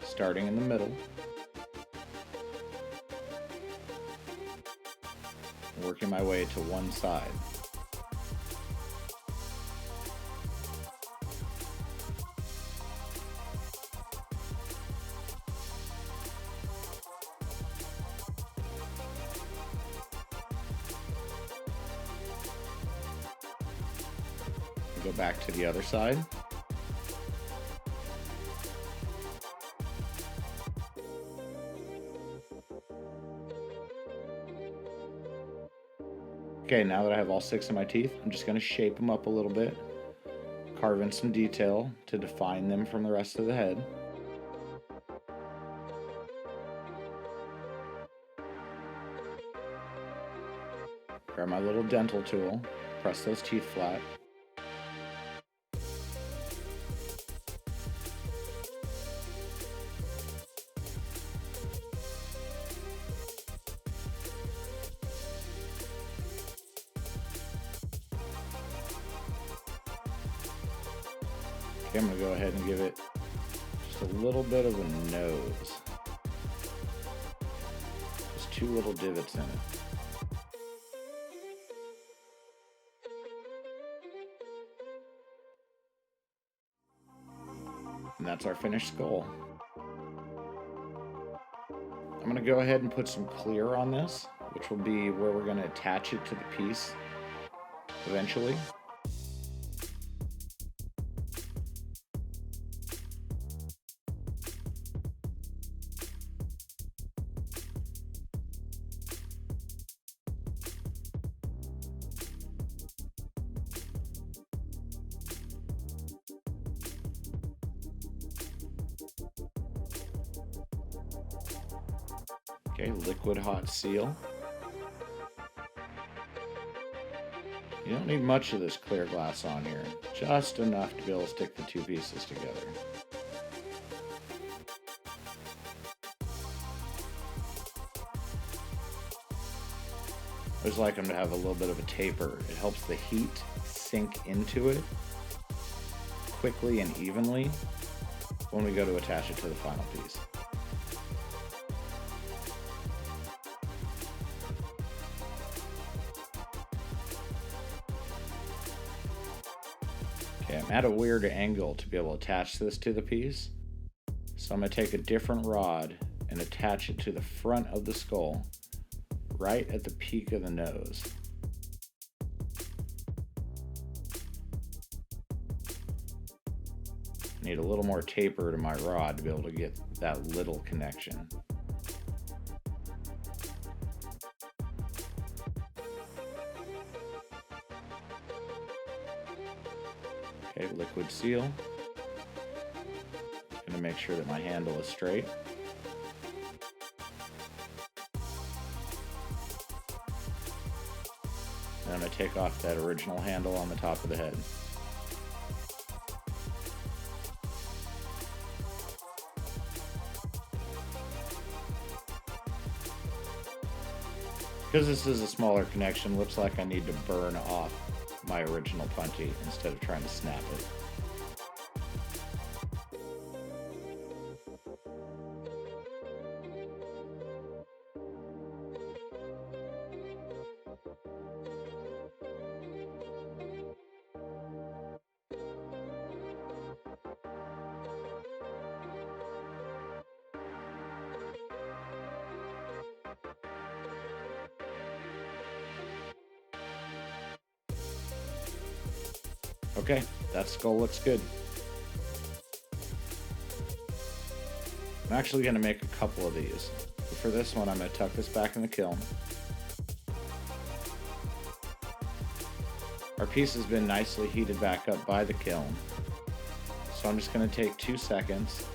starting in the middle. Working my way to one side. Go back to the other side. Okay, now that I have all 6 of my teeth, I'm just going to shape them up a little bit, carve in some detail to define them from the rest of the head. Grab my little dental tool, press those teeth flat. Okay, I'm going to go ahead and give it just a little bit of a nose. Just 2 little divots in it. And that's our finished skull. I'm going to go ahead and put some clear on this, which will be where we're going to attach it to the piece eventually. Okay, liquid hot seal. You don't need much of this clear glass on here, just enough to be able to stick the two pieces together. I always like them to have a little bit of a taper. It helps the heat sink into it quickly and evenly when we go to attach it to the final piece. Okay, I'm at a weird angle to be able to attach this to the piece. So I'm going to take a different rod and attach it to the front of the skull, right at the peak of the nose. I need a little more taper to my rod to be able to get that little connection. Okay, liquid seal. Going to make sure that my handle is straight. And I'm going to take off that original handle on the top of the head. Because this is a smaller connection, looks like I need to burn off my original puntee instead of trying to snap it. Okay, that skull looks good. I'm actually going to make a couple of these. But for this one, I'm going to tuck this back in the kiln. Our piece has been nicely heated back up by the kiln. So I'm just going to take 2 seconds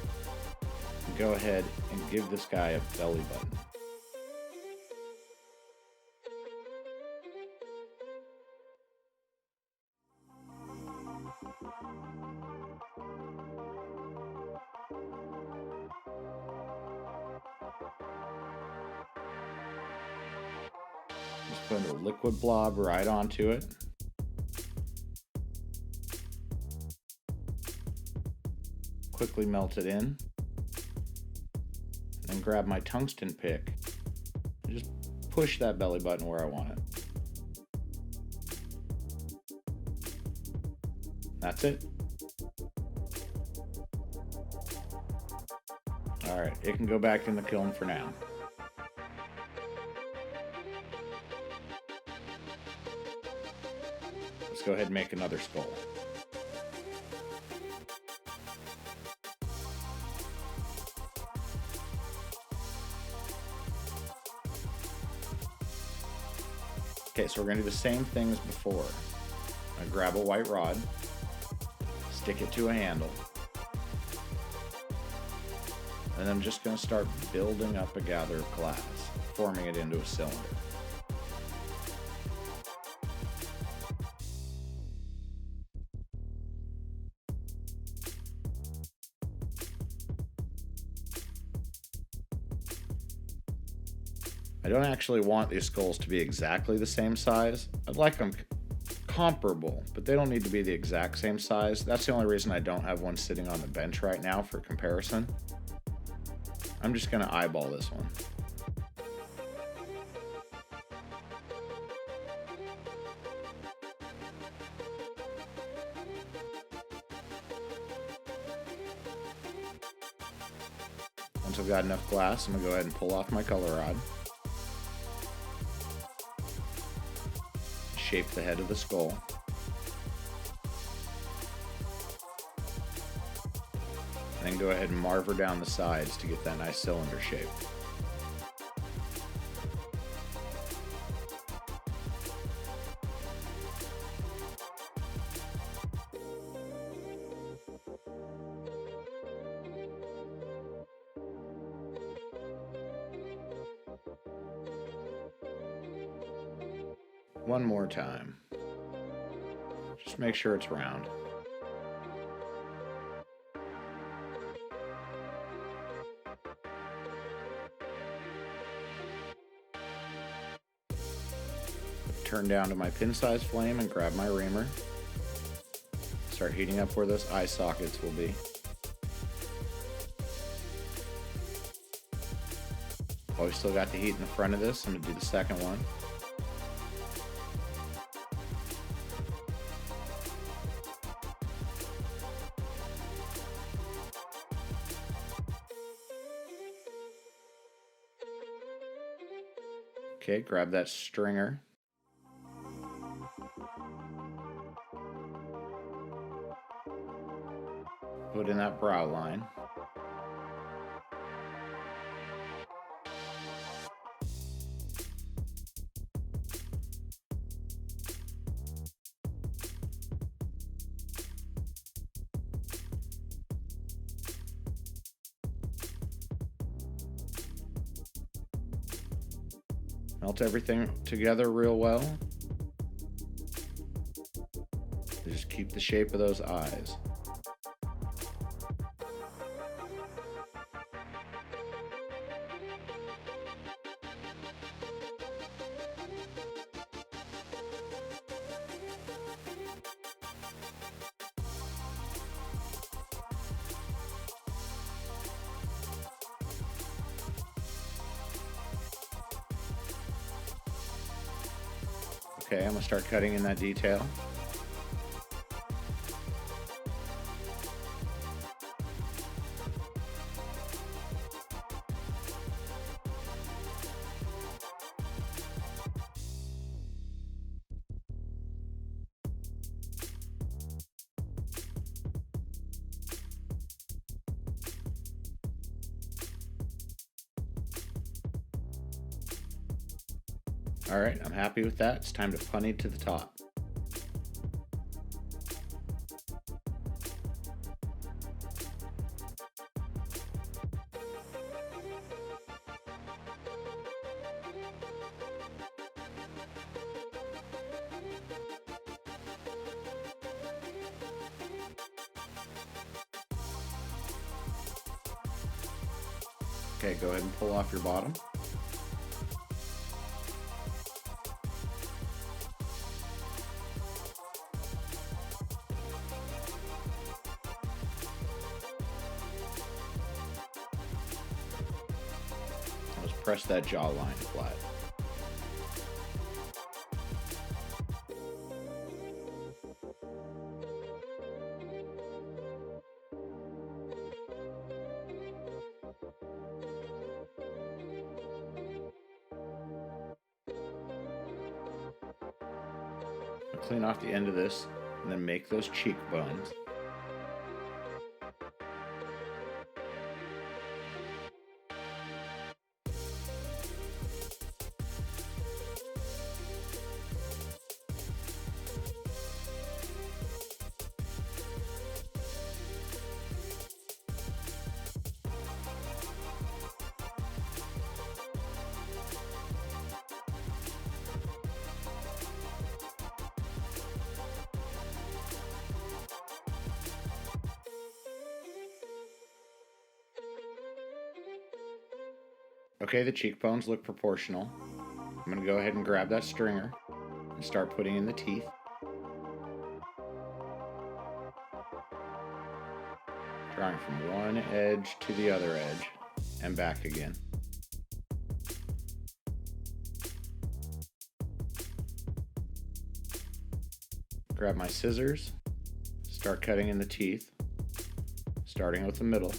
and go ahead and give this guy a belly button. Just put a liquid blob right onto it. Quickly melt it in. And then grab my tungsten pick and just push that belly button where I want it. That's it. Alright, it can go back in the kiln for now. Let's go ahead and make another skull. Okay, so we're going to do the same thing as before. I grab a white rod, stick it to a handle, and I'm just going to start building up a gather of glass, forming it into a cylinder. I don't actually want these skulls to be exactly the same size. I'd like them comparable, but they don't need to be the exact same size. That's the only reason I don't have one sitting on the bench right now for comparison. I'm just going to eyeball this one. Once I've got enough glass, I'm going to go ahead and pull off my color rod. Shape the head of the skull. And then go ahead and marver down the sides to get that nice cylinder shape. One more time. Just make sure it's round. Turn down to my pin size flame and grab my reamer. Start heating up where those eye sockets will be. While we still got the heat in the front of this, I'm going to do the second one. Okay, grab that stringer. Put in that brow line. Melt everything together real well. Just keep the shape of those eyes. Okay, I'm going to start cutting in that detail. Alright, I'm happy with that. It's time to punny to the top. Okay, go ahead and pull off your bottom. Let's press that jawline flat. Clean off the end of this and then make those cheekbones. Okay, the cheekbones look proportional. I'm going to go ahead and grab that stringer and start putting in the teeth. Drawing from one edge to the other edge and back again. Grab my scissors, start cutting in the teeth, starting with the middle.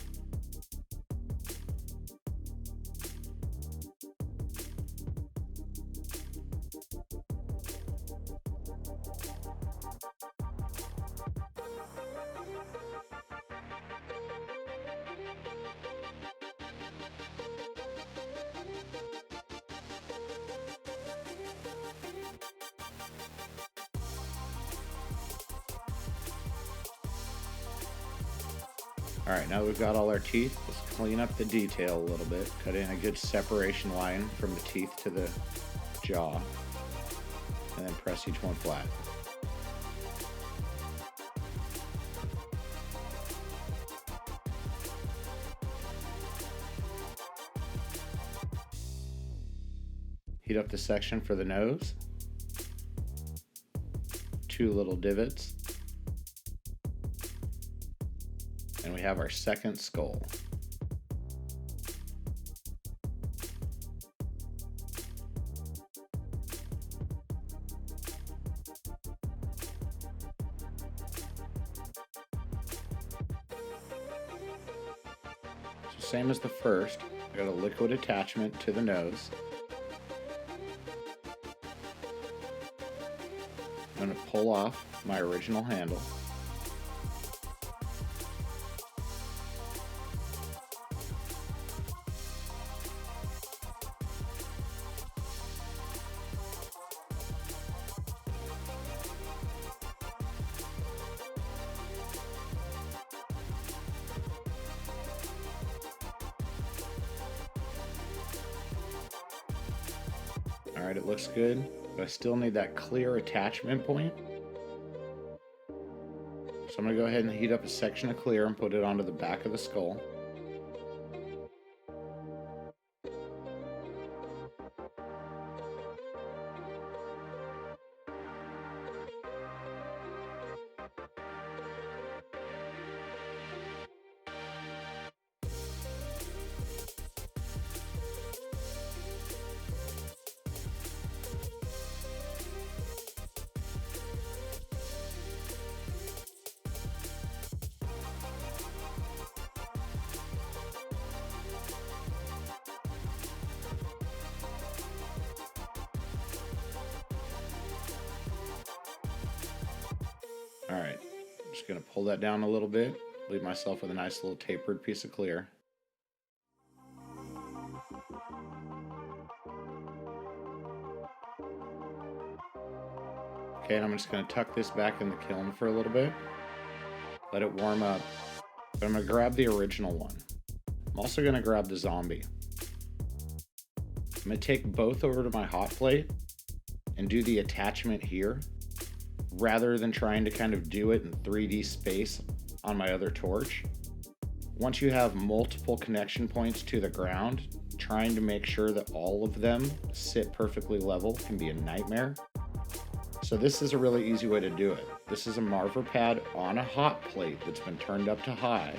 Alright, now we've got all our teeth, let's clean up the detail a little bit. Cut in a good separation line from the teeth to the jaw. and then press each one flat. Heat up the section for the nose, 2 little divots, and we have our second skull. So same as the first, I got a liquid attachment to the nose. I'm going to pull off my original handle. Alright, it looks good, but I still need that clear attachment point. So I'm going to go ahead and heat up a section of clear and put it onto the back of the skull. Alright, I'm just going to pull that down a little bit, leave myself with a nice little tapered piece of clear. Okay, and I'm just going to tuck this back in the kiln for a little bit, let it warm up. But I'm going to grab the original one. I'm also going to grab the zombie. I'm going to take both over to my hot plate and do the attachment here, rather than trying to kind of do it in 3D space on my other torch. Once you have multiple connection points to the ground, trying to make sure that all of them sit perfectly level can be a nightmare. So this is a really easy way to do it. This is a marver pad on a hot plate that's been turned up to high.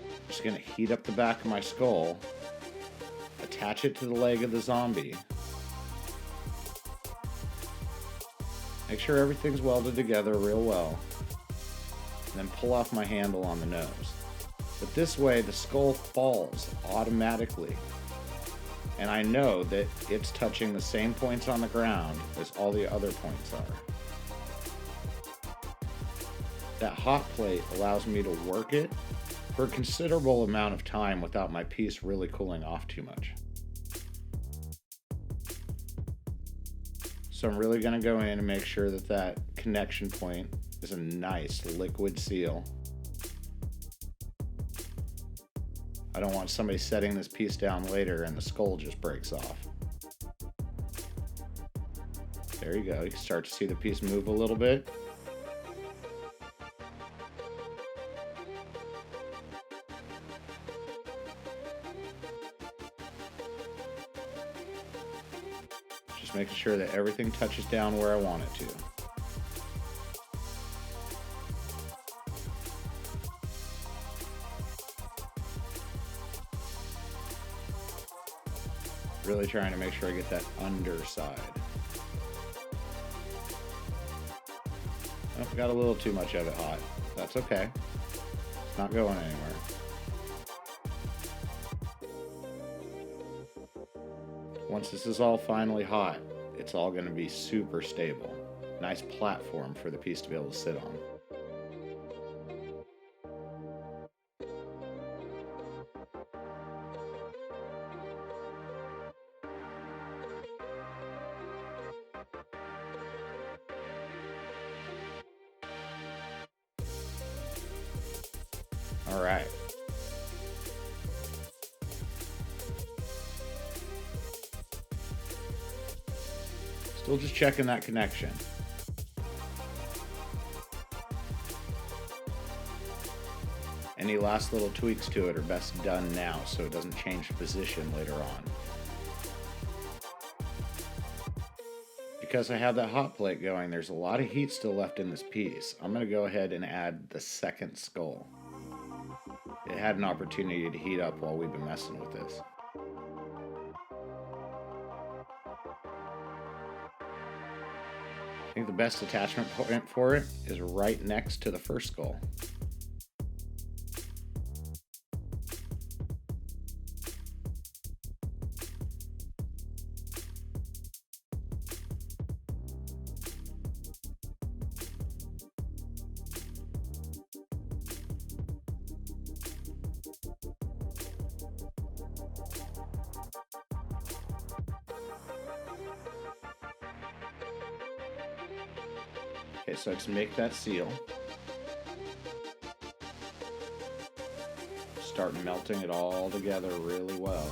I'm just going to heat up the back of my skull, attach it to the leg of the zombie. Make sure everything's welded together real well, and then pull off my handle on the nose. But this way the skull falls automatically, and I know that it's touching the same points on the ground as all the other points are. That hot plate allows me to work it for a considerable amount of time without my piece really cooling off too much. So I'm really going to go in and make sure that that connection point is a nice liquid seal. I don't want somebody setting this piece down later and the skull just breaks off. There you go. You can start to see the piece move a little bit. Just making sure that everything touches down where I want it to. Really trying to make sure I get that underside. Oh, got a little too much of it hot. That's okay. It's not going anywhere. Once this is all finally hot, it's all going to be super stable. Nice platform for the piece to be able to sit on. All right. Still just checking that connection. Any last little tweaks to it are best done now so it doesn't change position later on. Because I have that hot plate going, there's a lot of heat still left in this piece. I'm going to go ahead and add the second skull. It had an opportunity to heat up while we've been messing with this. I think the best attachment point for it is right next to the first skull. Okay, so to make that seal, start melting it all together really well.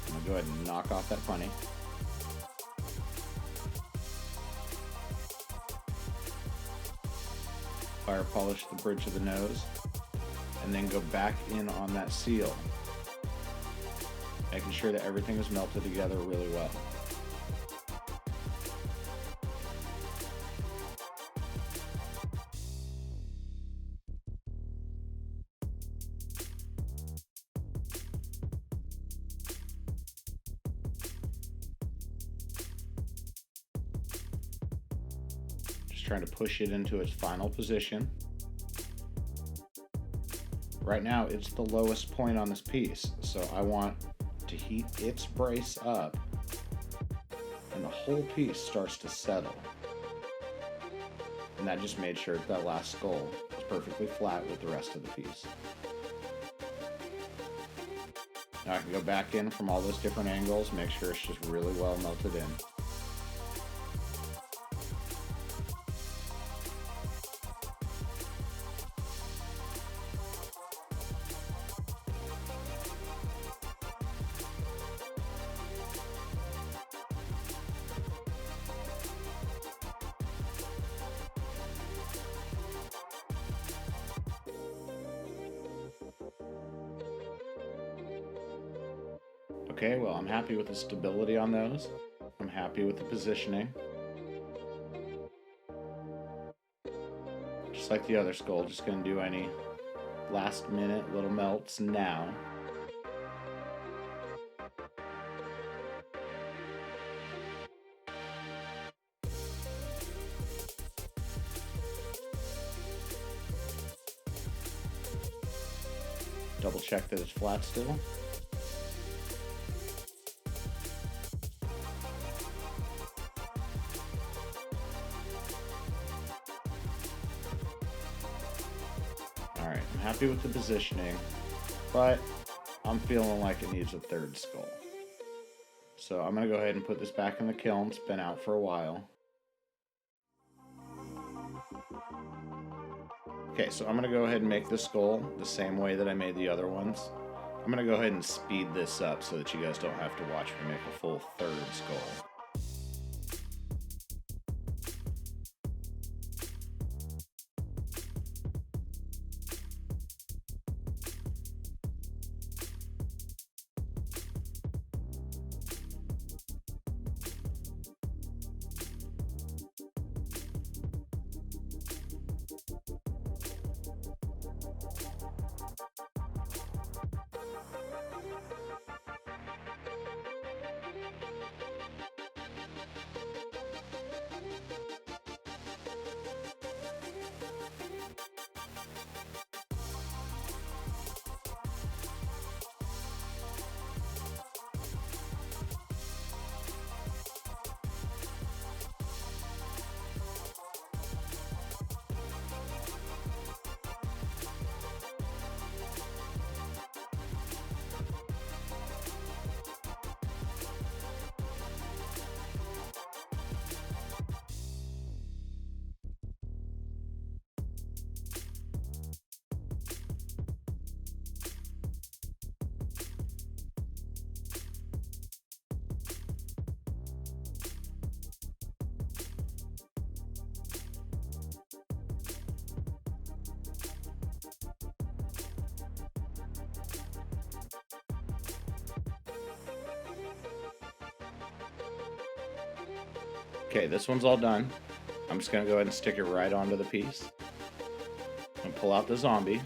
I'm gonna go ahead and knock off that funny. Fire polish the bridge of the nose, and then go back in on that seal, making sure that everything is melted together really well. Trying to push it into its final position. Right now it's the lowest point on this piece, so I want to heat its brace up and the whole piece starts to settle. And that just made sure that last skull was perfectly flat with the rest of the piece. Now I can go back in from all those different angles, make sure it's just really well melted in. Okay, well, I'm happy with the stability on those. I'm happy with the positioning. Just like the other skull, just gonna do any last minute little melts now. Double check that it's flat still. Alright, I'm happy with the positioning, but I'm feeling like it needs a third skull. So I'm going to go ahead and put this back in the kiln. It's been out for a while. Okay, so I'm going to go ahead and make the skull the same way that I made the other ones. I'm going to go ahead and speed this up so that you guys don't have to watch me make a full third skull. Okay, this one's all done. I'm just gonna go ahead and stick it right onto the piece. And pull out the zombie. And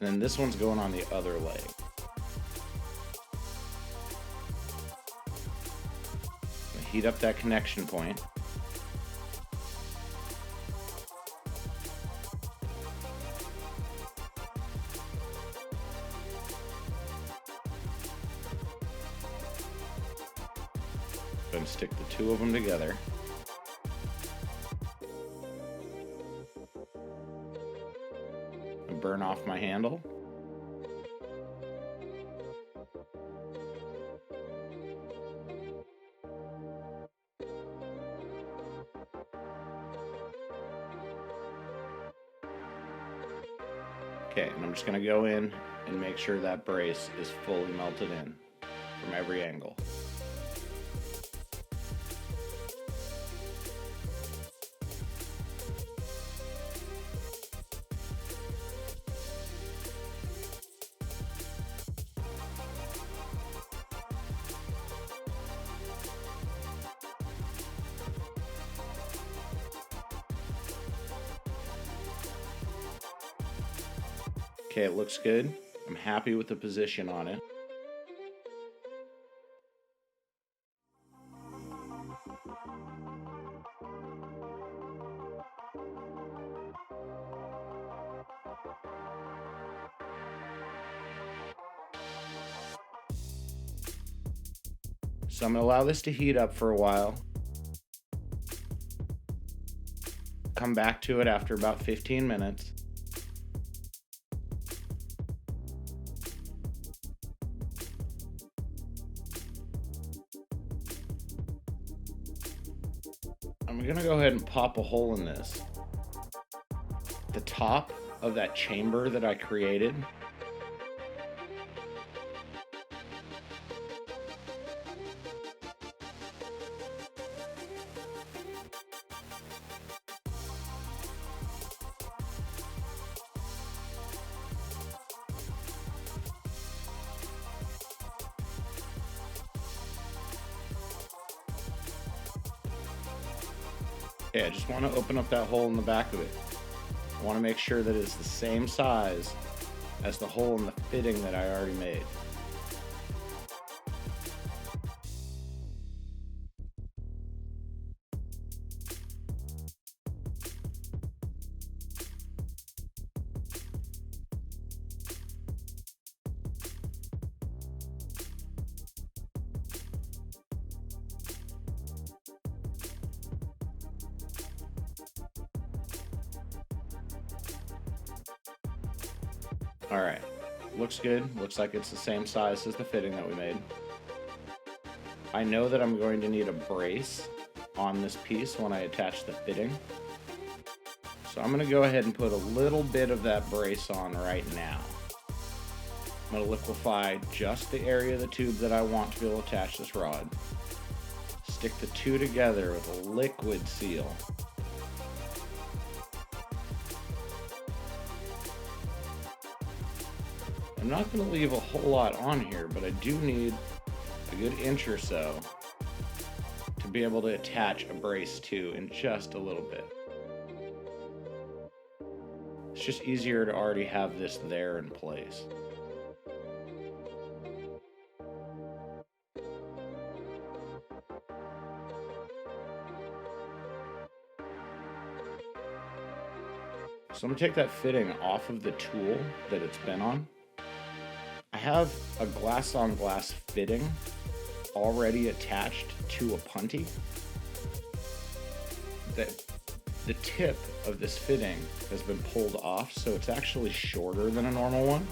then this one's going on the other leg. Heat up that connection point. And stick the two of them together. And burn off my handle. Okay, and I'm just going to go in and make sure that brace is fully melted in from every angle. Okay, it looks good. I'm happy with the position on it. So I'm going to allow this to heat up for a while. Come back to it after about 15 minutes. I'm going to go ahead and pop a hole in this. The top of that chamber that I created. Okay, I just want to open up that hole in the back of it. I want to make sure that it's the same size as the hole in the fitting that I already made. Alright, looks good. Looks like it's the same size as the fitting that we made. I know that I'm going to need a brace on this piece when I attach the fitting. So I'm going to go ahead and put a little bit of that brace on right now. I'm going to liquefy just the area of the tube that I want to be able to attach this rod. Stick the two together with a liquid seal. I'm not going to leave a whole lot on here, but I do need a good inch or so to be able to attach a brace to in just a little bit. It's just easier to already have this there in place. So I'm going to take that fitting off of the tool that it's been on. I have a glass-on-glass fitting already attached to a punty. The tip of this fitting has been pulled off, so it's actually shorter than a normal one.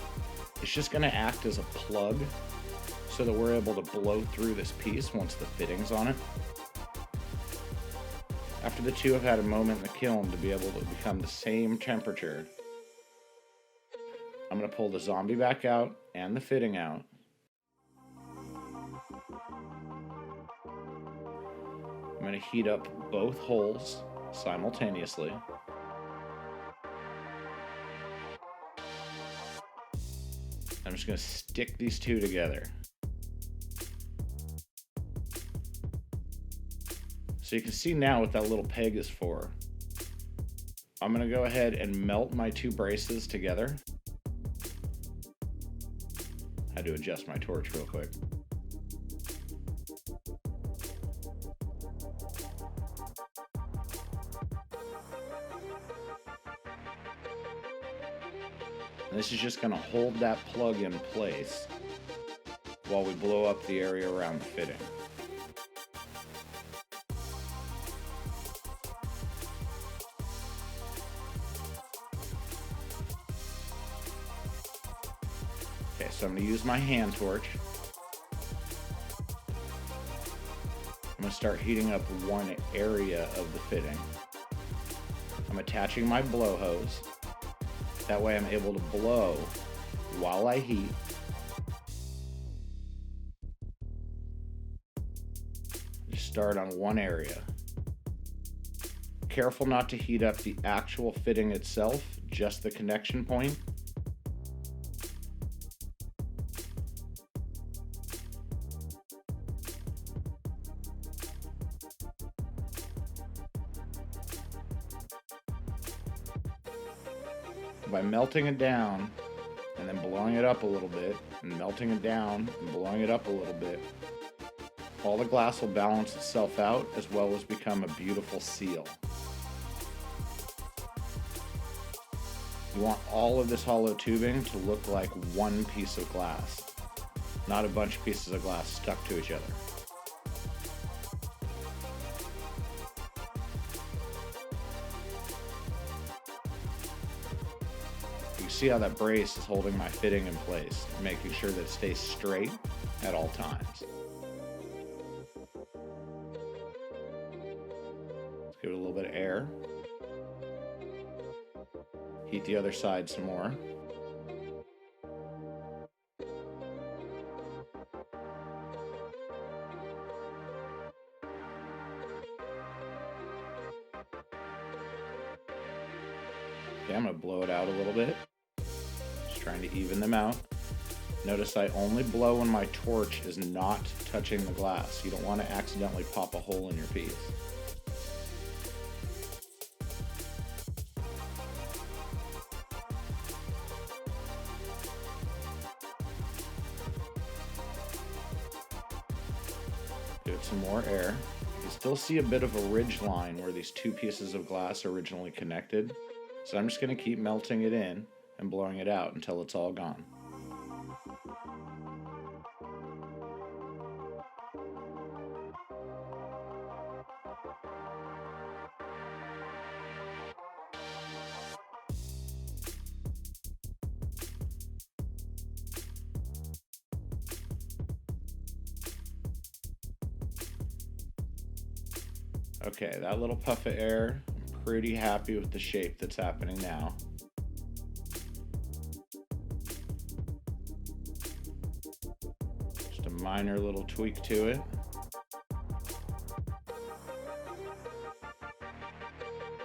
It's just going to act as a plug so that we're able to blow through this piece once the fitting's on it. After the two have had a moment in the kiln to be able to become the same temperature, I'm going to pull the zombie back out and the fitting out. I'm going to heat up both holes simultaneously. I'm just going to stick these two together. So you can see now what that little peg is for. I'm going to go ahead and melt my two braces together. I had to adjust my torch real quick. And this is just going to hold that plug in place while we blow up the area around the fitting. Okay, so I'm going to use my hand torch. I'm going to start heating up one area of the fitting. I'm attaching my blow hose. That way I'm able to blow while I heat. Just start on one area. Careful not to heat up the actual fitting itself, just the connection point. By melting it down and then blowing it up a little bit, and melting it down and blowing it up a little bit, all the glass will balance itself out as well as become a beautiful seal. You want all of this hollow tubing to look like one piece of glass, not a bunch of pieces of glass stuck to each other. See how that brace is holding my fitting in place, making sure that it stays straight at all times. Let's give it a little bit of air. Heat the other side some more. Okay, I'm going to blow it out a little bit. Trying to even them out. Notice I only blow when my torch is not touching the glass. You don't want to accidentally pop a hole in your piece. Give it some more air. You can still see a bit of a ridge line where these two pieces of glass are originally connected. So I'm just going to keep melting it in and blowing it out until it's all gone. Okay, that little puff of air, I'm pretty happy with the shape that's happening now. Just a minor little tweak to it.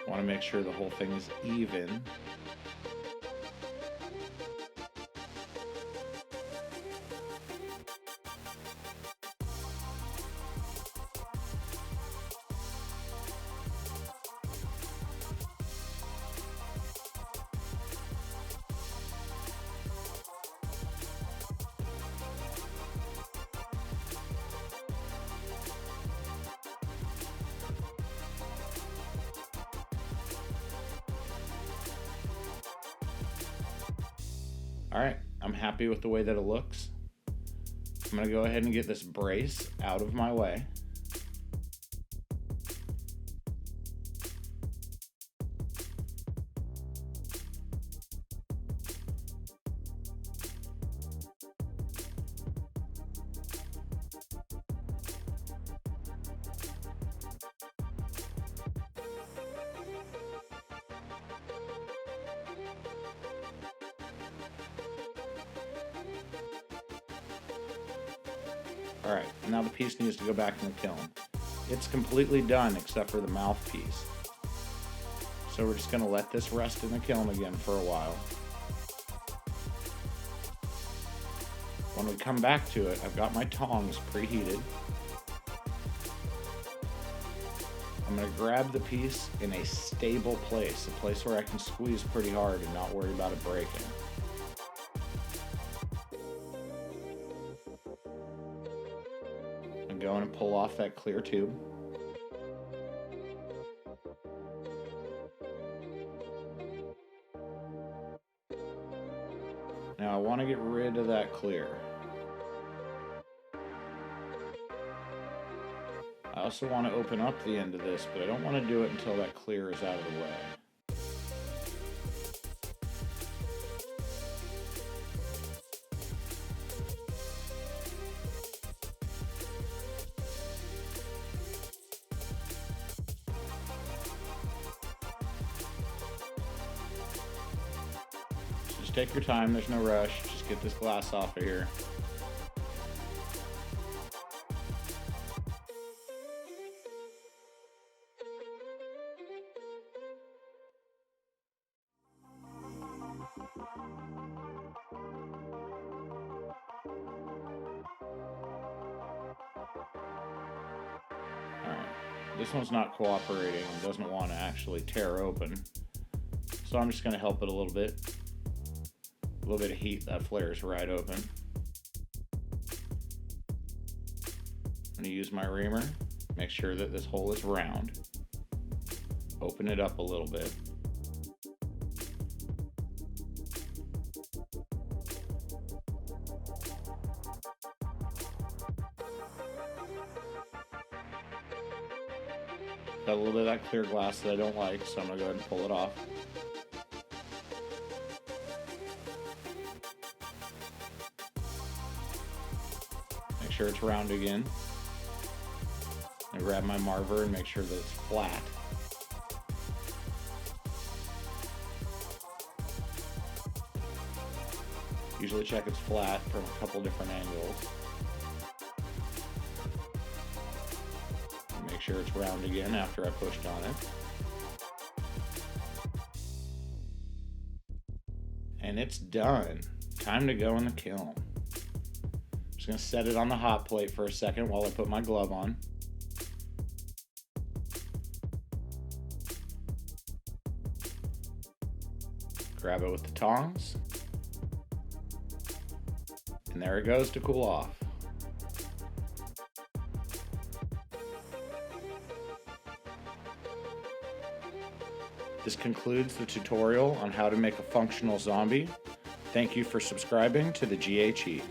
Want to make sure the whole thing is even. Alright, I'm happy with the way that it looks. I'm going to go ahead and get this brace out of my way. Alright, now the piece needs to go back in the kiln. It's completely done except for the mouthpiece. So we're just going to let this rest in the kiln again for a while. When we come back to it, I've got my tongs preheated. I'm going to grab the piece in a stable place, a place where I can squeeze pretty hard and not worry about it breaking. I'm going to pull off that clear tube. Now I want to get rid of that clear. I also want to open up the end of this, but I don't want to do it until that clear is out of the way. Just take your time, there's no rush, just get this glass off of here. Alright, this one's not cooperating and doesn't want to actually tear open, so I'm just going to help it a little bit. A little bit of heat, that flares right open. I'm going to use my reamer, make sure that this hole is round. Open it up a little bit. Got a little bit of that clear glass that I don't like, so I'm going to go ahead and pull it off. Make sure it's round again. I grab my marver and make sure that it's flat. Usually check it's flat from a couple different angles. Make sure it's round again after I pushed on it. And it's done. Time to go in the kiln. Just gonna set it on the hot plate for a second while I put my glove on. Grab it with the tongs. And there it goes to cool off. This concludes the tutorial on how to make a functional zombie. Thank you for subscribing to the GHE.